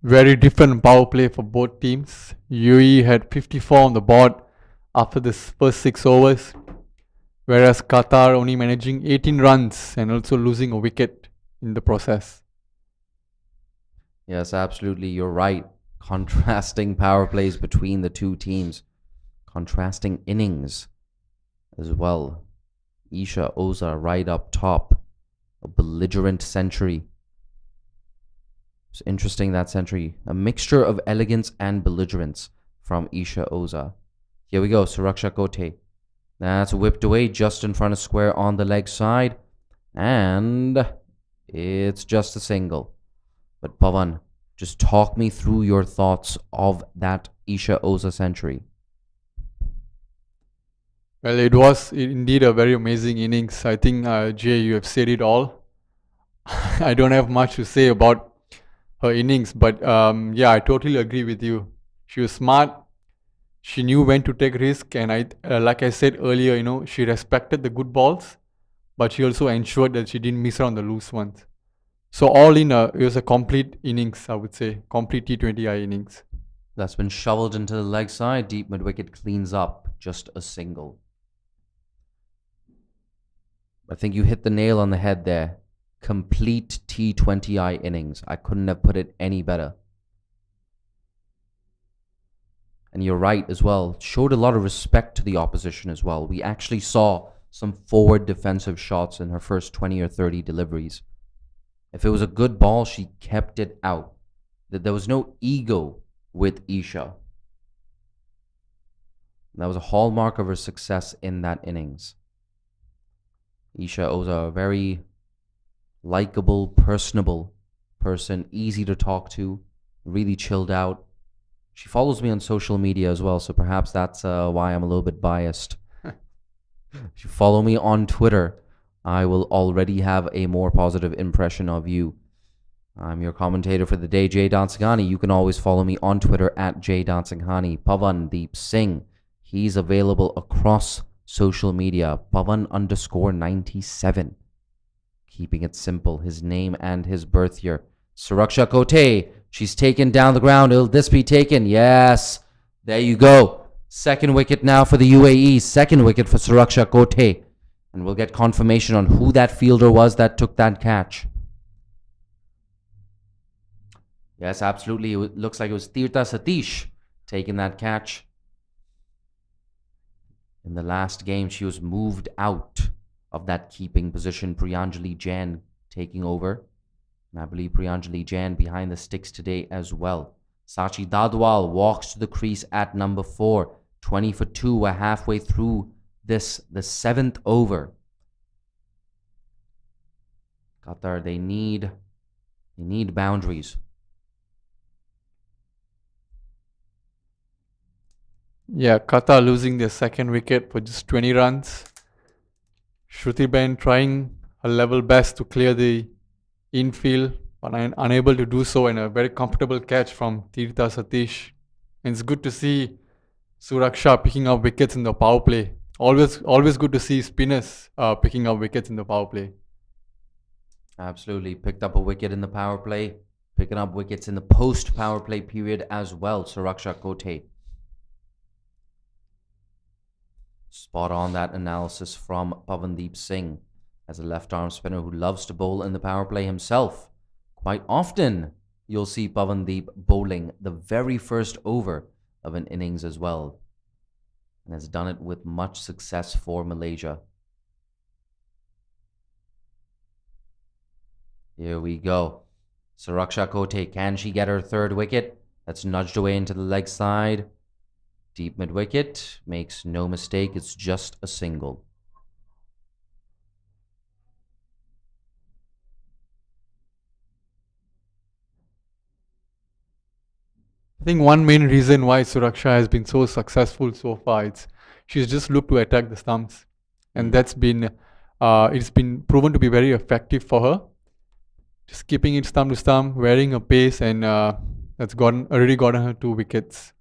Very different power play for both teams. UAE had 54 on the board after the first 6 overs, whereas Qatar only managing 18 runs and also losing a wicket in the process. Yes, absolutely. You're right. Contrasting power plays between the two teams. Contrasting innings as well. Isha Oza right up top. A belligerent century. It's interesting, that century. A mixture of elegance and belligerence from Isha Oza. Here we go. Suraksha Kote. That's whipped away just in front of square on the leg side. And it's just a single. But Pawan, just talk me through your thoughts of that Isha Oza century. Well, it was indeed a very amazing innings. I think, Jay, you have said it all. I don't have much to say about her innings, but yeah, I totally agree with you. She was smart. She knew when to take risk, and like I said earlier, she respected the good balls, but she also ensured that she didn't miss out on the loose ones. So all in, it was a complete innings, I would say, complete T20I innings. That's been shoveled into the leg side. Deep mid wicket cleans up. Just a single. I think you hit the nail on the head there. Complete T20I innings. I couldn't have put it any better. And you're right as well. Showed a lot of respect to the opposition as well. We actually saw some forward defensive shots in her first 20 or 30 deliveries. If it was a good ball, she kept it out. There was no ego with Isha. That was a hallmark of her success in that innings. Isha Oza, a very likable, personable person, easy to talk to, really chilled out. She follows me on social media as well, so perhaps that's why I'm a little bit biased. If you follow me on Twitter, I will already have a more positive impression of you. I'm your commentator for the day, Jay Dansanghani. You can always follow me on Twitter at Jay Dansanghani. Pavandeep Singh, he's available across social media. Pavan_97. Keeping it simple, his name and his birth year. Suraksha Kote, she's taken down the ground. Will this be taken? Yes. There you go. Second wicket now for the UAE. Second wicket for Suraksha Kote. And we'll get confirmation on who that fielder was that took that catch. Yes, absolutely. It looks like it was Tirtha Satish taking that catch. In the last game, she was moved out of that keeping position. Priyanjali Jain taking over. And I believe Priyanjali Jain behind the sticks today as well. Sachi Dadwal walks to the crease at number 4. 20 for 2. We're halfway through this, the 7th over. Qatar, they need boundaries. Yeah, Qatar losing their second wicket for just 20 runs. Shruti Ben trying her level best to clear the infield, but unable to do so, and a very comfortable catch from Tirtha Satish. And it's good to see Suraksha picking up wickets in the power play. Always good to see spinners picking up wickets in the power play. Absolutely. Picked up a wicket in the power play. Picking up wickets in the post-power play period as well. Suraksha Kote. Spot on that analysis from Pavandeep Singh as a left-arm spinner who loves to bowl in the power play himself. Quite often, you'll see Pavandeep bowling the very first over of an innings as well. and has done it with much success for Malaysia. Here we go. Suraksha Kote, can she get her third wicket? That's nudged away into the leg side. Deep mid-wicket, makes no mistake, it's just a single. I think one main reason why Suraksha has been so successful so far, she's just looked to attack the stumps, and that's been it's been proven to be very effective for her. Just keeping it stump to stump, wearing a pace, and that's already gotten her 2 wickets.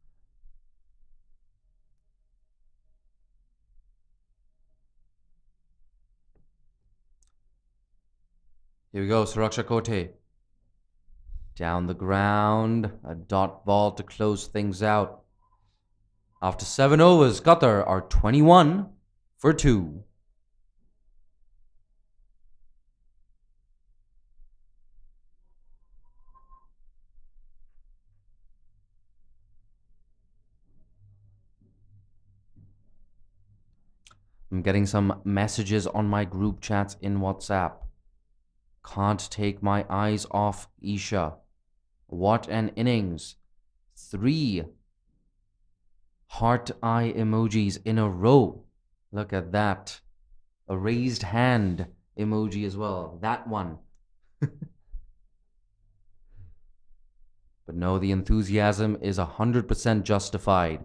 Here we go, Suraksha Kote. Down the ground, a dot ball to close things out. After 7 overs, Qatar are 21 for 2. I'm getting some messages on my group chats in WhatsApp. Can't take my eyes off Isha. What an innings. 3 heart eye emojis in a row. Look at that. A raised hand emoji as well. That one. But no, the enthusiasm is 100% justified.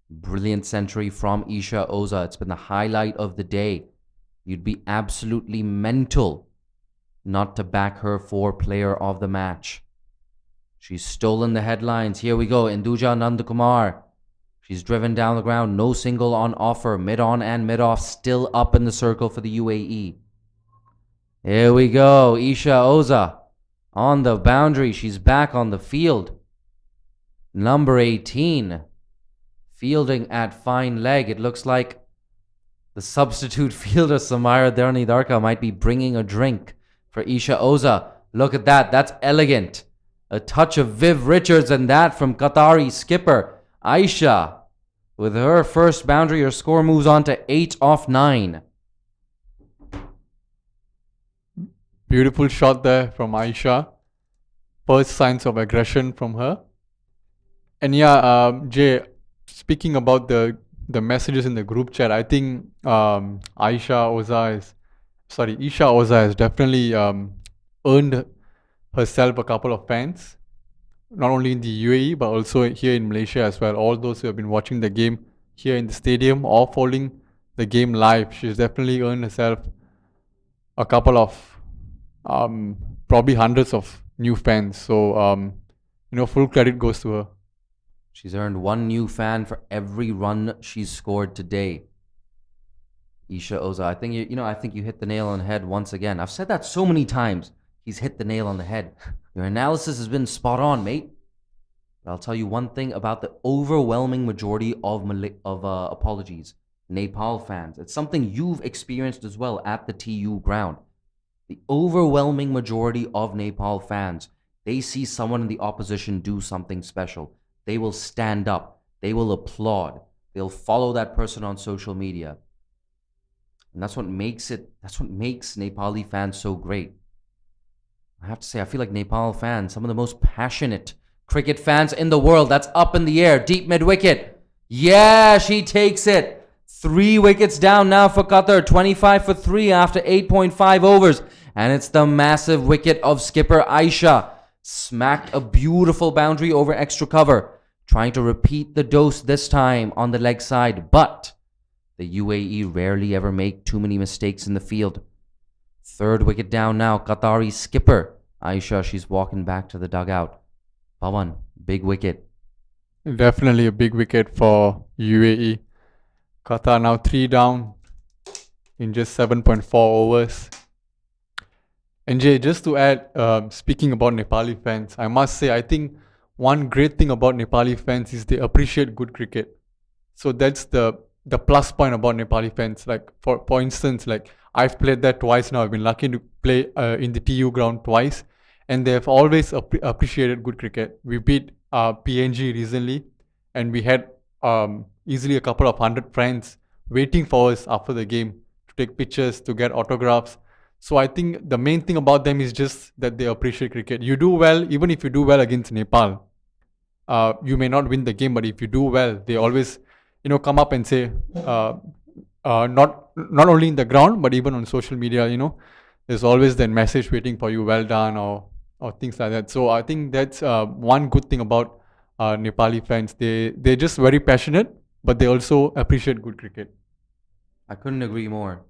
Brilliant century from Isha Oza. It's been the highlight of the day. You'd be absolutely mental not to back her for player of the match. She's stolen the headlines. Here we go. Induja Nandakumar. She's driven down the ground. No single on offer. Mid-on and mid-off still up in the circle for the UAE. Here we go. Isha Oza on the boundary. She's back on the field. Number 18. Fielding at fine leg. It looks like the substitute fielder Samira Darka might be bringing a drink for Isha Oza. Look at that. That's elegant. A touch of Viv Richards and that from Qatari skipper Aisha. With her first boundary, her score moves on to 8 off 9. Beautiful shot there from Aisha. First signs of aggression from her. And yeah, Jay, speaking about the messages in the group chat, I think Isha Oza has definitely earned herself a couple of fans, not only in the UAE but also here in Malaysia as well. All those who have been watching the game here in the stadium or following the game live, she's definitely earned herself a couple of probably hundreds of new fans. So full credit goes to her. She's earned 1 new fan for every run she's scored today. Isha Oza, I think you hit the nail on the head once again. I've said that so many times. He's hit the nail on the head. Your analysis has been spot on, mate. But I'll tell you one thing about the overwhelming majority of Nepal fans. It's something you've experienced as well at the TU ground. The overwhelming majority of Nepal fans, they see someone in the opposition do something special. They will stand up. They will applaud. They'll follow that person on social media. And that's what makes Nepali fans so great. I have to say, I feel like Nepal fans, some of the most passionate cricket fans in the world. That's up in the air. Deep mid-wicket. Yeah, she takes it. 3 wickets down now for Qatar. 25 for 3 after 8.5 overs. And it's the massive wicket of skipper Aisha. Smacked a beautiful boundary over extra cover. Trying to repeat the dose this time on the leg side. But the UAE rarely ever make too many mistakes in the field. 3rd wicket down now. Qatari skipper Aisha, she's walking back to the dugout. Pawan, big wicket. Definitely a big wicket for UAE. Qatar now 3 down in just 7.4 overs. And Jay, just to add, speaking about Nepali fans, I must say, I think one great thing about Nepali fans is they appreciate good cricket. So that's the plus point about Nepali fans. Like for instance, like I've played there twice now. I've been lucky to play in the TU ground twice, and they have always appreciated good cricket. We beat PNG recently, and we had easily a couple of hundred friends waiting for us after the game to take pictures, to get autographs. So I think the main thing about them is just that they appreciate cricket. You do well, even if you do well against Nepal, you may not win the game, but if you do well, they always, come up and say, not only in the ground, but even on social media, there's always that message waiting for you, well done, or things like that. So I think that's one good thing about Nepali fans. They're just very passionate, but they also appreciate good cricket. I couldn't agree more.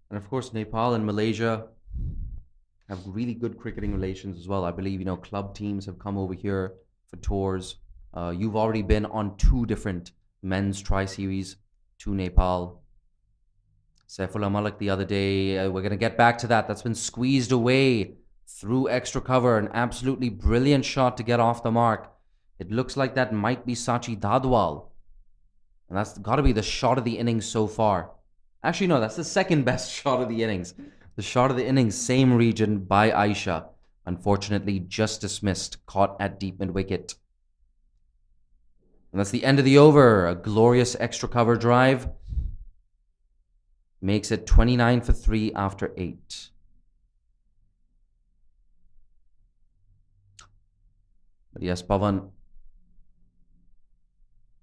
And of course, Nepal and Malaysia have really good cricketing relations as well. I believe, club teams have come over here for tours. You've already been on 2 different men's tri-series to Nepal. Saifullah Malik the other day, we're going to get back to that. That's been squeezed away through extra cover. An absolutely brilliant shot to get off the mark. It looks like that might be Sachi Dadwal. And that's got to be the shot of the innings so far. Actually, no, that's the second best shot of the innings. The shot of the innings, same region by Aisha. Unfortunately, just dismissed, caught at deep mid-wicket. And that's the end of the over. A glorious extra cover drive. Makes it 29 for 3 after 8. But yes, Pavan,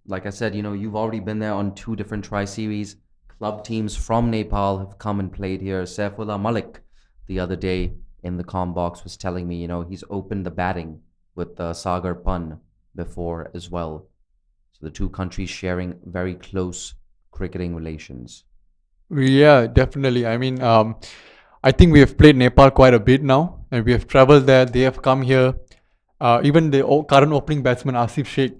like I said, you've already been there on 2 different tri-series. Club teams from Nepal have come and played here. Saifullah Malik the other day in the comm box was telling me, he's opened the batting with Sagar Pan before as well. So the 2 countries sharing very close cricketing relations. Yeah, definitely. I mean, I think we have played Nepal quite a bit now, and we have traveled there. They have come here. Even the current opening batsman, Asif Sheikh,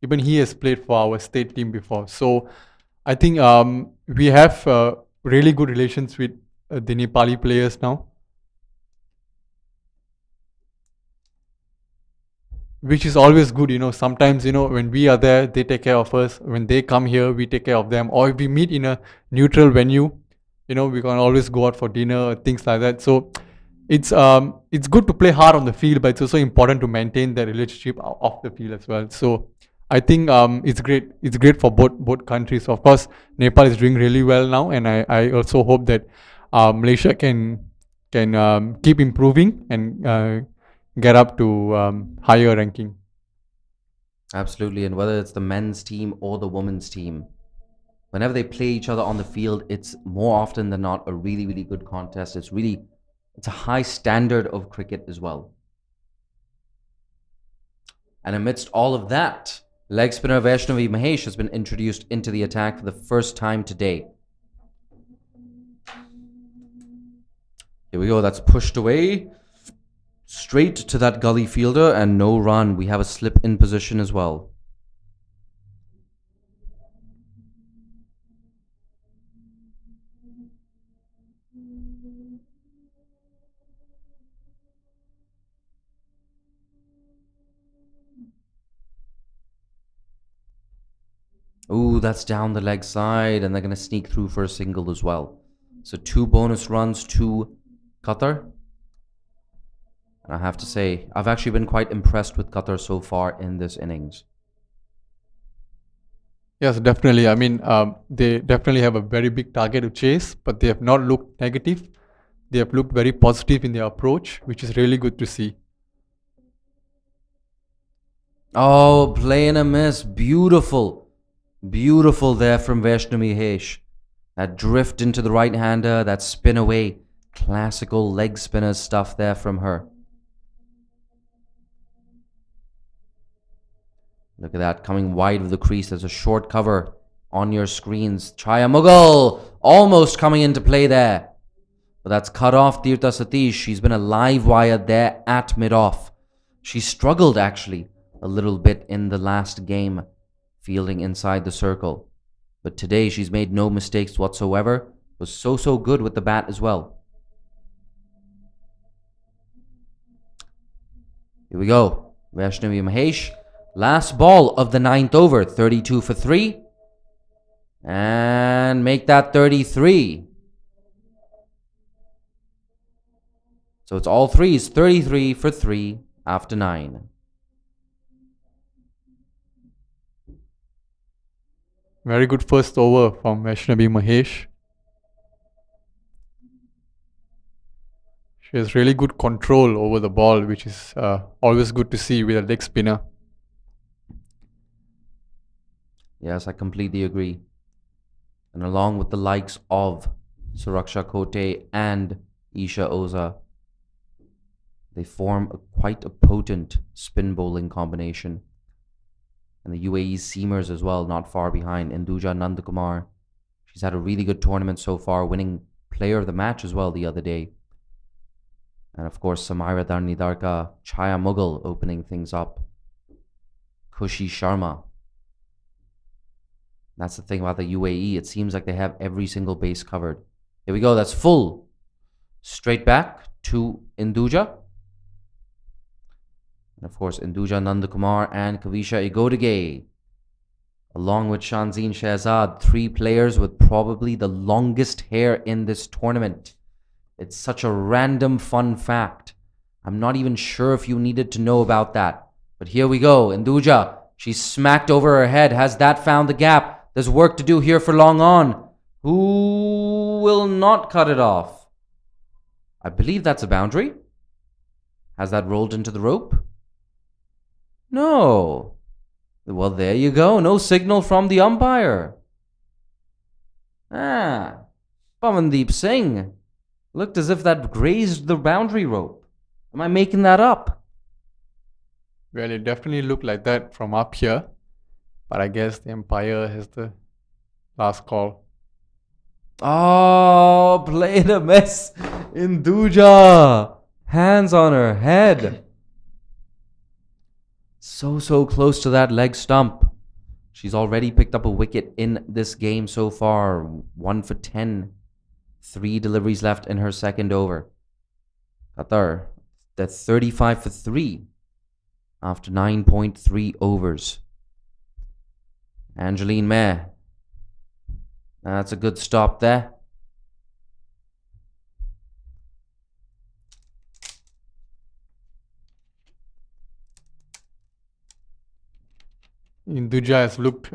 even he has played for our state team before. So I think we have really good relations with the Nepali players now, which is always good. Sometimes, when we are there, they take care of us. When they come here, we take care of them. Or if we meet in a neutral venue, we can always go out for dinner, things like that. So it's good to play hard on the field, but it's also important to maintain the relationship off the field as well. So I think it's great. It's great for both countries. Of course, Nepal is doing really well now, and I also hope that Malaysia can keep improving and get up to higher ranking. Absolutely. And whether it's the men's team or the women's team, whenever they play each other on the field, it's more often than not a really, really good contest. It's a high standard of cricket as well. And amidst all of that, leg spinner Vaishnavi Mahesh has been introduced into the attack for the first time today. Here we go. That's pushed away. Straight to that gully fielder and no run. We have a slip in position as well. Ooh, that's down the leg side, and they're going to sneak through for a single as well. So 2 bonus runs to Qatar. And I have to say, I've actually been quite impressed with Qatar so far in this innings. Yes, definitely. I mean, they definitely have a very big target to chase, but they have not looked negative. They have looked very positive in their approach, which is really good to see. Oh, play and a miss. Beautiful. Beautiful there from Vaishnavi Mahesh. That drift into the right-hander, that spin away. Classical leg spinner stuff there from her. Look at that, coming wide of the crease. There's a short cover on your screens. Chaya Mughal almost coming into play there. But that's cut off Tirtha Satish. She's been a live wire there at mid-off. She struggled actually a little bit in the last game, fielding inside the circle. But today she's made no mistakes whatsoever. Was so good with the bat as well. Here we go. Vaishnavi Mahesh. Last ball of the 9th over. 32 for 3. And make that 33. So it's all threes. 33 for 3 after 9. Very good first over from Vaishnavi Mahesh. She has really good control over the ball, which is always good to see with a leg spinner. Yes, I completely agree. And along with the likes of Suraksha Kote and Isha Oza, they form quite a potent spin bowling combination. And the UAE seamers as well, not far behind. Induja Nandakumar, she's had a really good tournament so far, winning player of the match as well the other day. And of course, Samaira Darnidarka, Chaya Mughal opening things up. Kushi Sharma. That's the thing about the UAE. It seems like they have every single base covered. Here we go. That's full. Straight back to Induja. And of course, Induja Nandakumar and Kavisha Igodage. Along with Shanzeen Shehzad, 3 players with probably the longest hair in this tournament. It's such a random fun fact. I'm not even sure if you needed to know about that. But here we go. Induja, she's smacked over her head. Has that found the gap? There's work to do here for long on. Who will not cut it off? I believe that's a boundary. Has that rolled into the rope? No. Well, there you go. No signal from the umpire. Pavandeep Singh. Looked as if that grazed the boundary rope. Am I making that up? Well, it definitely looked like that from up here. But I guess the umpire has the last call. Oh, played a mess. Induja. Hands on her head. So close to that leg stump. She's already picked up a wicket in this game so far. 1 for 10. 3 deliveries left in her second over. Qatar, that's 35 for 3 after 9.3 overs. Angeline Meh. That's a good stop there. Induja has looked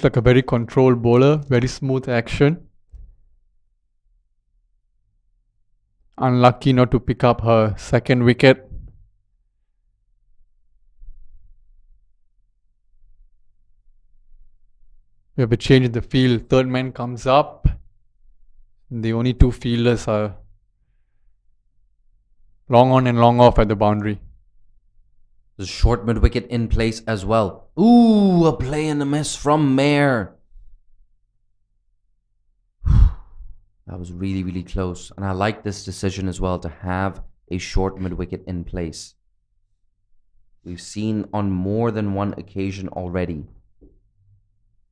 like a very controlled bowler, very smooth action. Unlucky not to pick up her second wicket. We have a change in the field. Third man comes up. The only 2 fielders are long on and long off at the boundary. There's a short mid wicket in place as well. Ooh, a play and a miss from Mayer. That was really close. And I like this decision as well to have a short mid wicket in place. We've seen on more than one occasion already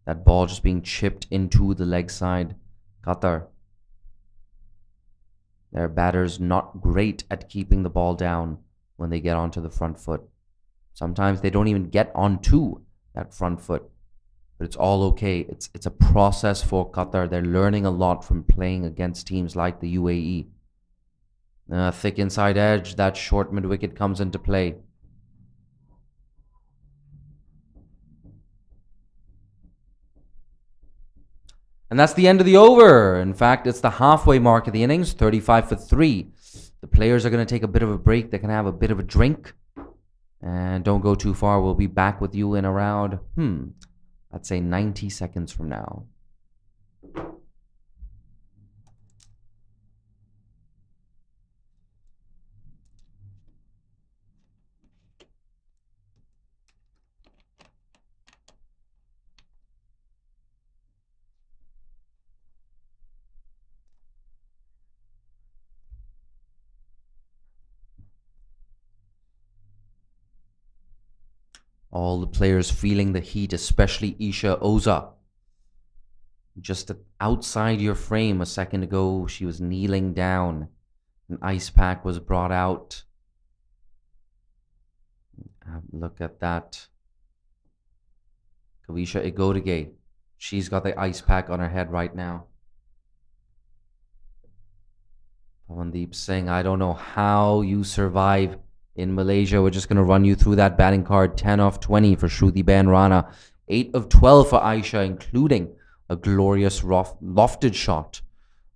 that ball just being chipped into the leg side. Qatar. Their batters not great at keeping the ball down when they get onto the front foot. Sometimes they don't even get onto that front foot. But it's all okay. It's a process for Qatar. They're learning a lot from playing against teams like the UAE. Thick inside edge. That short mid wicket comes into play. And that's the end of the over. In fact, it's the halfway mark of the innings, 35 for 3. The players are going to take a bit of a break. They can have a bit of a drink. And don't go too far. We'll be back with you in around, I'd say 90 seconds from now. All the players feeling the heat, especially Isha Oza. Just outside your frame a second ago, she was kneeling down. An ice pack was brought out. Look at that. Kavisha Igodage. She's got the ice pack on her head right now. Pavandeep Singh, I don't know how you survive in Malaysia. We're just going to run you through that batting card. 10 off 20 for Shruti Ben Rana. 8 of 12 for Aisha, including a glorious lofted shot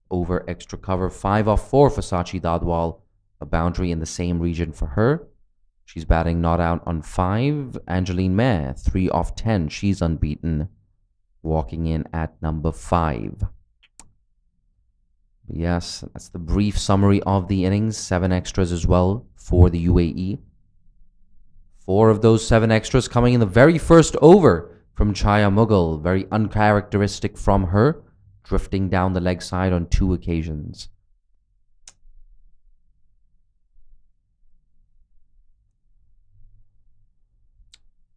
over extra cover. 5 off 4 for Sachi Dadwal, a boundary in the same region for her. She's batting not out on 5. Angeline Meh, 3 off 10. She's unbeaten, walking in at number 5. Yes, that's the brief summary of the innings. 7 extras as well for the UAE. 4 of those 7 extras coming in the very first over from Chaya Mughal. Very uncharacteristic from her, drifting down the leg side on 2 occasions.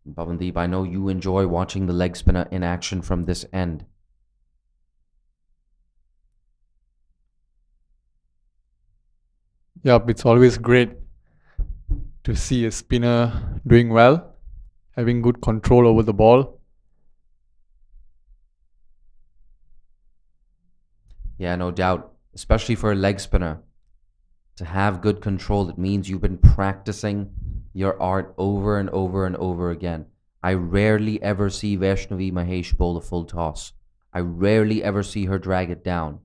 Bhavandeep, I know you enjoy watching the leg spinner in action from this end. Yep, it's always great to see a spinner doing well, having good control over the ball. Yeah, no doubt, especially for a leg spinner. To have good control, it means you've been practicing your art over and over and over again. I rarely ever see Vaishnavi Mahesh bowl a full toss. I rarely ever see her drag it down.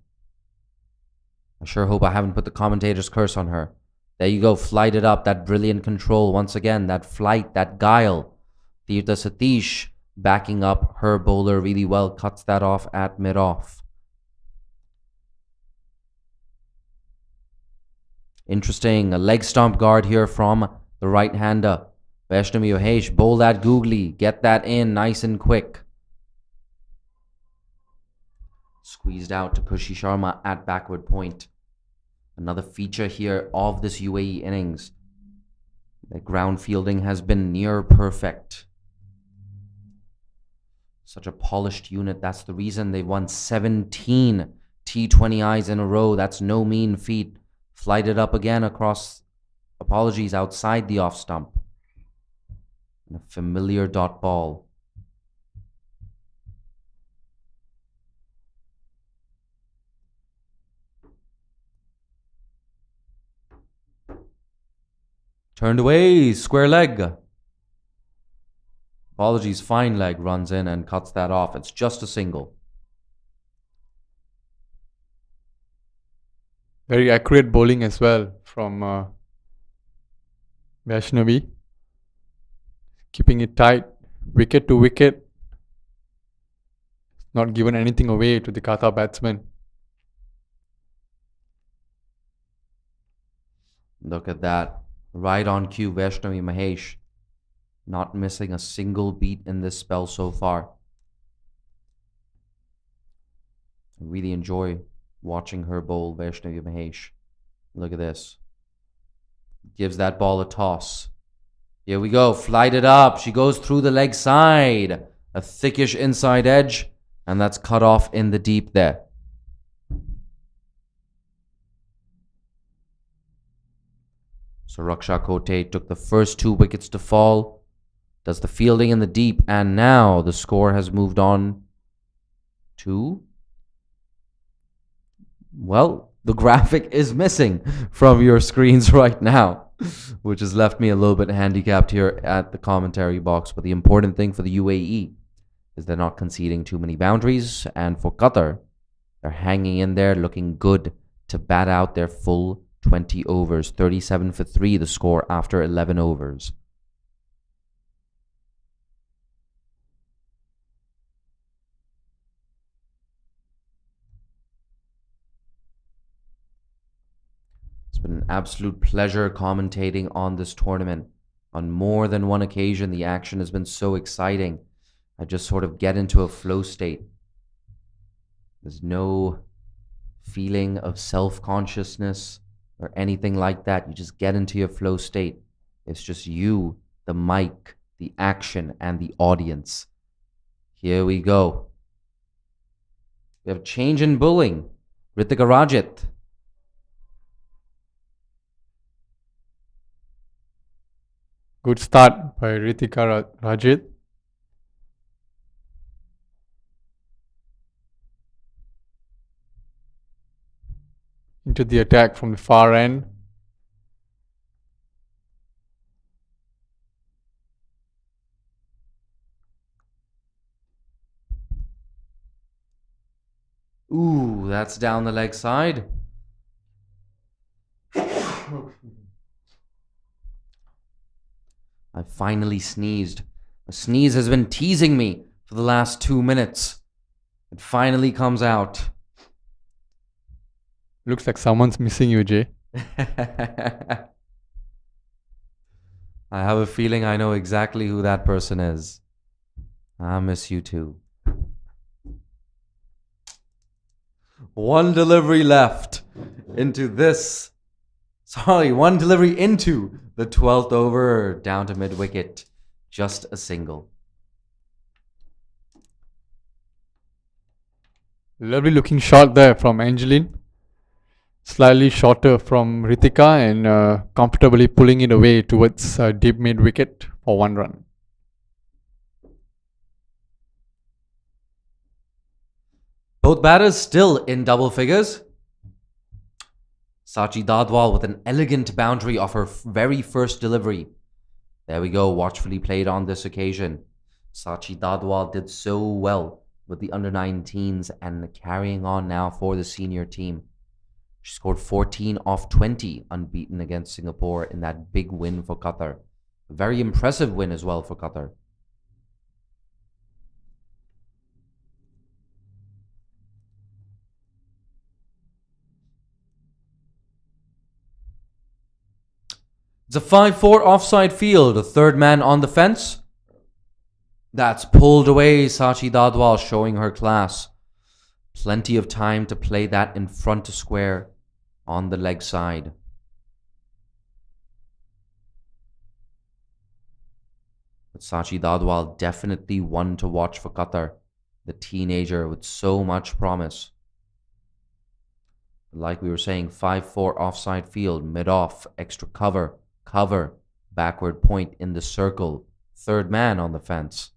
I sure hope I haven't put the commentator's curse on her. There you go, flight it up, that brilliant control once again, that flight, that guile. Tirtha Satish backing up her bowler really well, cuts that off at mid-off. Interesting, a leg stomp guard here from the right-hander. Vaishnavi Mahesh, bowl that googly, get that in nice and quick. Squeezed out to Kushi Sharma at backward point. Another feature here of this UAE innings. The ground fielding has been near perfect. Such a polished unit. That's the reason they won 17 T20Is in a row. That's no mean feat. Flighted up again across, apologies, outside the off stump. And a familiar dot ball. Turned away, square leg. Apologies, fine leg, runs in and cuts that off. It's just a single. Very accurate bowling as well from Vaishnavi. Keeping it tight, wicket to wicket. Not given anything away to the Qatar batsman. Look at that. Right on cue, Vaishnavi Mahesh. Not missing a single beat in this spell so far. I really enjoy watching her bowl, Vaishnavi Mahesh. Look at this. Gives that ball a toss. Here we go. Flight it up. She goes through the leg side. A thickish inside edge. And that's cut off in the deep there. So Raksha Kote took the first 2 wickets to fall. Does the fielding in the deep. And now the score has moved on to... Well, the graphic is missing from your screens right now, which has left me a little bit handicapped here at the commentary box. But the important thing for the UAE is they're not conceding too many boundaries. And for Qatar, they're hanging in there, looking good to bat out their full 20 overs. 37 for 3, the score after 11 overs. It's been an absolute pleasure commentating on this tournament. On more than one occasion, the action has been so exciting. I just sort of get into a flow state. There's no feeling of self-consciousness or anything like that. You just get into your flow state. It's just you, the mic, the action, and the audience. Here we go. We have change in bowling. Ritika Rajit. Good start by Ritika Rajit. Into the attack from the far end. Ooh, that's down the leg side. I finally sneezed. A sneeze has been teasing me for the last 2 minutes. It finally comes out. Looks like someone's missing you, Jay. I have a feeling I know exactly who that person is. I miss you too. One delivery left into this. One delivery into the 12th over, down to mid wicket. Just a single. Lovely looking shot there from Angeline. Slightly shorter from Ritika and comfortably pulling it away towards deep mid wicket for 1 run. Both batters still in double figures. Sachi Dadwal with an elegant boundary off her very first delivery. There we go, watchfully played on this occasion. Sachi Dadwal did so well with the under-19s and carrying on now for the senior team. She scored 14 off 20, unbeaten against Singapore in that big win for Qatar. A very impressive win as well for Qatar. It's a 5-4 offside field, a third man on the fence. That's pulled away, Sachi Dadwal showing her class. Plenty of time to play that in front to square on the leg side. But Sachi Dadwal definitely one to watch for Qatar. The teenager with so much promise. Like we were saying, 5-4 offside field, mid-off, extra cover, backward point in the circle, third man on the fence.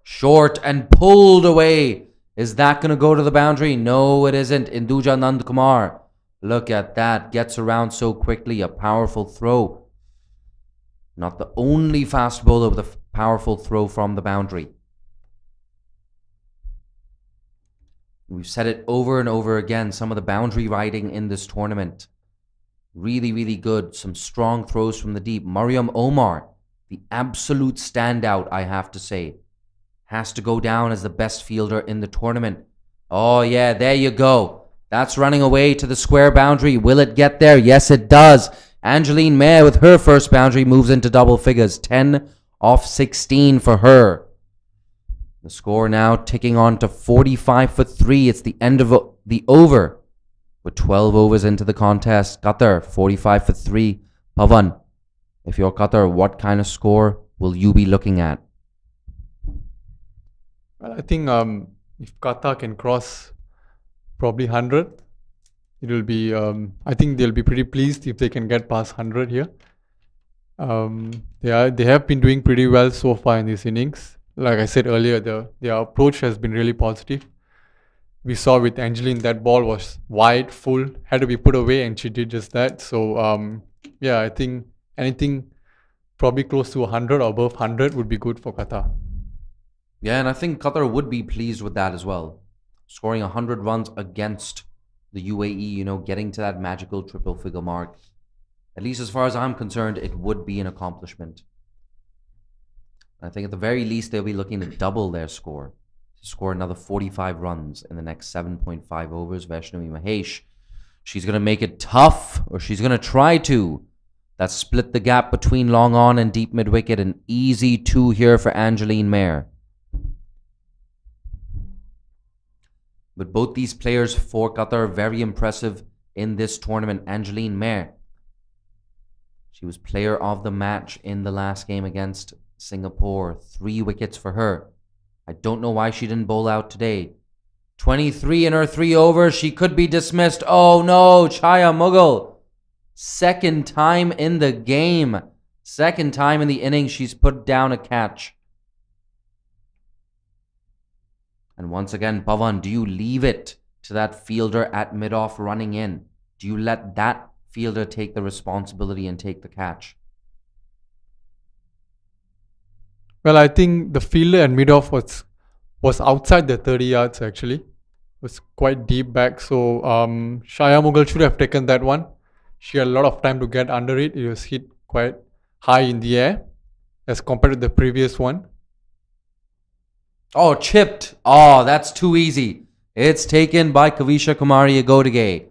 Short and pulled away. Is that going to go to the boundary? No, it isn't. Induja Nandkumar. Look at that. Gets around so quickly. A powerful throw. Not the only fast bowler with a powerful throw from the boundary. We've said it over and over again. Some of the boundary riding in this tournament. Really, really good. Some strong throws from the deep. Mariam Omar, the absolute standout, I have to say. Has to go down as the best fielder in the tournament. Oh yeah, there you go. That's running away to the square boundary. Will it get there? Yes, it does. Angeline Mayer with her first boundary moves into double figures. 10 off 16 for her. The score now ticking on to 45 for 3. It's the end of the over. With 12 overs into the contest. Qatar, 45 for 3. Pavan, if you're Qatar, what kind of score will you be looking at? Well, I think if Qatar can cross probably 100, it will be. I think they'll be pretty pleased if they can get past 100 here. They have been doing pretty well so far in this innings. Like I said earlier, their approach has been really positive. We saw with Angeline that ball was wide, full, had to be put away, and she did just that. So yeah, I think anything probably close to 100 or above 100 would be good for Qatar. Yeah, and I think Qatar would be pleased with that as well. Scoring 100 runs against the UAE, getting to that magical triple figure mark. At least as far as I'm concerned, it would be an accomplishment. I think at the very least, they'll be looking to double their score. To score another 45 runs in the next 7.5 overs. Vaishnavi Mahesh, she's going to make it tough, or she's going to try to. That split the gap between long on and deep mid wicket. An easy 2 here for Angeline Mayer. But both these players for Qatar are very impressive in this tournament. Angeline Mayer, she was player of the match in the last game against Singapore. 3 wickets for her. I don't know why she didn't bowl out today. 23 in her 3 overs. She could be dismissed. Oh no, Chaya Mughal. Second time in the game. Second time in the innings she's put down a catch. And once again, Pavan, do you leave it to that fielder at mid-off running in? Do you let that fielder take the responsibility and take the catch? Well, I think the fielder at mid-off was was outside the 30 yards actually. It was quite deep back. So Shaya Mughal should have taken that one. She had a lot of time to get under it. It was hit quite high in the air as compared to the previous one. Oh, chipped. Oh, that's too easy. It's taken by Kavisha Kumari Agodige.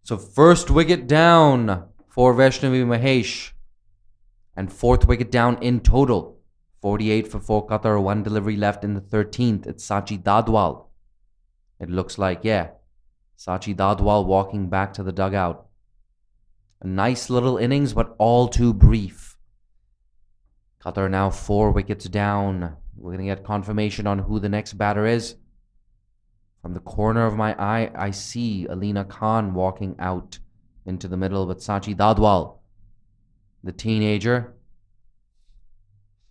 So first wicket down for Vaishnavi Mahesh. And fourth wicket down in total. 48 for 4 Qatar, 1 delivery left in the 13th. It's Sachi Dadwal. It looks like, yeah, Sachi Dadwal walking back to the dugout. A nice little innings, but all too brief. Qatar now 4 wickets down. We're going to get confirmation on who the next batter is. From the corner of my eye, I see Alina Khan walking out into the middle, but Sachi Dadwal, the teenager,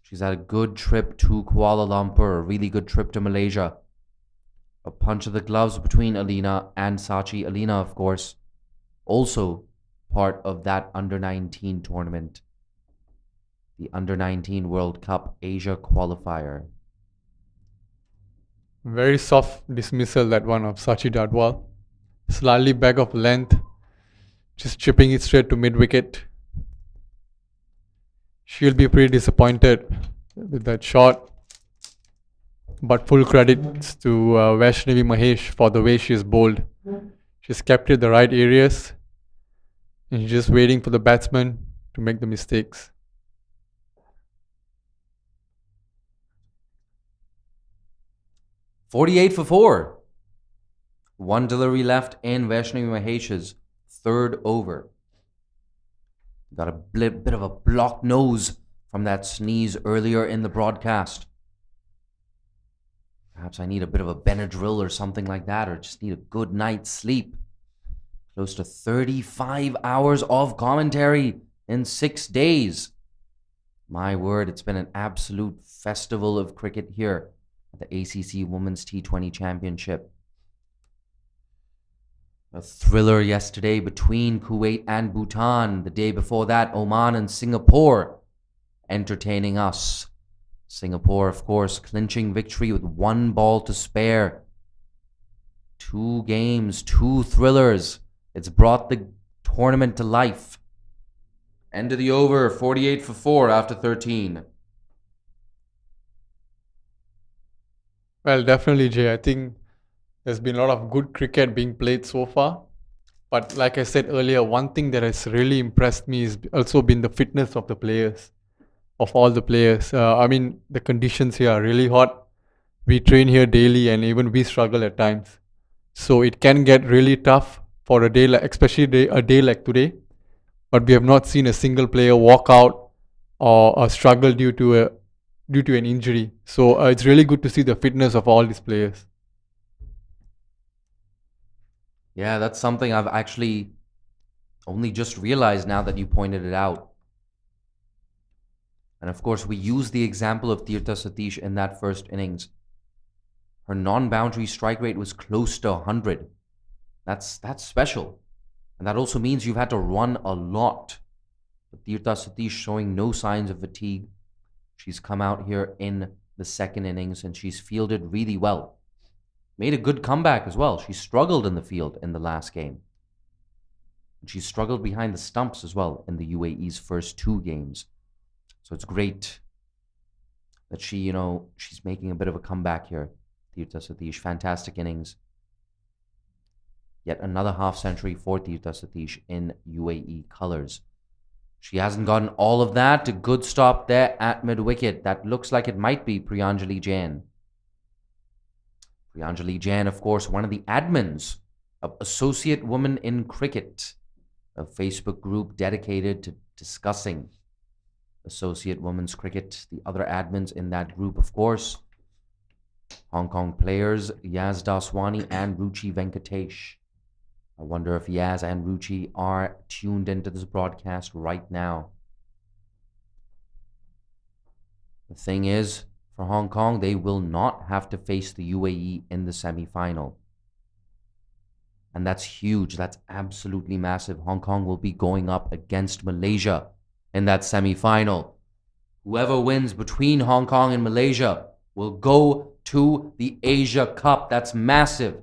she's had a good trip to Kuala Lumpur, a really good trip to Malaysia. A punch of the gloves between Alina and Sachi. Alina, of course, also part of that Under-19 tournament. The Under-19 World Cup Asia qualifier. Very soft dismissal, that one of Sachi Dadwal. Slightly back of length, just chipping it straight to mid-wicket. She'll be pretty disappointed with that shot. But full credits to Vaishnavi Mahesh for the way she's bowled. She's kept it the right areas. And she's just waiting for the batsman to make the mistakes. "48 for 4. 1 delivery left in Vaishnavi Mahesh's third over. Got a bit of a blocked nose from that sneeze earlier in the broadcast. Perhaps I need a bit of a Benadryl or something like that, or just need a good night's sleep. Close to 35 hours of commentary in 6 days. My word, it's been an absolute festival of cricket here at the ACC Women's T20 Championship. A thriller yesterday between Kuwait and Bhutan. The day before that, Oman and Singapore entertaining us. Singapore, of course, clinching victory with 1 ball to spare. 2 games, 2 thrillers. It's brought the tournament to life. End of the over, 48 for 4 after 13. Well, definitely, Jay. I think there's been a lot of good cricket being played so far. But like I said earlier, one thing that has really impressed me has also been the fitness of the players, of all the players. I mean, the conditions here are really hot. We train here daily and even we struggle at times. So it can get really tough for a day, especially a day like today. But we have not seen a single player walk out or struggle due to an injury. So it's really good to see the fitness of all these players. Yeah, that's something I've actually only just realized now that you pointed it out. And of course, we use the example of Tirtha Satish in that first innings. Her non-boundary strike rate was close to 100. That's special. And that also means you've had to run a lot. But Tirtha Satish showing no signs of fatigue. She's come out here in the second innings and she's fielded really well. Made a good comeback as well. She struggled in the field in the last game. She struggled behind the stumps as well in the UAE's first 2 games. So it's great that she's making a bit of a comeback here. Tirtha Satish, fantastic innings. Yet another half-century for Tirtha Satish in UAE colours. She hasn't gotten all of that. A good stop there at mid-wicket. That looks like it might be Priyanjali Jain. Priyanjali Jain, of course, one of the admins of Associate Women in Cricket, a Facebook group dedicated to discussing Associate Women's Cricket. The other admins in that group, of course, Hong Kong players Yaz Daswani and Ruchi Venkatesh. I wonder if Yaz and Ruchi are tuned into this broadcast right now. The thing is, for Hong Kong, they will not have to face the UAE in the semi-final. And that's huge. That's absolutely massive. Hong Kong will be going up against Malaysia in that semi-final. Whoever wins between Hong Kong and Malaysia will go to the Asia Cup. That's massive.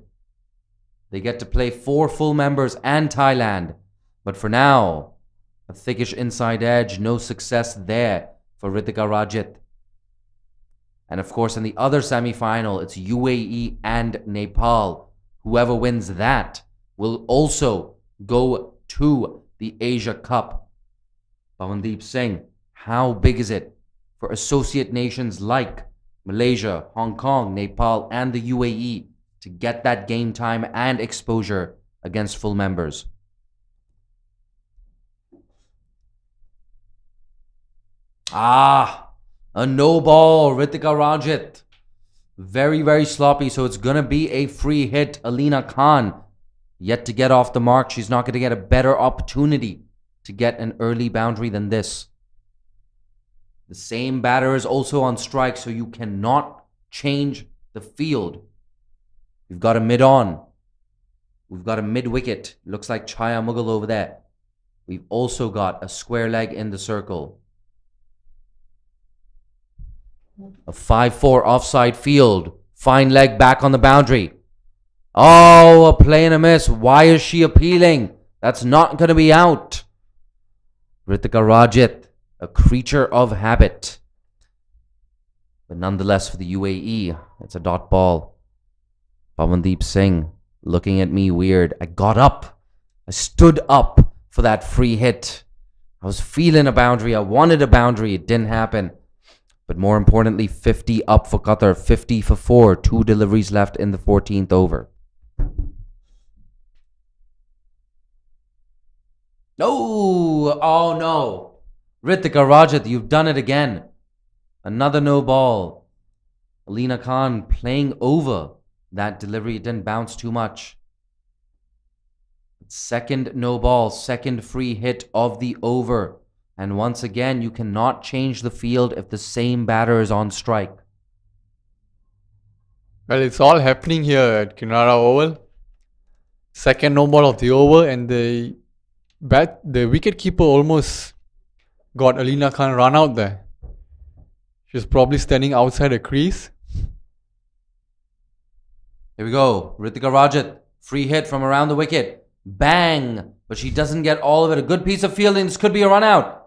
They get to play 4 full members and Thailand. But for now, a thickish inside edge, no success there for Ritika Rajit. And of course, in the other semi-final, it's UAE and Nepal. Whoever wins that will also go to the Asia Cup. Pawandeep Singh, how big is it for associate nations like Malaysia, Hong Kong, Nepal, and the UAE to get that game time and exposure against full members? A no ball, Ritika Rajit. Very, very sloppy, so it's going to be a free hit. Alina Khan, yet to get off the mark. She's not going to get a better opportunity to get an early boundary than this. The same batter is also on strike, so you cannot change the field. We've got a mid-on. We've got a mid-wicket. Looks like Chaya Mughal over there. We've also got a square leg in the circle. A 5-4 offside field. Fine leg back on the boundary. Oh, a play and a miss. Why is she appealing? That's not going to be out. Ritika Rajit, a creature of habit. But nonetheless, for the UAE, it's a dot ball. Pawandeep Singh looking at me weird. I got up. I stood up for that free hit. I was feeling a boundary. I wanted a boundary. It didn't happen. But more importantly, 50 up for Qatar. 50 for 4. 2 deliveries left in the 14th over. No! Oh no! Ritika Rajit, you've done it again. Another no ball. Alina Khan playing over that delivery. It didn't bounce too much. Second no ball. Second free hit of the over. And once again, you cannot change the field if the same batter is on strike. Well, it's all happening here at Kinrara Oval. Second no ball of the over, and the wicketkeeper almost got Alina Khan run out there. She's probably standing outside the crease. Here we go. Ritika Rajit, free hit from around the wicket. Bang! But she doesn't get all of it. A good piece of fielding. This could be a run out.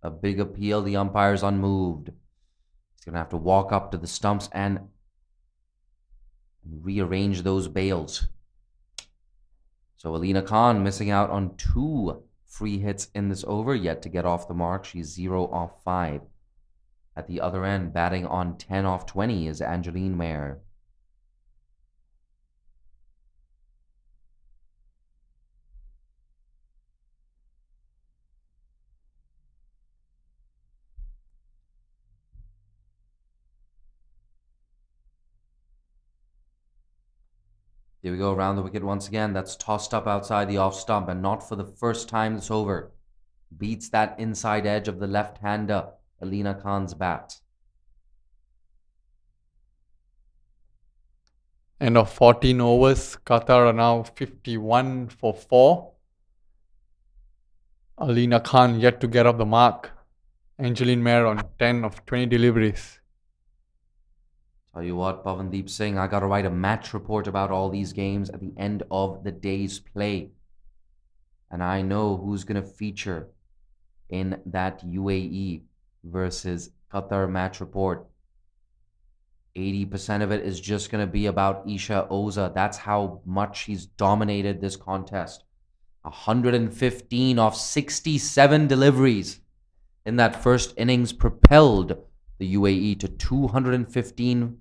A big appeal. The umpire's unmoved. He's going to have to walk up to the stumps and rearrange those bails. So Alina Khan missing out on 2 free hits in this over, yet to get off the mark. She's 0 off 5. At the other end, batting on 10 off 20 is Angeline Mayer. Here we go, around the wicket once again. That's tossed up outside the off stump, and not for the first time this over. Beats that inside edge of the left-hander, Alina Khan's bat. End of 14 overs. Qatar are now 51 for 4. Alina Khan yet to get up the mark. Angeline Mayer on 10 of 20 deliveries. Tell you what, Pawandeep Singh, I got to write a match report about all these games at the end of the day's play. And I know who's going to feature in that UAE versus Qatar match report. 80% of it is just going to be about Isha Oza. That's how much she's dominated this contest. 115 off 67 deliveries in that first innings propelled the UAE to 214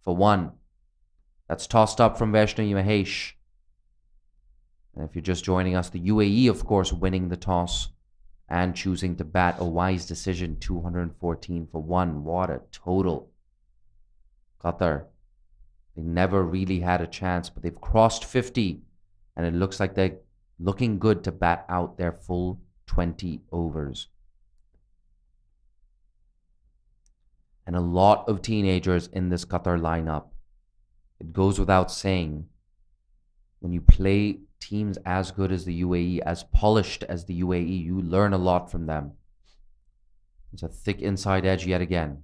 for 1. That's tossed up from Vaishnavi Mahesh. And if you're just joining us, the UAE, of course, winning the toss and choosing to bat, a wise decision. 214 for 1. What a total. Qatar, they never really had a chance, but they've crossed 50, and it looks like they're looking good to bat out their full 20 overs. And a lot of teenagers in this Qatar lineup. It goes without saying, when you play teams as good as the UAE, as polished as the UAE, you learn a lot from them. It's a thick inside edge yet again.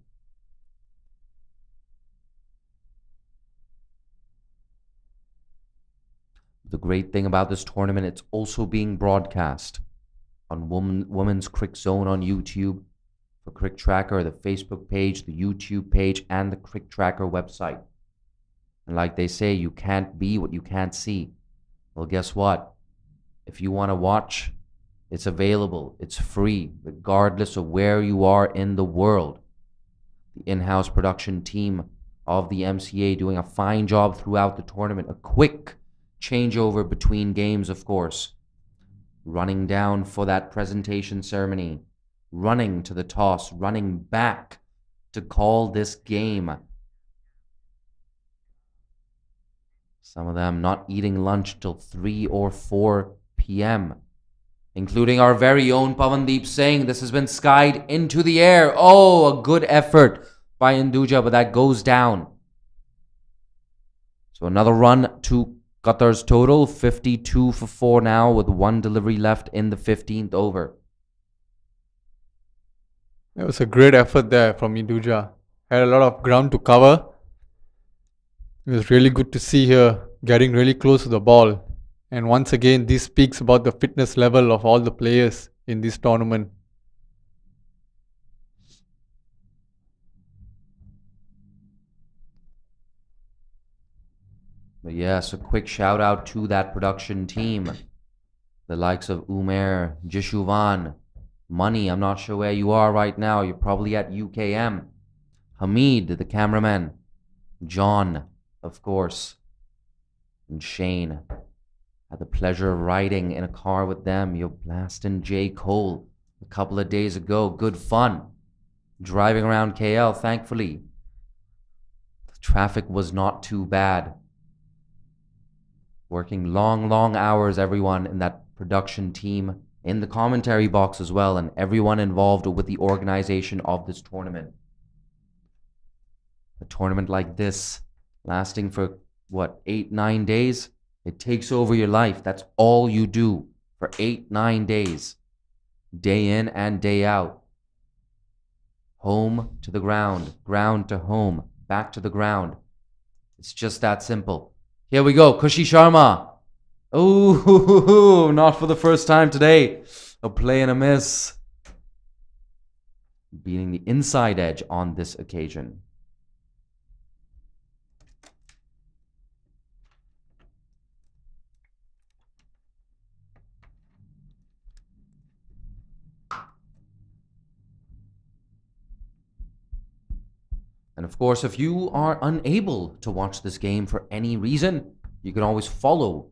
The great thing about this tournament, it's also being broadcast on Women's Crick Zone on YouTube, for CricTracker, the Facebook page, the YouTube page, and the CricTracker website. And like they say, you can't be what you can't see. Well, guess what? If you want to watch, it's available. It's free, regardless of where you are in the world. The in-house production team of the MCA doing a fine job throughout the tournament. A quick changeover between games, of course. Running down for that presentation ceremony. Running to the toss. Running back to call this game. Some of them not eating lunch till 3 or 4 p.m. Including our very own Pavandeep saying this has been skied into the air. Oh, a good effort by Hinduja, but that goes down. So another run to Qatar's total, 52 for 4 now, with 1 delivery left in the 15th over. It was a great effort there from Hinduja. Had a lot of ground to cover. It was really good to see her getting really close to the ball. And once again, this speaks about the fitness level of all the players in this tournament. But yes, a quick shout out to that production team. The likes of Umair, Jishuvan, Money, I'm not sure where you are right now. You're probably at UKM. Hamid, the cameraman. John, of course. And Shane. Had the pleasure of riding in a car with them. You're blasting J. Cole a couple of days ago. Good fun. Driving around KL, thankfully. The traffic was not too bad. Working long hours, everyone in that production team, in the commentary box as well, and everyone involved with the organization of this tournament. A tournament like this, lasting for, what, 8-9 days? It takes over your life. That's all you do for 8-9 days. Day in and day out. Home to the ground, ground to home, back to the ground. It's just that simple. Here we go, Kushi Sharma. Oh, not for the first time today. A play and a miss. Beating the inside edge on this occasion. And of course, if you are unable to watch this game for any reason, you can always follow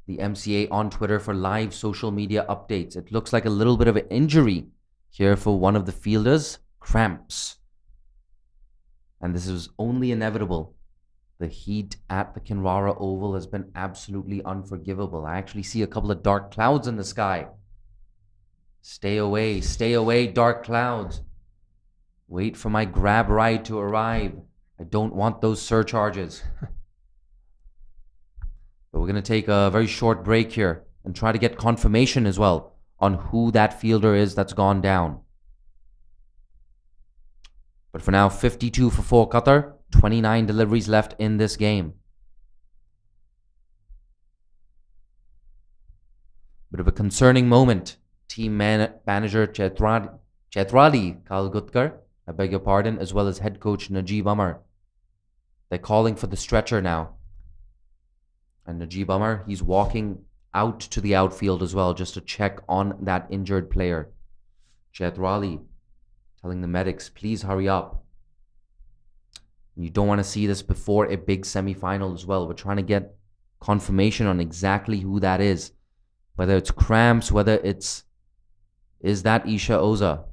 the MCA on Twitter for live social media updates. It looks like a little bit of an injury here for one of the fielders, cramps. And this is only inevitable. The heat at the Kinrara Oval has been absolutely unforgivable. I actually see a couple of dark clouds in the sky. Stay away, dark clouds. Wait for my grab ride to arrive. I don't want those surcharges. But we're going to take a very short break here and try to get confirmation as well on who that fielder is that's gone down. But for now, 52 for 4 Qatar, 29 deliveries left in this game. Bit of a concerning moment. Team manager Chetrali Kalgutkar, I beg your pardon, as well as head coach Najib Amar. They're calling for the stretcher now. And Najib Amar, he's walking out to the outfield as well, just to check on that injured player. Chetrali telling the medics, please hurry up. You don't want to see this before a big semi-final as well. We're trying to get confirmation on exactly who that is. Whether it's cramps, whether it's... Is that Isha Oza?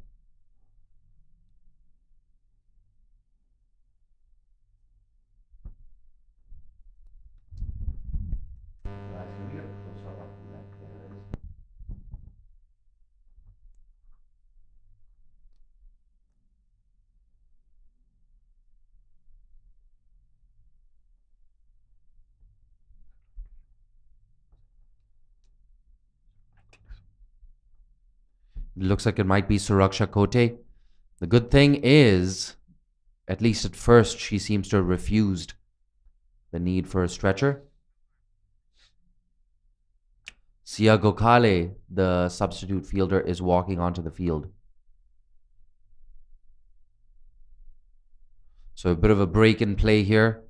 It looks like it might be Suraksha Kote. The good thing is, at least at first, she seems to have refused the need for a stretcher. Sia Gokhale, the substitute fielder, is walking onto the field. So a bit of a break in play here.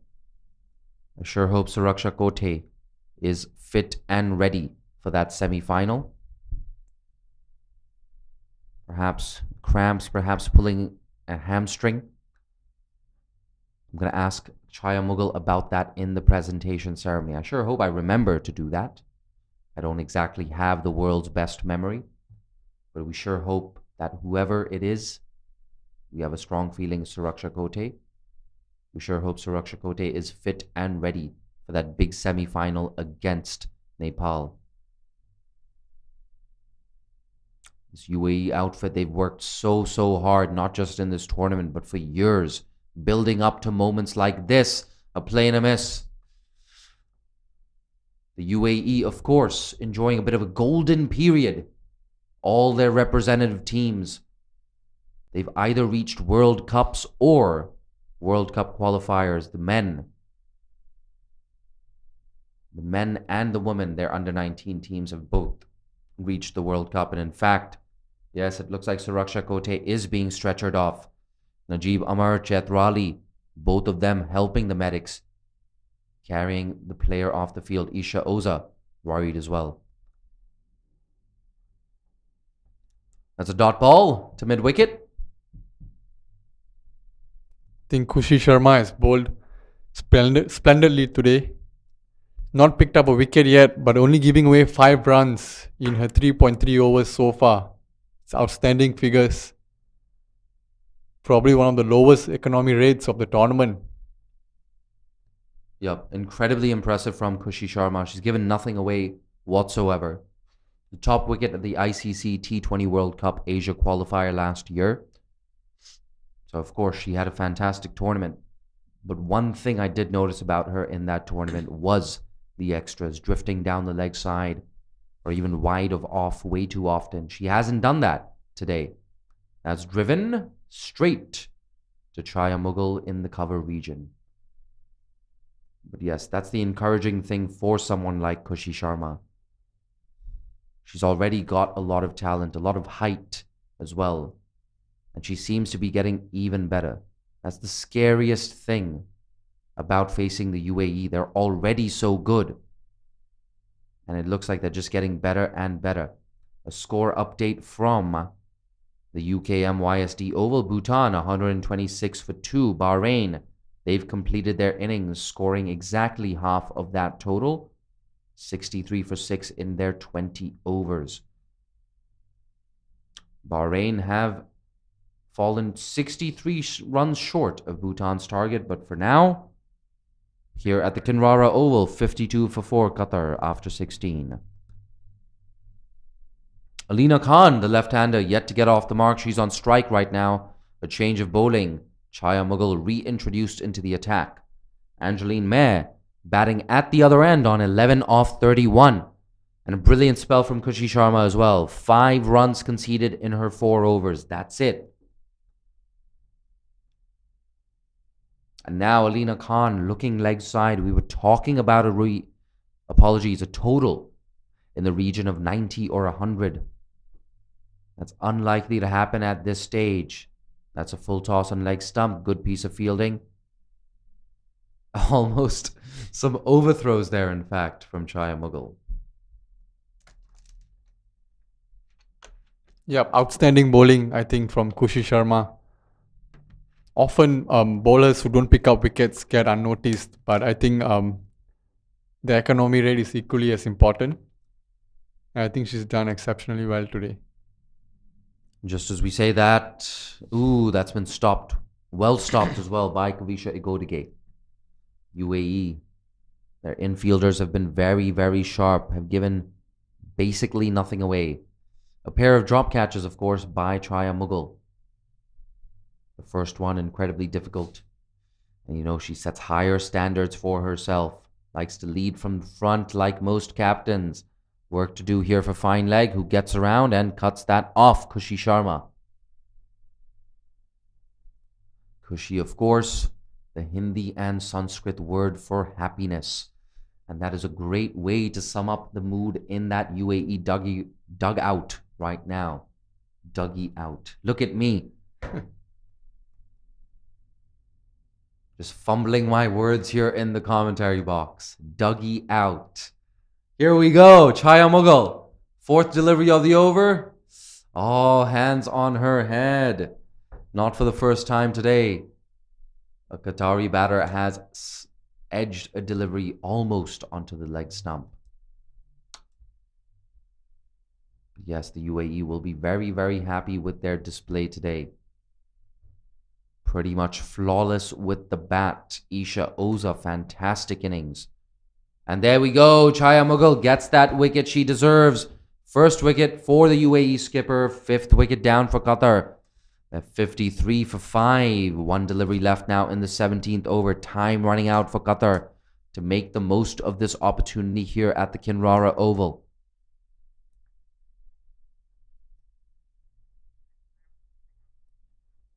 I sure hope Suraksha Kote is fit and ready for that semi-final. Perhaps cramps, perhaps pulling a hamstring. I'm going to ask Chaya Mughal about that in the presentation ceremony. I sure hope I remember to do that. I don't exactly have the world's best memory, but we sure hope that whoever it is, we have a strong feeling Suraksha Kote. We sure hope Suraksha Kote is fit and ready for that big semi-final against Nepal. This UAE outfit, they've worked so hard, not just in this tournament, but for years, building up to moments like this. A play and a miss. The UAE, of course, enjoying a bit of a golden period. All their representative teams, they've either reached World Cups or World Cup qualifiers. The men and the women, their under-19 teams have both reached the World Cup. And in fact, yes, it looks like Suraksha Kote is being stretchered off. Najib Amar, Chetrali, both of them helping the medics, carrying the player off the field. Isha Oza worried as well. That's a dot ball to mid-wicket. I think Khushi Sharma has bowled splendidly today. Not picked up a wicket yet, but only giving away 5 runs in her 3.3 overs so far. It's outstanding figures. Probably one of the lowest economy rates of the tournament. Yep, incredibly impressive from Khushi Sharma. She's given nothing away whatsoever. The top wicket at the ICC T20 World Cup Asia qualifier last year. So, of course, she had a fantastic tournament. But one thing I did notice about her in that tournament was the extras, drifting down the leg side or even wide of off way too often. She hasn't done that today. That's driven straight to Chaya Mughal in the cover region. But yes, that's the encouraging thing for someone like Khushi Sharma. She's already got a lot of talent, a lot of height as well. And she seems to be getting even better. That's the scariest thing about facing the UAE. They're already so good. And it looks like they're just getting better and better. A score update from the UKMYSD Oval. Bhutan, 126 for 2. Bahrain, they've completed their innings, scoring exactly half of that total. 63 for 6 in their 20 overs. Bahrain have fallen 63 runs short of Bhutan's target, but for now, here at the Kinrara Oval, 52 for 4 Qatar after 16. Alina Khan, the left-hander, yet to get off the mark. She's on strike right now. A change of bowling. Chaya Mughal reintroduced into the attack. Angeline Meh batting at the other end on 11 off 31. And a brilliant spell from Khushi Sharma as well. 5 runs conceded in her 4 overs. That's it. And now Alina Khan looking leg side. We were talking about a total in the region of 90 or 100. That's unlikely to happen at this stage. That's a full toss on leg stump. Good piece of fielding. Almost some overthrows there, in fact, from Chaya Mughal. Yep, outstanding bowling, I think, from Khushi Sharma. Often bowlers who don't pick up wickets get unnoticed, but I think the economy rate is equally as important. And I think she's done exceptionally well today. Just as we say that, that's been stopped. Well stopped as well by Kavisha Igodige. UAE, their infielders have been very sharp, have given basically nothing away. A pair of drop catches, of course, by Chaya Mughal. The first one incredibly difficult. And she sets higher standards for herself. Likes to lead from the front like most captains. Work to do here for Fine Leg, who gets around and cuts that off. Khushi Sharma. Kushi, of course, the Hindi and Sanskrit word for happiness. And that is a great way to sum up the mood in that UAE dugout right now. Dougie out. Look at me. Just fumbling my words here in the commentary box. Dougie out. Here we go. Chaya Mughal. Fourth delivery of the over. Oh, hands on her head. Not for the first time today. A Qatari batter has edged a delivery almost onto the leg stump. Yes, the UAE will be very, very happy with their display today. Pretty much flawless with the bat. Isha Oza, fantastic innings. And there we go. Chaya Mughal gets that wicket she deserves. First wicket for the UAE skipper. Fifth wicket down for Qatar. At 53 for 5. One delivery left now in the 17th over. Time running out for Qatar to make the most of this opportunity here at the Kinrara Oval.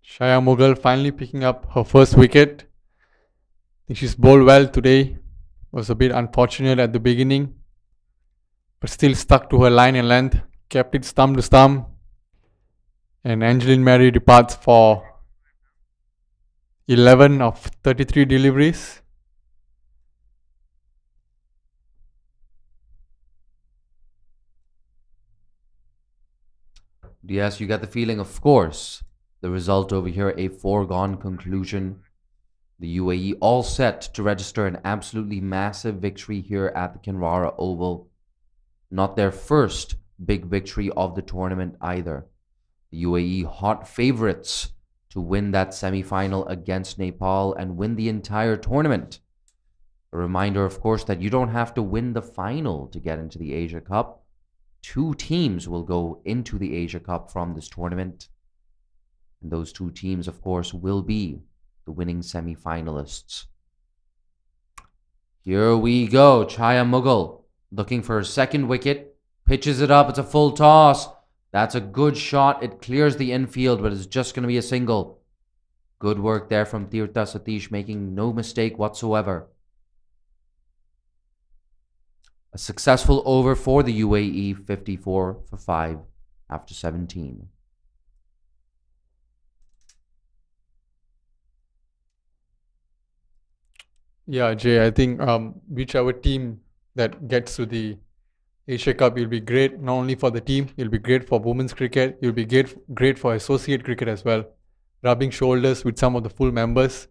Chaya Mughal finally picking up her first wicket. I think she's bowled well today. Was a bit unfortunate at the beginning, but still stuck to her line and length. Kept it stump to stump. And Angeline Mary departs for 11 of 33 deliveries. Yes, you get the feeling, of course. The result over here, a foregone conclusion. The UAE all set to register an absolutely massive victory here at the Kinrara Oval. Not their first big victory of the tournament either. The UAE hot favorites to win that semi-final against Nepal and win the entire tournament. A reminder, of course, that you don't have to win the final to get into the Asia Cup. 2 teams will go into the Asia Cup from this tournament. And those 2 teams, of course, will be the winning semi-finalists. Here we go. Chaya Mughal looking for her second wicket. Pitches it up. It's a full toss. That's a good shot. It clears the infield, but it's just going to be a single. Good work there from Tirtha Satish, making no mistake whatsoever. A successful over for the UAE, 54 for 5 after 17. Yeah, Jay, I think whichever team that gets to the Asia Cup will be great, not only for the team, it'll be great for women's cricket, it'll be great for associate cricket as well. Rubbing shoulders with some of the full members.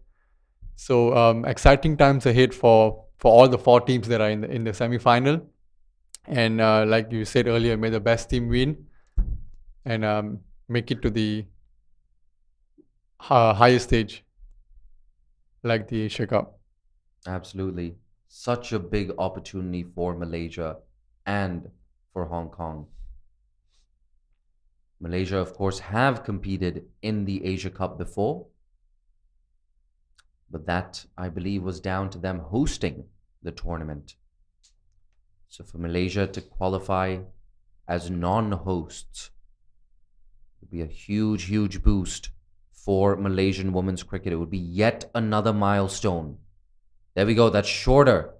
So exciting times ahead for all the 4 teams that are in the semi-final. And like you said earlier, may the best team win and make it to the highest stage like the Asia Cup. Absolutely. Such a big opportunity for Malaysia and for Hong Kong. Malaysia, of course, have competed in the Asia Cup before. But that, I believe, was down to them hosting the tournament. So for Malaysia to qualify as non-hosts would be a huge, huge boost for Malaysian women's cricket. It would be yet another milestone. There we go. That's shorter.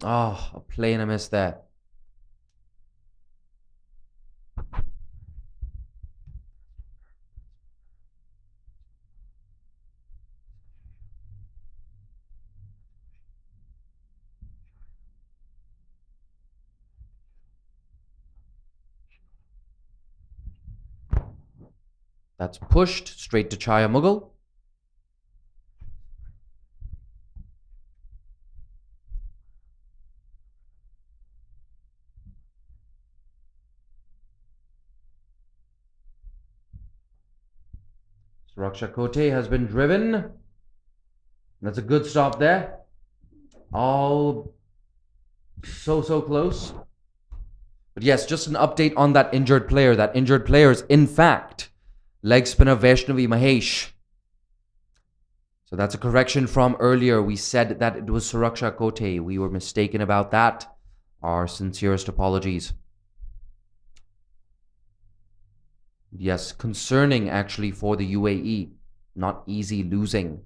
Oh, a play and a miss there. That's pushed straight to Chaya Mughal. Suraksha Kote has been driven. That's a good stop there. Oh, so close. But yes, just an update on that injured player. That injured player is, in fact, leg spinner Vaishnavi Mahesh. So that's a correction from earlier. We said that it was Suraksha Kote. We were mistaken about that. Our sincerest apologies. Yes, concerning actually for the UAE. Not easy losing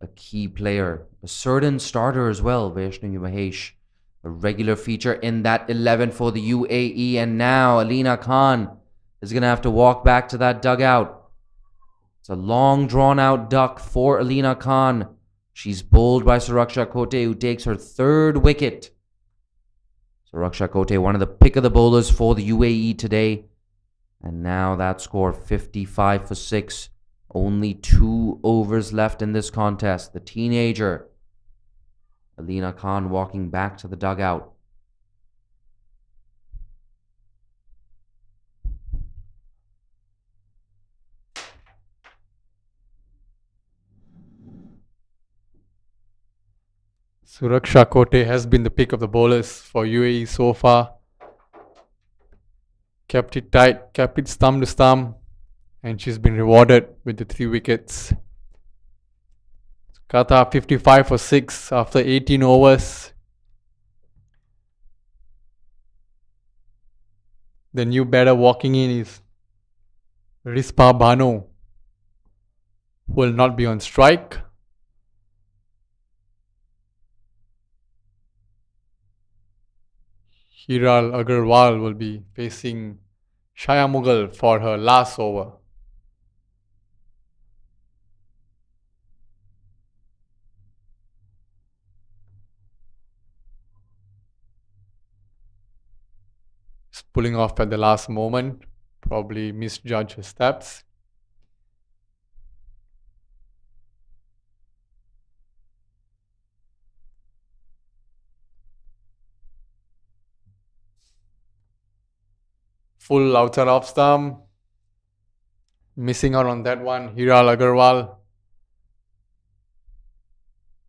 a key player. A certain starter as well, Vaishnavi Mahesh. A regular feature in that 11 for the UAE. And now Alina Khan is going to have to walk back to that dugout. It's a long drawn-out duck for Alina Khan. She's bowled by Suraksha Kote, who takes her 3rd wicket. Suraksha Kote, one of the pick of the bowlers for the UAE today. And now that score, 55 for 6. Only 2 overs left in this contest. The teenager, Alina Khan, walking back to the dugout. Suraksha Kote has been the pick of the bowlers for UAE so far. Kept it tight, kept it stump to stump, and she's been rewarded with the 3 wickets. Qatar 55 for 6 after 18 overs. The new batter walking in is Rispa Bano, who will not be on strike. Hiral Agarwal will be facing Shaya Mughal for her last over. Just pulling off at the last moment, probably misjudged her steps. Full outside off stump. Missing out on that one, Hiral Agarwal.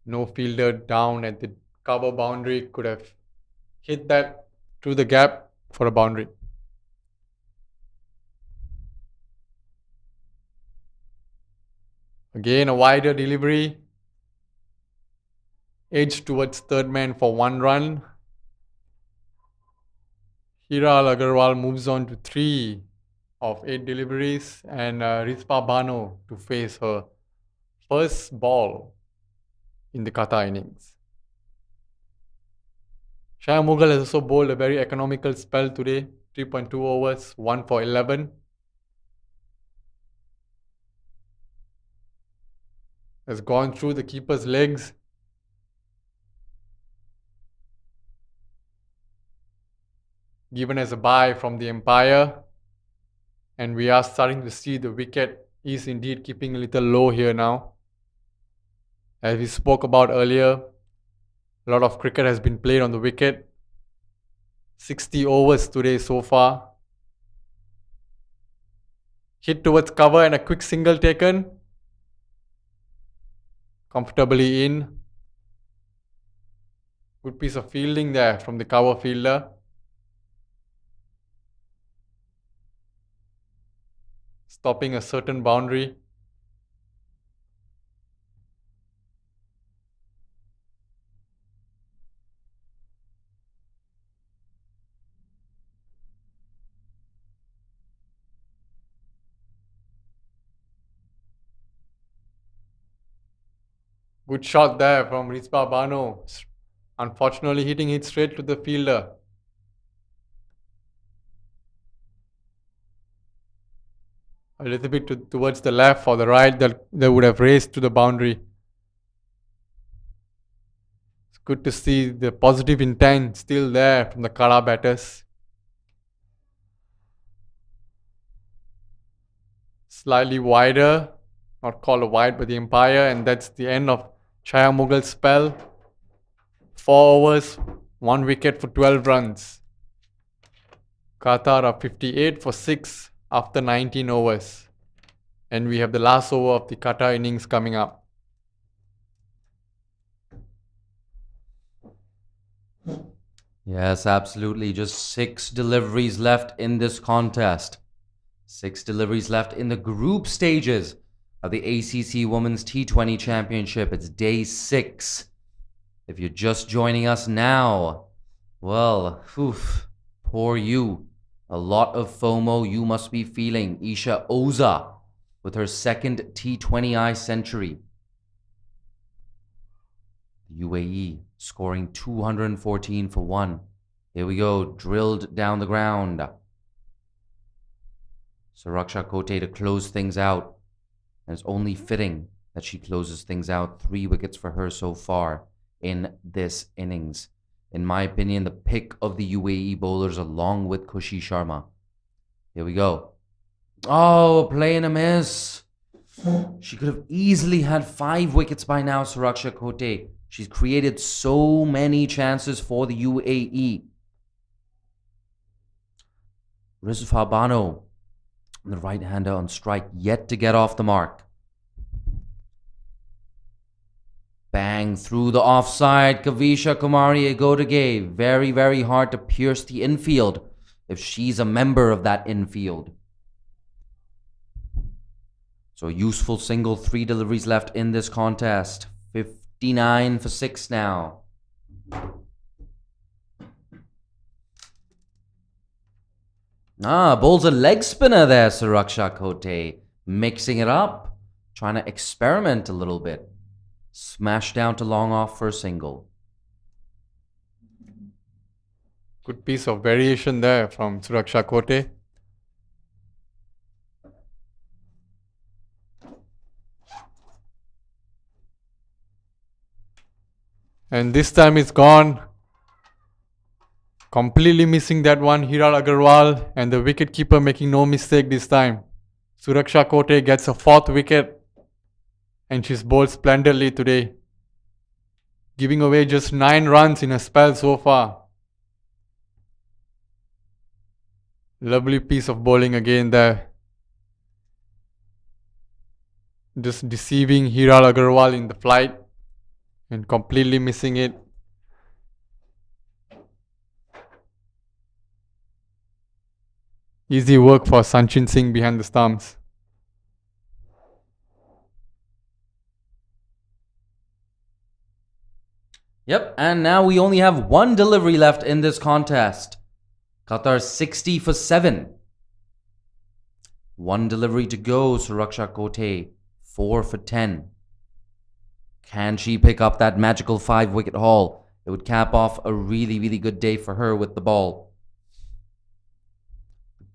No fielder down at the cover boundary could have hit that through the gap for a boundary. Again, a wider delivery. Edge towards 3rd man for 1 run. Hiral Agarwal moves on to 3 of 8 deliveries, and Rispa Bano to face her first ball in the Qatar innings. Shaya Mughal has also bowled a very economical spell today. 3.2 overs, 1 for 11. Has gone through the keeper's legs. Given as a bye from the umpire. And we are starting to see the wicket is indeed keeping a little low here now. As we spoke about earlier, a lot of cricket has been played on the wicket. 60 overs today so far. Hit towards cover and a quick single taken. Comfortably in. Good piece of fielding there from the cover fielder. Stopping a certain boundary. Good shot there from Rispa Bano. Unfortunately hitting it straight to the fielder. A little bit towards the left or the right that would have raced to the boundary. It's good to see the positive intent still there from the Qatar batters. Slightly wider, not called a wide by the umpire, and that's the end of Shaya Mughal's spell. 4 overs, 1 wicket for 12 runs. Qatar are 58 for 6 after 19 overs. And we have the last over of the Qatar innings coming up. Yes, absolutely. Just 6 deliveries left in this contest. 6 deliveries left in the group stages of the ACC Women's T20 Championship. It's day 6. If you're just joining us now, well, poor you. A lot of FOMO you must be feeling. Isha Oza with her second T20I century. UAE scoring 214 for 1. Here we go, drilled down the ground. Suraksha Kote to close things out. And it's only fitting that she closes things out. 3 wickets for her so far in this innings. In my opinion, the pick of the UAE bowlers along with Khushi Sharma. Here we go. Oh, play and a miss. She could have easily had 5 wickets by now, Suraksha Kote. She's created so many chances for the UAE. Rizfa Bano, the right-hander on strike, yet to get off the mark. Bang through the offside. Kavisha Kumari Agodage. Very, very hard to pierce the infield if she's a member of that infield. So useful single, 3 deliveries left in this contest. 59 for 6 now. Bowls a leg spinner there, Suraksha Kote. Mixing it up. Trying to experiment a little bit. Smash down to long off for a single. Good piece of variation there from Suraksha Kote. And this time it's gone. Completely missing that one, Hiral Agarwal, and the wicketkeeper making no mistake this time. Suraksha Kote gets a 4th wicket, and she's bowled splendidly today, giving away just 9 runs in a spell so far. Lovely piece of bowling again there. Just deceiving Hiral Agarwal in the flight and completely missing it. Easy work for Sanchin Singh behind the stumps. Yep, and now we only have 1 delivery left in this contest. Qatar 60 for 7. 1 delivery to go, Suraksha Kote 4 for 10. Can she pick up that magical 5-wicket haul? It would cap off a really, really good day for her with the ball.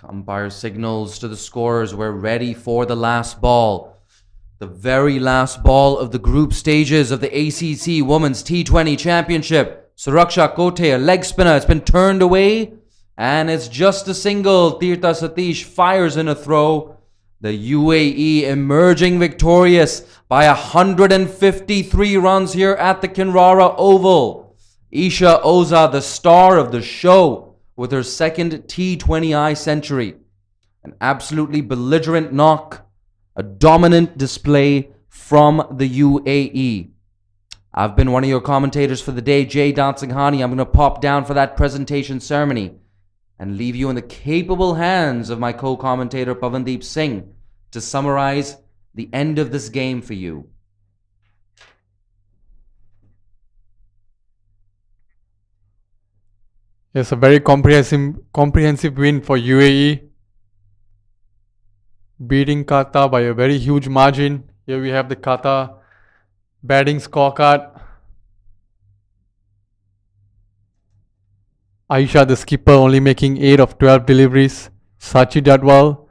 Umpire signals to the scorers, we're ready for the last ball. The very last ball of the group stages of the ACC Women's T20 Championship. Suraksha Kote, a leg spinner, it's been turned away. And it's just a single. Tirtha Satish fires in a throw. The UAE emerging victorious by 153 runs here at the Kinrara Oval. Isha Oza, the star of the show, with her second T20I century. An absolutely belligerent knock. A dominant display from the UAE. I've been one of your commentators for the day, Jay Dansinghani. I'm going to pop down for that presentation ceremony and leave you in the capable hands of my co-commentator Pavandeep Singh to summarize the end of this game for you. Yes, a very comprehensive win for UAE. Beating Qatar by a very huge margin. Here we have the Qatar batting scorecard. Aisha, the skipper, only making 8 of 12 deliveries. Sachi Dadwal,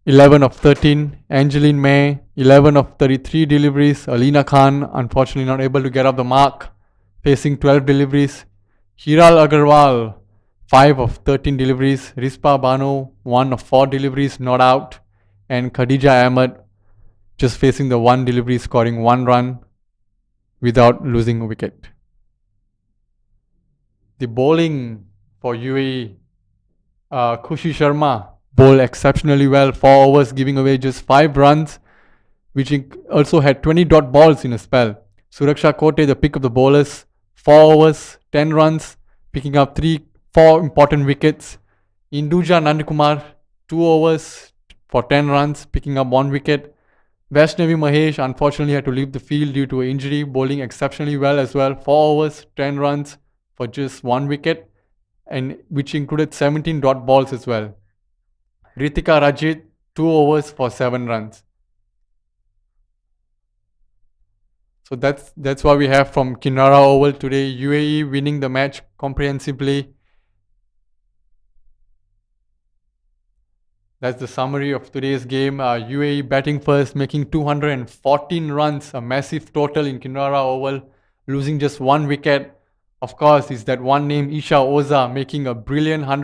11 of 13. Angeline May, 11 of 33 deliveries. Alina Khan, unfortunately not able to get up the mark, facing 12 deliveries. Hiral Agarwal, 5 of 13 deliveries. Rispa Bano, 1 of 4 deliveries, not out. And Khadija Ahmed, just facing the 1 delivery, scoring 1 run without losing a wicket. The bowling for UAE, Khushi Sharma bowled exceptionally well, 4 overs, giving away just 5 runs, which also had 20 dot balls in a spell. Suraksha Kote, the pick of the bowlers, 4 overs, 10 runs, picking up 4 important wickets. Induja Nandakumar, 2 overs for 10 runs, picking up 1 wicket. Vaishnavi Mahesh unfortunately had to leave the field due to an injury, bowling exceptionally well as well. 4 overs, 10 runs for just 1 wicket, and which included 17 dot balls as well. Ritika Rajit, 2 overs for 7 runs. So that's what we have from Kinrara Oval today. UAE winning the match comprehensively. That's the summary of today's game. UAE batting first, making 214 runs, a massive total in Kinrara Oval, losing just 1 wicket. Of course, is that one name Isha Oza making a brilliant 100.